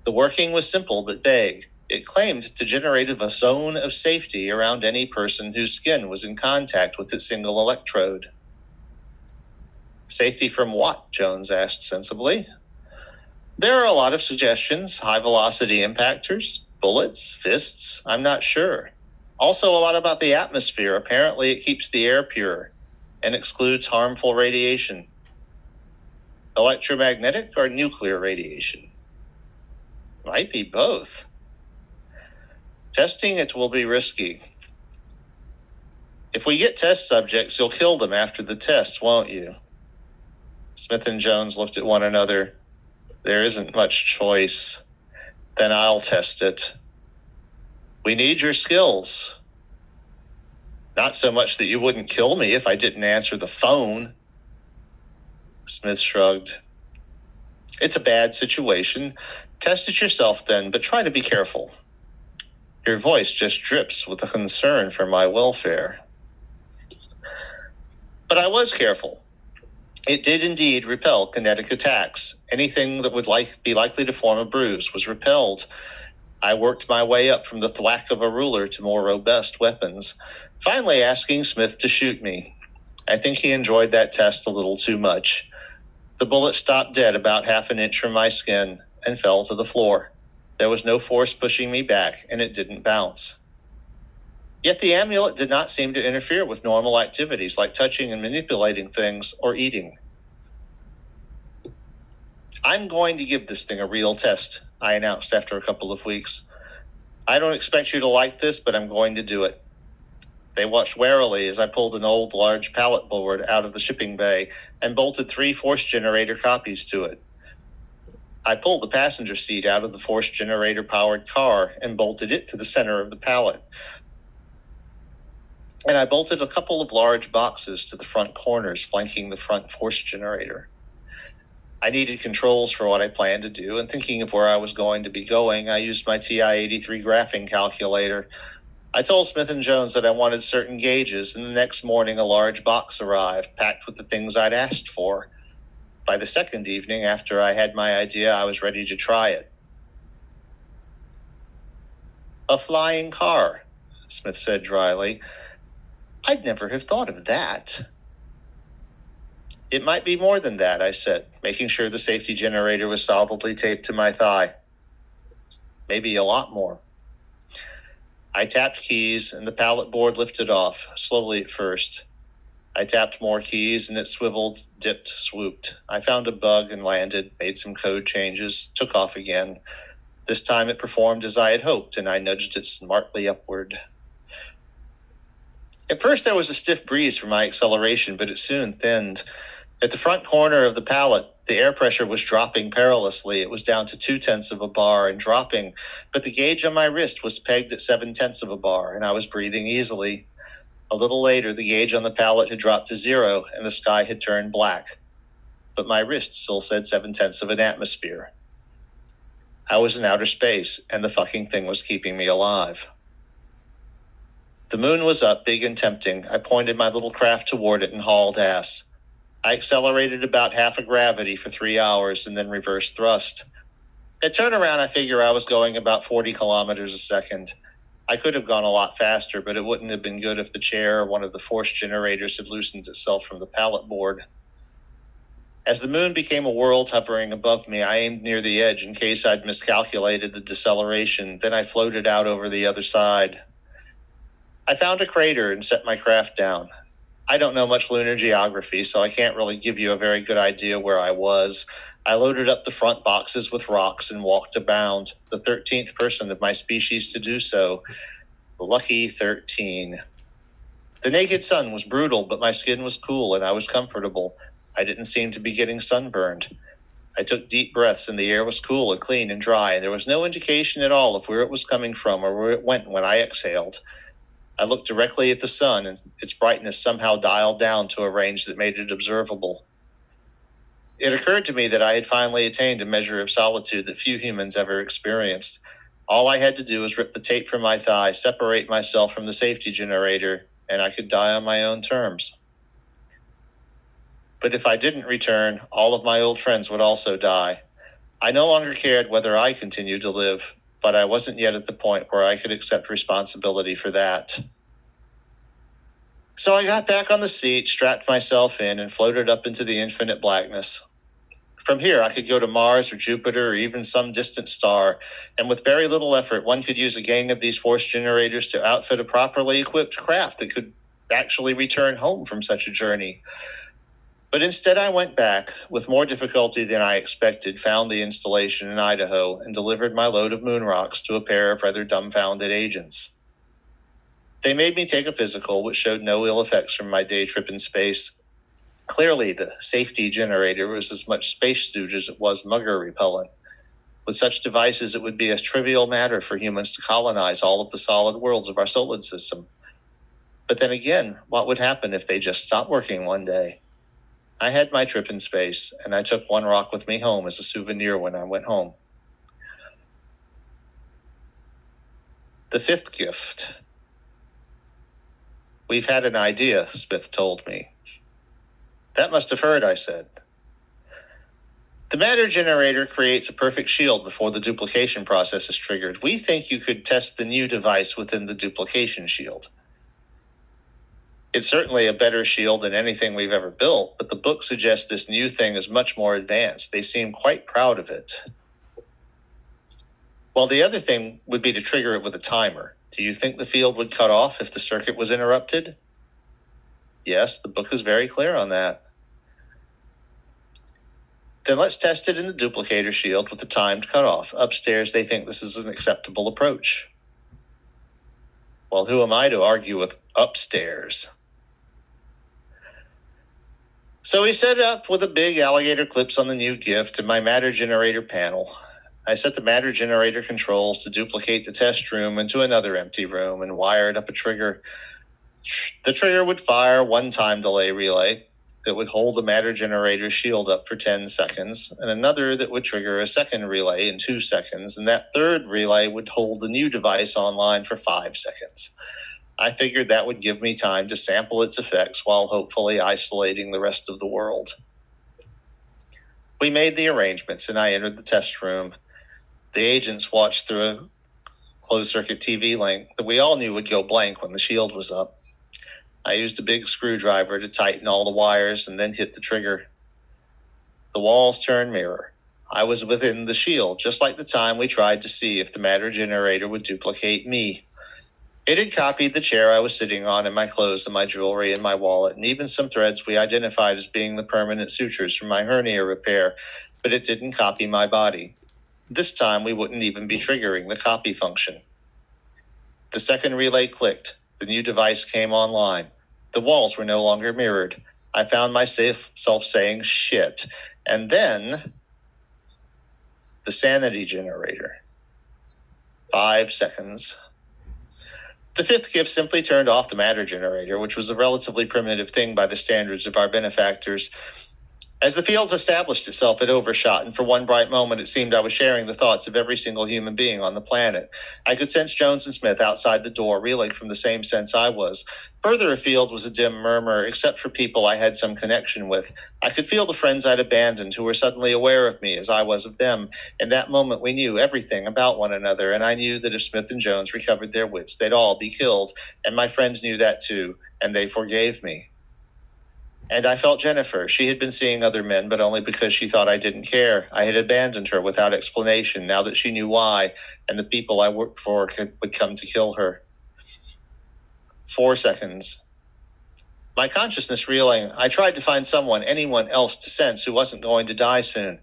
The working was simple but vague. It claimed to generate a zone of safety around any person whose skin was in contact with its single electrode. Safety from what? Jones asked sensibly. There are a lot of suggestions, high-velocity impactors, bullets, fists, I'm not sure. Also a lot about the atmosphere. Apparently it keeps the air pure and excludes harmful radiation. Electromagnetic or nuclear radiation? Might be both. Testing it will be risky. If we get test subjects, you'll kill them after the tests, won't you? Smith and Jones looked at one another. There isn't much choice. Then I'll test it. We need your skills. Not so much that you wouldn't kill me if I didn't answer the phone. Smith shrugged. It's a bad situation. Test it yourself then, but try to be careful. Your voice just drips with a concern for my welfare. But I was careful. It did indeed repel kinetic attacks. Anything that would be likely to form a bruise was repelled. I worked my way up from the thwack of a ruler to more robust weapons, finally asking Smith to shoot me. I think he enjoyed that test a little too much. The bullet stopped dead about half an inch from my skin and fell to the floor. There was no force pushing me back, and it didn't bounce. Yet the amulet did not seem to interfere with normal activities like touching and manipulating things or eating. I'm going to give this thing a real test, I announced after a couple of weeks. I don't expect you to like this, but I'm going to do it. They watched warily as I pulled an old large pallet board out of the shipping bay and bolted 3 force generator copies to it. I pulled the passenger seat out of the force generator powered car and bolted it to the center of the pallet. And I bolted a couple of large boxes to the front corners flanking the front force generator. I needed controls for what I planned to do, and thinking of where I was going to be going, I used my TI-83 graphing calculator. I told Smith and Jones that I wanted certain gauges, and the next morning a large box arrived, packed with the things I'd asked for. By the second evening, after I had my idea, I was ready to try it. A flying car, Smith said dryly. I'd never have thought of that. It might be more than that, I said, making sure the safety generator was solidly taped to my thigh. Maybe a lot more. I tapped keys, and the pallet board lifted off, slowly at first. I tapped more keys, and it swiveled, dipped, swooped. I found a bug and landed, made some code changes, took off again. This time it performed as I had hoped, and I nudged it smartly upward. At first there was a stiff breeze for my acceleration, but it soon thinned. At the front corner of the pallet, the air pressure was dropping perilously. It was down to 0.2 of a bar and dropping, but the gauge on my wrist was pegged at 0.7 of a bar, and I was breathing easily. A little later, the gauge on the pallet had dropped to 0, and the sky had turned black. But my wrist still said 0.7 of an atmosphere. I was in outer space, and the fucking thing was keeping me alive. The moon was up, big and tempting. I pointed my little craft toward it and hauled ass. I accelerated about half a gravity for 3 hours and then reverse thrust. At turnaround, I figure I was going about 40 kilometers a second. I could have gone a lot faster, but it wouldn't have been good if the chair or one of the force generators had loosened itself from the pallet board. As the moon became a world hovering above me, I aimed near the edge in case I'd miscalculated the deceleration. Then I floated out over the other side. I found a crater and set my craft down. I don't know much lunar geography, so I can't really give you a very good idea where I was. I loaded up the front boxes with rocks and walked abound, the 13th person of my species to do so. Lucky 13. The naked sun was brutal, but my skin was cool and I was comfortable. I didn't seem to be getting sunburned. I took deep breaths and the air was cool and clean and dry, and there was no indication at all of where it was coming from or where it went when I exhaled. I looked directly at the sun, and its brightness somehow dialed down to a range that made it observable. It occurred to me that I had finally attained a measure of solitude that few humans ever experienced. All I had to do was rip the tape from my thigh, separate myself from the safety generator, and I could die on my own terms. But if I didn't return, all of my old friends would also die. I no longer cared whether I continued to live, but I wasn't yet at the point where I could accept responsibility for that. So I got back on the seat, strapped myself in, and floated up into the infinite blackness. From here, I could go to Mars or Jupiter or even some distant star, and with very little effort, one could use a gang of these force generators to outfit a properly equipped craft that could actually return home from such a journey. But instead I went back, with more difficulty than I expected, found the installation in Idaho, and delivered my load of moon rocks to a pair of rather dumbfounded agents. They made me take a physical, which showed no ill effects from my day trip in space. Clearly, the safety generator was as much spacesuit as it was mugger repellent. With such devices, it would be a trivial matter for humans to colonize all of the solid worlds of our solar system. But then again, what would happen if they just stopped working one day? I had my trip in space, and I took one rock with me home as a souvenir when I went home. The fifth gift. We've had an idea, Smith told me. That must have hurt, I said. The matter generator creates a perfect shield before the duplication process is triggered. We think you could test the new device within the duplication shield. It's certainly a better shield than anything we've ever built, but the book suggests this new thing is much more advanced. They seem quite proud of it. Well, the other thing would be to trigger it with a timer. Do you think the field would cut off if the circuit was interrupted? Yes, the book is very clear on that. Then let's test it in the duplicator shield with the timed cutoff. Upstairs, they think this is an acceptable approach. Well, who am I to argue with upstairs? So we set it up with the big alligator clips on the new gift and my matter generator panel. I set the matter generator controls to duplicate the test room into another empty room and wired up a trigger. The trigger would fire one time delay relay that would hold the matter generator shield up for 10 seconds, and another that would trigger a second relay in 2 seconds, and that third relay would hold the new device online for 5 seconds. I figured that would give me time to sample its effects while hopefully isolating the rest of the world. We made the arrangements, and I entered the test room. The agents watched through a closed-circuit TV link that we all knew would go blank when the shield was up. I used a big screwdriver to tighten all the wires and then hit the trigger. The walls turned mirror. I was within the shield, just like the time we tried to see if the matter generator would duplicate me. It had copied the chair I was sitting on and my clothes and my jewelry and my wallet, and even some threads we identified as being the permanent sutures from my hernia repair, but it didn't copy my body. This time we wouldn't even be triggering the copy function. The second relay clicked. The new device came online. The walls were no longer mirrored. I found myself saying shit. And then the sanity generator. 5 seconds. The fifth gift simply turned off the matter generator, which was a relatively primitive thing by the standards of our benefactors. As the fields established itself, it overshot, and for one bright moment it seemed I was sharing the thoughts of every single human being on the planet. I could sense Jones and Smith outside the door, reeling from the same sense I was. Further afield was a dim murmur, except for people I had some connection with. I could feel the friends I'd abandoned, who were suddenly aware of me as I was of them. In that moment we knew everything about one another, and I knew that if Smith and Jones recovered their wits, they'd all be killed, and my friends knew that too, and they forgave me. And I felt Jennifer. She had been seeing other men, but only because she thought I didn't care. I had abandoned her without explanation, now that she knew why, and the people I worked for would come to kill her. 4 seconds. My consciousness reeling, I tried to find anyone else to sense who wasn't going to die soon.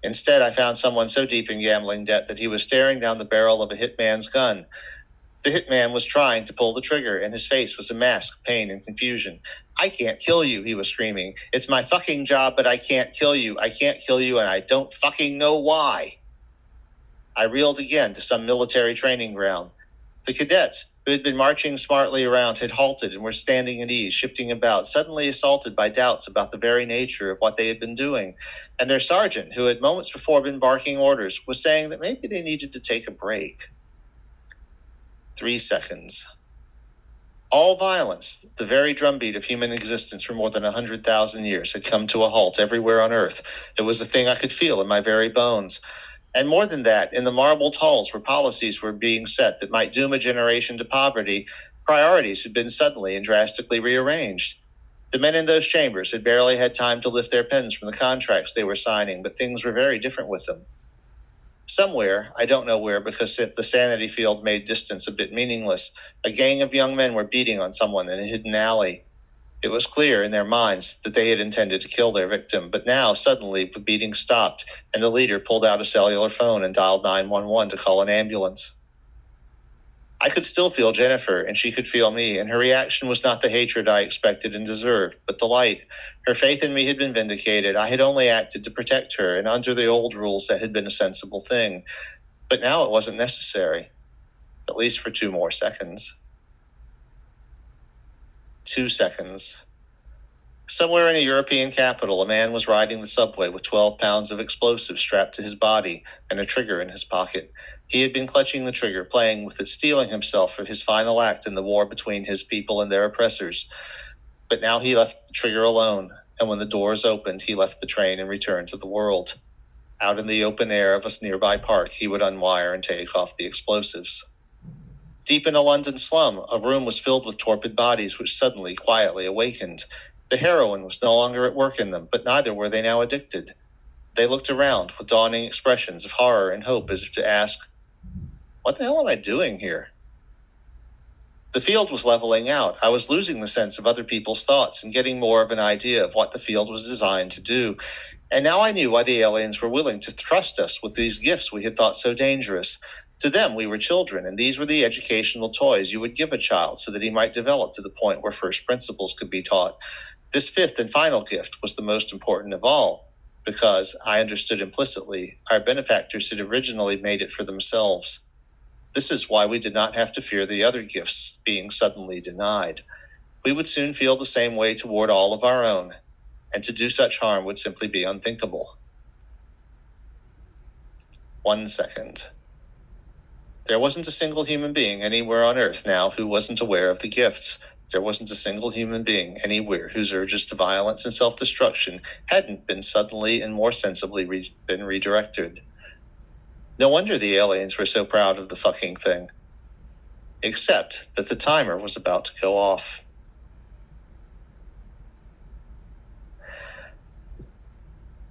Instead, I found someone so deep in gambling debt that he was staring down the barrel of a hitman's gun. The hitman was trying to pull the trigger, and his face was a mask of pain and confusion. "I can't kill you," he was screaming. "It's my fucking job, but I can't kill you. I can't kill you, and I don't fucking know why." I reeled again to some military training ground. The cadets, who had been marching smartly around, had halted and were standing at ease, shifting about, suddenly assaulted by doubts about the very nature of what they had been doing. And their sergeant, who had moments before been barking orders, was saying that maybe they needed to take a break. 3 seconds. All violence, the very drumbeat of human existence for more than 100,000 years, had come to a halt everywhere on Earth. It was a thing I could feel in my very bones. And more than that, in the marbled halls where policies were being set that might doom a generation to poverty, priorities had been suddenly and drastically rearranged. The men in those chambers had barely had time to lift their pens from the contracts they were signing, but things were very different with them. Somewhere, I don't know where because the sanity field made distance a bit meaningless, a gang of young men were beating on someone in a hidden alley. It was clear in their minds that they had intended to kill their victim, but now, suddenly, the beating stopped, and the leader pulled out a cellular phone and dialed 911 to call an ambulance. I could still feel Jennifer, and she could feel me, and her reaction was not the hatred I expected and deserved, but delight. Her faith in me had been vindicated. I had only acted to protect her, and under the old rules that had been a sensible thing. But now it wasn't necessary, at least for 2 more seconds. 2 seconds. Somewhere in a European capital, a man was riding the subway with 12 pounds of explosives strapped to his body and a trigger in his pocket. He had been clutching the trigger, playing with it, steeling himself for his final act in the war between his people and their oppressors. But now he left the trigger alone, and when the doors opened, he left the train and returned to the world. Out in the open air of a nearby park, he would unwire and take off the explosives. Deep in a London slum, a room was filled with torpid bodies which suddenly, quietly awakened. The heroin was no longer at work in them, but neither were they now addicted. They looked around with dawning expressions of horror and hope as if to ask, "What the hell am I doing here?" The field was leveling out. I was losing the sense of other people's thoughts and getting more of an idea of what the field was designed to do. And now I knew why the aliens were willing to trust us with these gifts we had thought so dangerous. To them, we were children, and these were the educational toys you would give a child so that he might develop to the point where first principles could be taught. This 5th and final gift was the most important of all, because, I understood implicitly, our benefactors had originally made it for themselves. This is why we did not have to fear the other gifts being suddenly denied. We would soon feel the same way toward all of our own, and to do such harm would simply be unthinkable. 1 second. There wasn't a single human being anywhere on Earth now who wasn't aware of the gifts. There wasn't a single human being anywhere whose urges to violence and self-destruction hadn't been suddenly and more sensibly been redirected. No wonder the aliens were so proud of the fucking thing. Except that the timer was about to go off.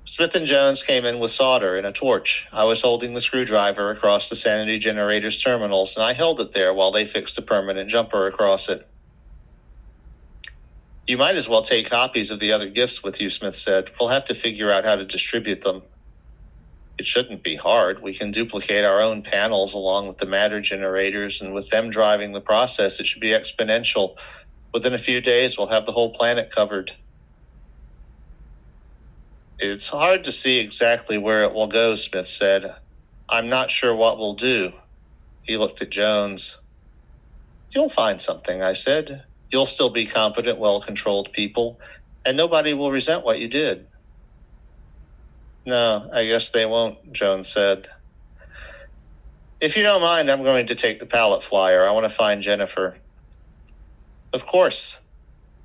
Smith and Jones came in with solder and a torch. I was holding the screwdriver across the sanity generator's terminals, and I held it there while they fixed a permanent jumper across it. "You might as well take copies of the other gifts with you," Smith said. "We'll have to figure out how to distribute them." "It shouldn't be hard. We can duplicate our own panels along with the matter generators, and with them driving the process, it should be exponential. Within a few days, we'll have the whole planet covered." "It's hard to see exactly where it will go," Smith said. "I'm not sure what we'll do." He looked at Jones. "You'll find something," I said. "You'll still be competent, well-controlled people, and nobody will resent what you did." No, I guess they won't, Joan said. If you don't mind, I'm going to take the pallet flyer. I want to find Jennifer. Of course.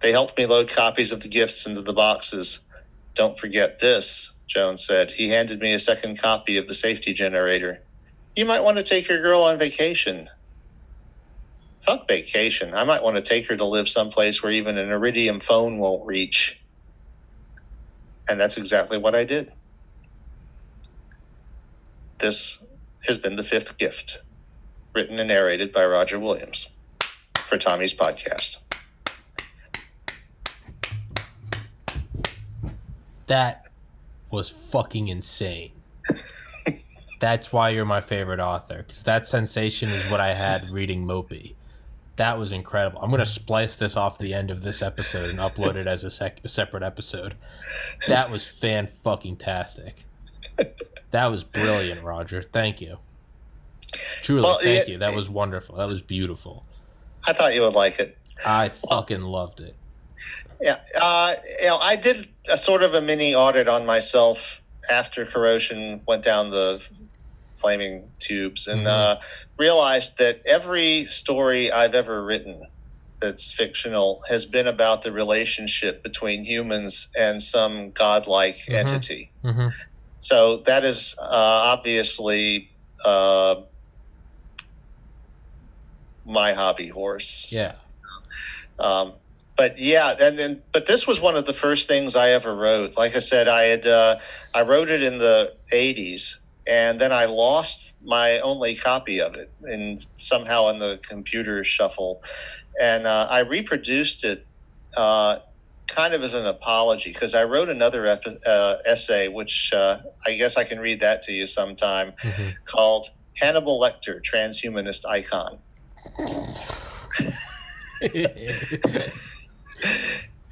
They helped me load copies of the gifts into the boxes. Don't forget this, Joan said. He handed me a second copy of the safety generator. You might want to take your girl on vacation. Fuck vacation. I might want to take her to live someplace where even an iridium phone won't reach. And that's exactly what I did. This has been The Fifth Gift, written and narrated by Roger Williams for Tommy's Podcast. That was fucking insane. That's why you're my favorite author, because that sensation is what I had reading Mopey. That was incredible. I'm going to splice this off the end of this episode and upload it as a separate episode. That was fan-fucking-tastic. That was brilliant, Roger. Thank you. Truly, thank you. That was wonderful. That was beautiful. I thought you would like it. I fucking loved it. Yeah. I did a sort of a mini audit on myself after Corrosion went down the flaming tubes and realized that every story I've ever written that's fictional has been about the relationship between humans and some godlike entity. Mm-hmm. So that is obviously my hobby horse. Yeah. But yeah, but this was one of the first things I ever wrote. Like I said, I wrote it in the 80s, and then I lost my only copy of it, and somehow in the computer shuffle, and I reproduced it kind of as an apology, because I wrote another essay, which I guess I can read that to you sometime, called Hannibal Lecter, Transhumanist Icon.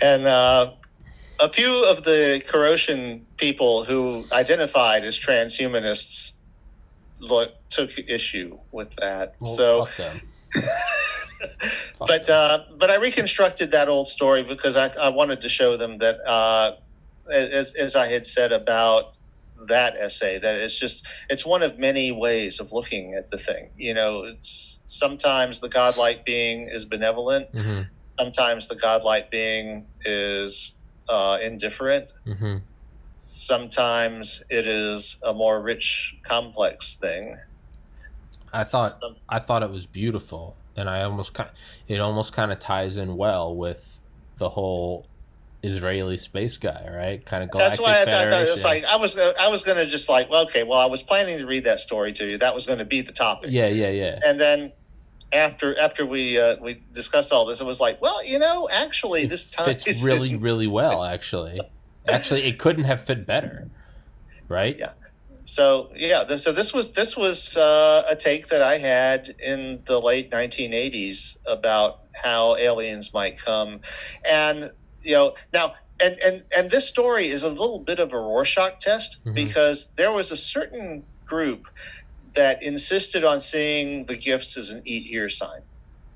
And a few of the Corrosion people who identified as transhumanists took issue with that. Well, fuck them. But I reconstructed that old story because I wanted to show them that, as I had said about that essay, that it's one of many ways of looking at the thing. You know, it's sometimes the godlike being is benevolent. Mm-hmm. Sometimes the godlike being is indifferent. Mm-hmm. Sometimes it is a more rich, complex thing. I thought it was beautiful, and it almost kind of ties in well with the whole Israeli space guy, right? Kind of galactic. That's why I thought it was like I was going to just like, well, okay, well, I was planning to read that story to you. That was going to be the topic. Yeah. And then after we discussed all this, it was like, well, you know, actually, this time fits really, really well. Actually, it couldn't have fit better, right? Yeah. So this was a take that I had in the late 1980s about how aliens might come, and you know now. And this story is a little bit of a Rorschach test, because there was a certain group that insisted on seeing the gifts as an eat here sign,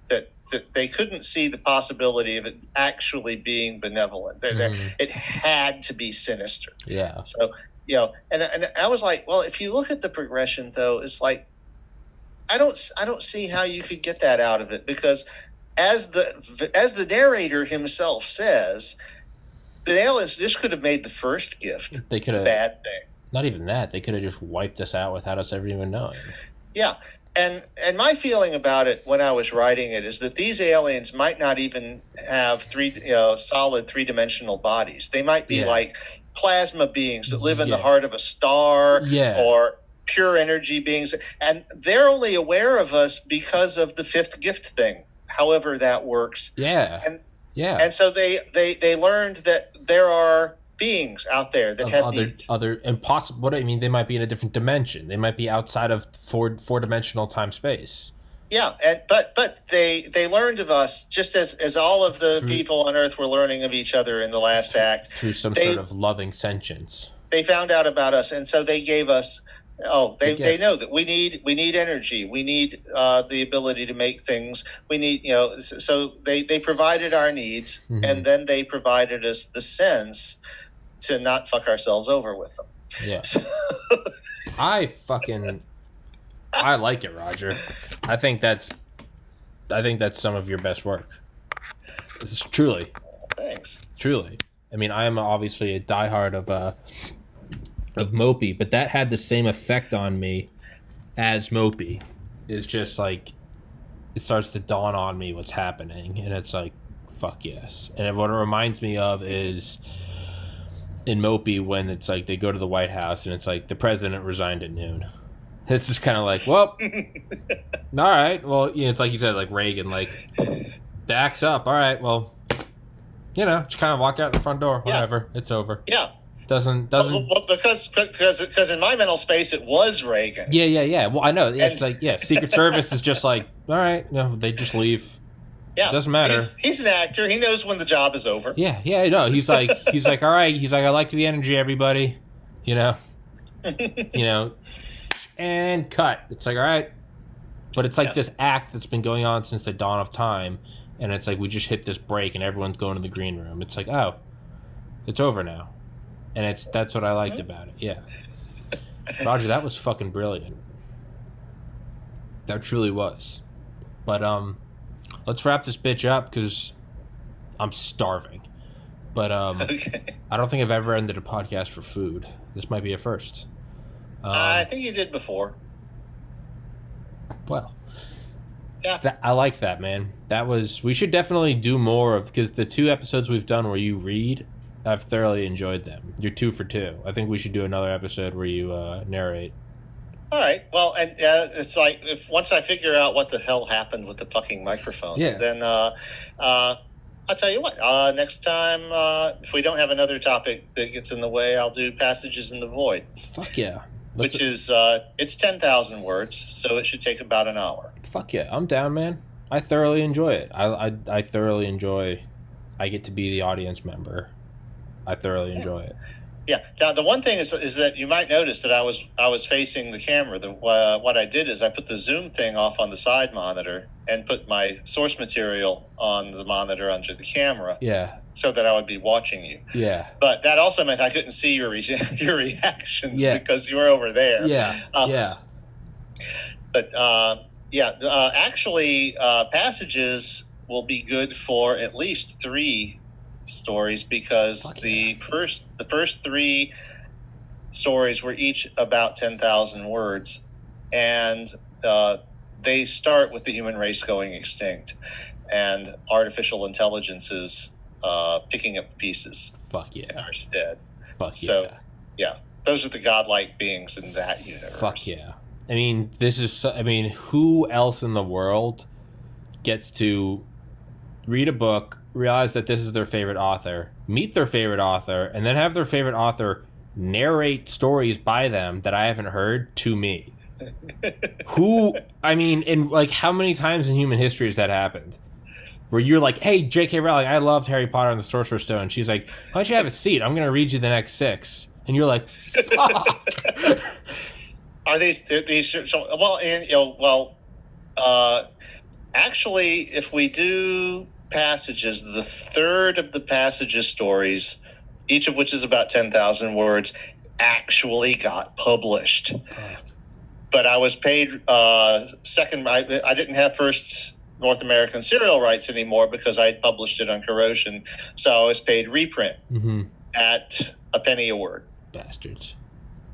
that they couldn't see the possibility of it actually being benevolent. It had to be sinister. Yeah. So, you know, and I was like, well, if you look at the progression, though, it's like I don't see how you could get that out of it, because as the narrator himself says, the aliens just could have made the first gift a bad thing. Not even that. They could have just wiped us out without us ever even knowing. Yeah. And my feeling about it when I was writing it is that these aliens might not even have solid three-dimensional bodies. They might be like plasma beings that live in the heart of a star, or pure energy beings. And they're only aware of us because of the fifth gift thing, however that works. Yeah. And so they learned that there are beings out there that have other impossible. What I mean, they might be in a different dimension. They might be outside of four-dimensional time space. Yeah, but they learned of us just as all of the people on Earth were learning of each other in the last act through some sort of loving sentience. They found out about us, and so they gave us. They know that we need energy. We need the ability to make things. We need, so they provided our needs, and then they provided us the sense to not fuck ourselves over with them. Yeah. I like it, Roger. I think that's some of your best work. This is truly. Thanks. Truly. I mean, I am obviously a diehard of Mopey, but that had the same effect on me as Mopey. It's just like it starts to dawn on me what's happening, and it's like, fuck yes. And what it reminds me of is in Mopey when it's like they go to the White House and it's like the president resigned at noon. It's just kind of like, well, all right. Well, you know, it's like you said, like Reagan, like, the act's up. All right, well, you know, just kind of walk out the front door. Whatever. Yeah. It's over. Yeah. Doesn't. Well, because in my mental space, it was Reagan. Yeah. Well, I know. It's like, yeah, Secret Service is just like, all right, you know, they just leave. Yeah. It doesn't matter. He's an actor. He knows when the job is over. Yeah, no. He's like, all right. He's like, I like the energy, everybody. You know. And cut. It's like, all right. But it's like this act that's been going on since the dawn of time. And it's like we just hit this break and everyone's going to the green room. It's like, oh, it's over now. And that's what I liked about it. Yeah. Roger, that was fucking brilliant. That truly was. But let's wrap this bitch up because I'm starving. But okay. I don't think I've ever ended a podcast for food. This might be a first. I think you did before. Well, yeah, I like that, man. We should definitely do more of, because the 2 episodes we've done where you read, I've thoroughly enjoyed them. You're 2 for 2. I think we should do another episode where you narrate. All right. Well, and it's like once I figure out what the hell happened with the fucking microphone, then I'll tell you what. Next time, if we don't have another topic that gets in the way, I'll do Passages in the Void. Fuck yeah. Which is, it's 10,000 words, so it should take about an hour. Fuck yeah. I'm down, man. I thoroughly enjoy it. I thoroughly enjoy, I get to be the audience member. I thoroughly enjoy it. Yeah. Now, the one thing is that you might notice that I was facing the camera. What I did is I put the zoom thing off on the side monitor and put my source material on the monitor under the camera. Yeah. So that I would be watching you. Yeah. But that also meant I couldn't see your reactions because you were over there. Yeah. Yeah. But actually, Passages will be good for at least 3 stories because the first 3 stories were each about 10,000 words, and they start with the human race going extinct and artificial intelligences picking up pieces. Fuck yeah. In our stead. Fuck yeah. So yeah, those are the godlike beings in that universe. Fuck yeah. I mean, who else in the world gets to read a book, realize that this is their favorite author, meet their favorite author, and then have their favorite author narrate stories by them that I haven't heard to me? And like, how many times in human history has that happened? Where you're like, hey, J.K. Rowling, I loved Harry Potter and the Sorcerer's Stone. She's like, why don't you have a seat? I'm going to read you the next 6. And you're like, fuck. Are these actually, if we do Passages, the 3rd of the Passages stories, each of which is about 10,000 words, actually got published. But I was paid second. I didn't have first North American serial rights anymore because I had published it on Corrosion. So I was paid reprint at a penny a word. Bastards.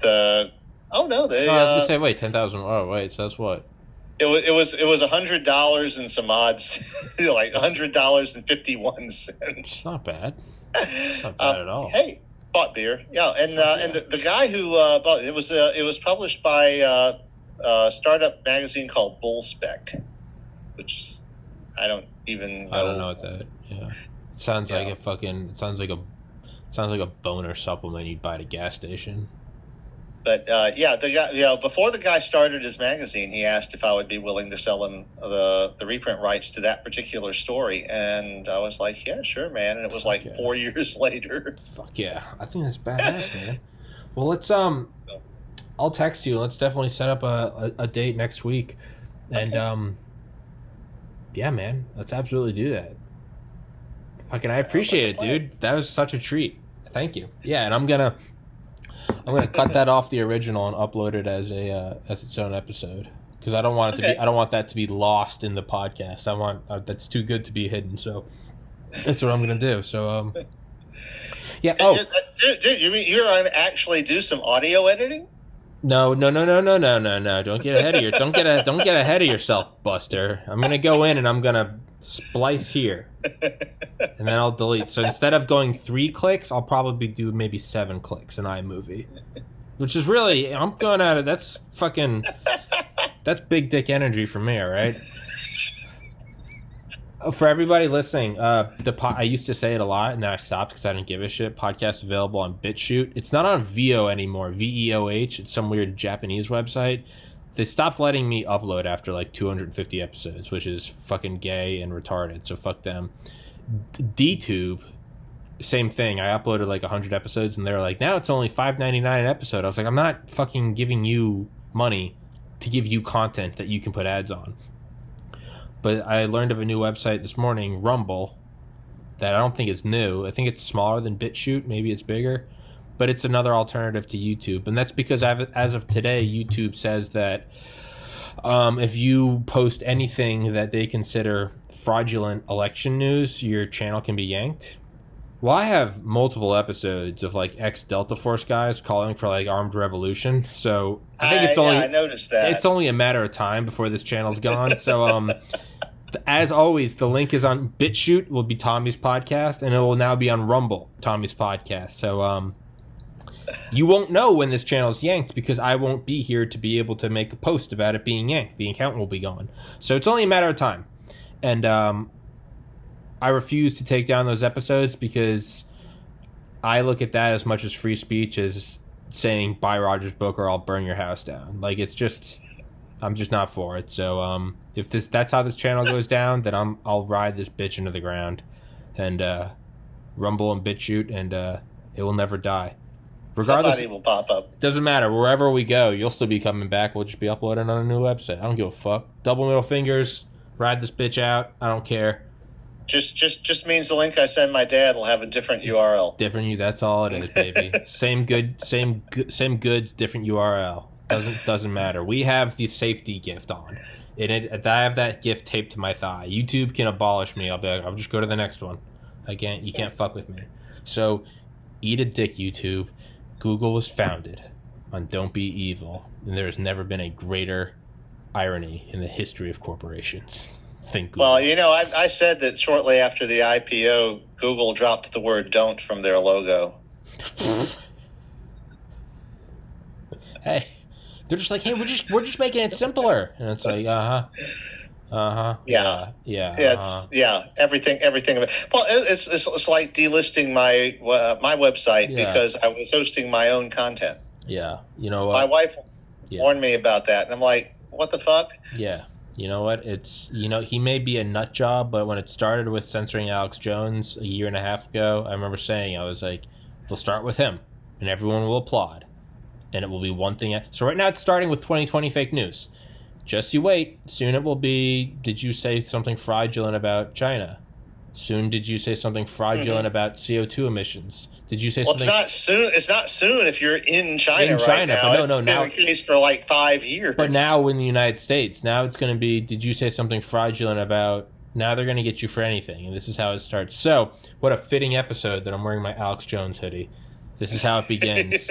I was gonna say, wait, 10,000. Oh, wait, so that's what? It was $100 and some odds, like $100.51. Not bad. Not bad at all. Hey, bought beer. Yeah, and the guy who bought it was published by a startup magazine called Bull Spec, which is, I don't even know. I don't know what that. Yeah, it sounds like a fucking. It sounds like a boner supplement you'd buy at a gas station. But the guy, before the guy started his magazine, he asked if I would be willing to sell him the reprint rights to that particular story, and I was like, yeah, sure, man. And it was 4 years later. Fuck yeah, I think that's badass, man. Well, let's I'll text you. Let's definitely set up a date next week, and yeah, man, let's absolutely do that. Fucking, I appreciate it, dude. That was such a treat. Thank you. Yeah, and I'm gonna I'm gonna cut that off the original and upload it as its own episode because I don't want it to be. I don't want that to be lost in the podcast. I want that's too good to be hidden. So that's what I'm gonna do. So yeah. Oh, dude, you're gonna actually do some audio editing? No. Don't get ahead of don't get ahead of yourself, Buster. I'm gonna go in and I'm gonna splice here, and then I'll delete. So instead of going 3 clicks, I'll probably do maybe 7 clicks in iMovie, which is really I'm going at it. That's big dick energy for me, all right? For everybody listening, I used to say it a lot, and then I stopped because I didn't give a shit. Podcast available on BitChute. It's not on VO anymore. VEOH. It's some weird Japanese website. They stopped letting me upload after like 250 episodes, which is fucking gay and retarded. So fuck them. DTube, same thing. I uploaded like 100 episodes, and they're like, now it's only $5.99 an episode. I was like, I'm not fucking giving you money to give you content that you can put ads on. But I learned of a new website this morning, Rumble, that I don't think is new. I think it's smaller than BitChute. Maybe it's bigger. But it's another alternative to YouTube. And that's because as of today, YouTube says that if you post anything that they consider fraudulent election news, your channel can be yanked. Well, I have multiple episodes of like ex-Delta Force guys calling for like armed revolution. So I think it's only... I noticed that. It's only a matter of time before this channel's gone. So as always, the link is on BitChute, will be Tommy's podcast, and it will now be on Rumble, Tommy's podcast. So you won't know when this channel's yanked because I won't be here to be able to make a post about it being yanked. The account will be gone. So it's only a matter of time. And I refuse to take down those episodes because I look at that as much as free speech as saying buy Roger's book or I'll burn your house down. Like, it's just... I'm just not for it. So if that's how this channel goes down, then I'll ride this bitch into the ground, and Rumble and BitChute, and it will never die. Regardless, somebody will pop up. Doesn't matter. Wherever we go, you'll still be coming back. We'll just be uploading on a new website. I don't give a fuck. Double middle fingers. Ride this bitch out. I don't care. Just means the link I send my dad will have a different URL. Different. That's all it is, baby. Same goods, different URL. Doesn't matter. We have the safety gift on. I have that gift taped to my thigh. YouTube can abolish me. I'll just go to the next one. You can't fuck with me. So, eat a dick, YouTube. Google was founded on don't be evil, and there has never been a greater irony in the history of corporations. Think Google. Well, I said that shortly after the IPO, Google dropped the word "don't" from their logo. Hey. They're just like, hey, we're just making it simpler, and it's like, yeah, everything of it. Well, it's like delisting my website because I was hosting my own content. Yeah, my wife warned me about that, and I'm like, what the fuck? Yeah, you know what? It's he may be a nut job, but when it started with censoring Alex Jones a year and a half ago, I remember saying, I was like, they'll start with him, and everyone will applaud. And it will be one thing. So right now it's starting with 2020 fake news. Just you wait. Soon it will be, did you say something fraudulent about China? Soon did you say something fraudulent about CO2 emissions? Did you say something? Well, it's not soon if you're in China right now. But it's been the case for like 5 years. But now in the United States, now it's going to be, did you say something fraudulent about, now they're going to get you for anything. And this is how it starts. So what a fitting episode that I'm wearing my Alex Jones hoodie. This is how it begins.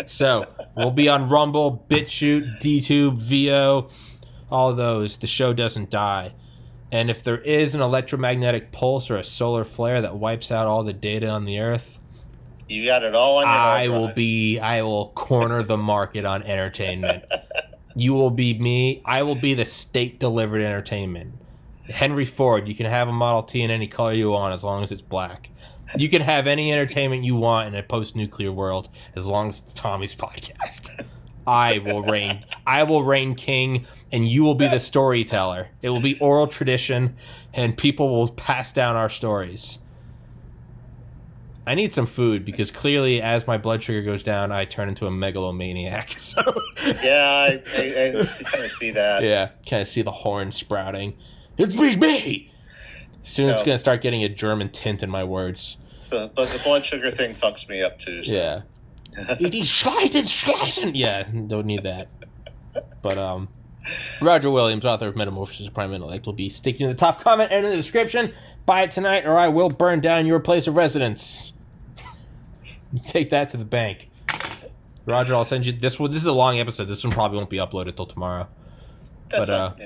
So, we'll be on Rumble, BitChute, DTube, VO, all of those. The show doesn't die. And if there is an electromagnetic pulse or a solar flare that wipes out all the data on the Earth, you got it all on your hard drives. I will corner the market on entertainment. You will be me. I will be the state-delivered entertainment. Henry Ford, you can have a Model T in any color you want as long as it's black. You can have any entertainment you want in a post-nuclear world as long as it's Tommy's podcast. I will reign king, and you will be the storyteller. It will be oral tradition, and people will pass down our stories. I need some food because clearly, as my blood sugar goes down, I turn into a megalomaniac. So yeah, I kind of see that. Yeah, kind of see the horn sprouting. It's me. Soon it's going to start getting a German tint in my words. But the blood sugar thing fucks me up too. So. Yeah. It is slicing. Yeah, don't need that. But Roger Williams, author of Metamorphosis of Prime Intellect, will be sticking in the top comment and in the description. Buy it tonight, or I will burn down your place of residence. Take that to the bank. Roger, I'll send you this one. This is a long episode. This one probably won't be uploaded till tomorrow.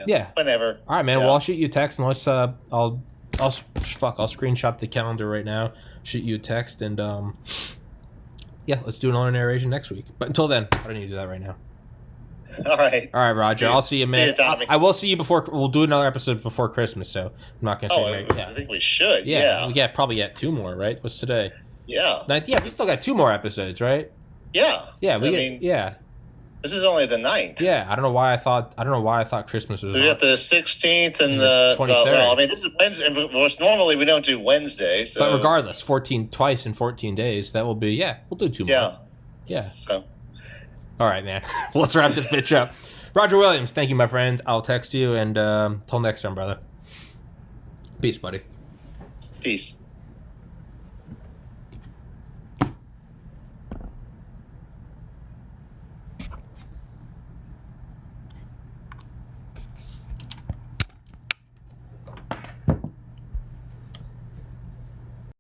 Yeah. Whenever. All right, man. Yeah. Well, I'll shoot you a text, and let's. I'll screenshot the calendar right now. Shoot you a text, and yeah, let's do another narration next week. But until then, I don't need to do that right now. All right, Roger. I'll see you, man. See you, Tommy. I will see you before. We'll do another episode before Christmas, so I'm not gonna say. I think we should. Yeah. We got probably get 2 more, right? What's today? Yeah. We still got 2 more episodes, right? Yeah. Yeah. Yeah. This is only the 9th. Yeah, I don't know why I thought Christmas was. We got the 16th and the 23rd. Well, I mean, this is Wednesday. Normally, we don't do Wednesday. So. But regardless, twice in 14 days. That will be we'll do 2 more. Yeah. Yeah. So. All right, man. Let's wrap this bitch up. Roger Williams, thank you, my friend. I'll text you, and till next time, brother. Peace, buddy. Peace.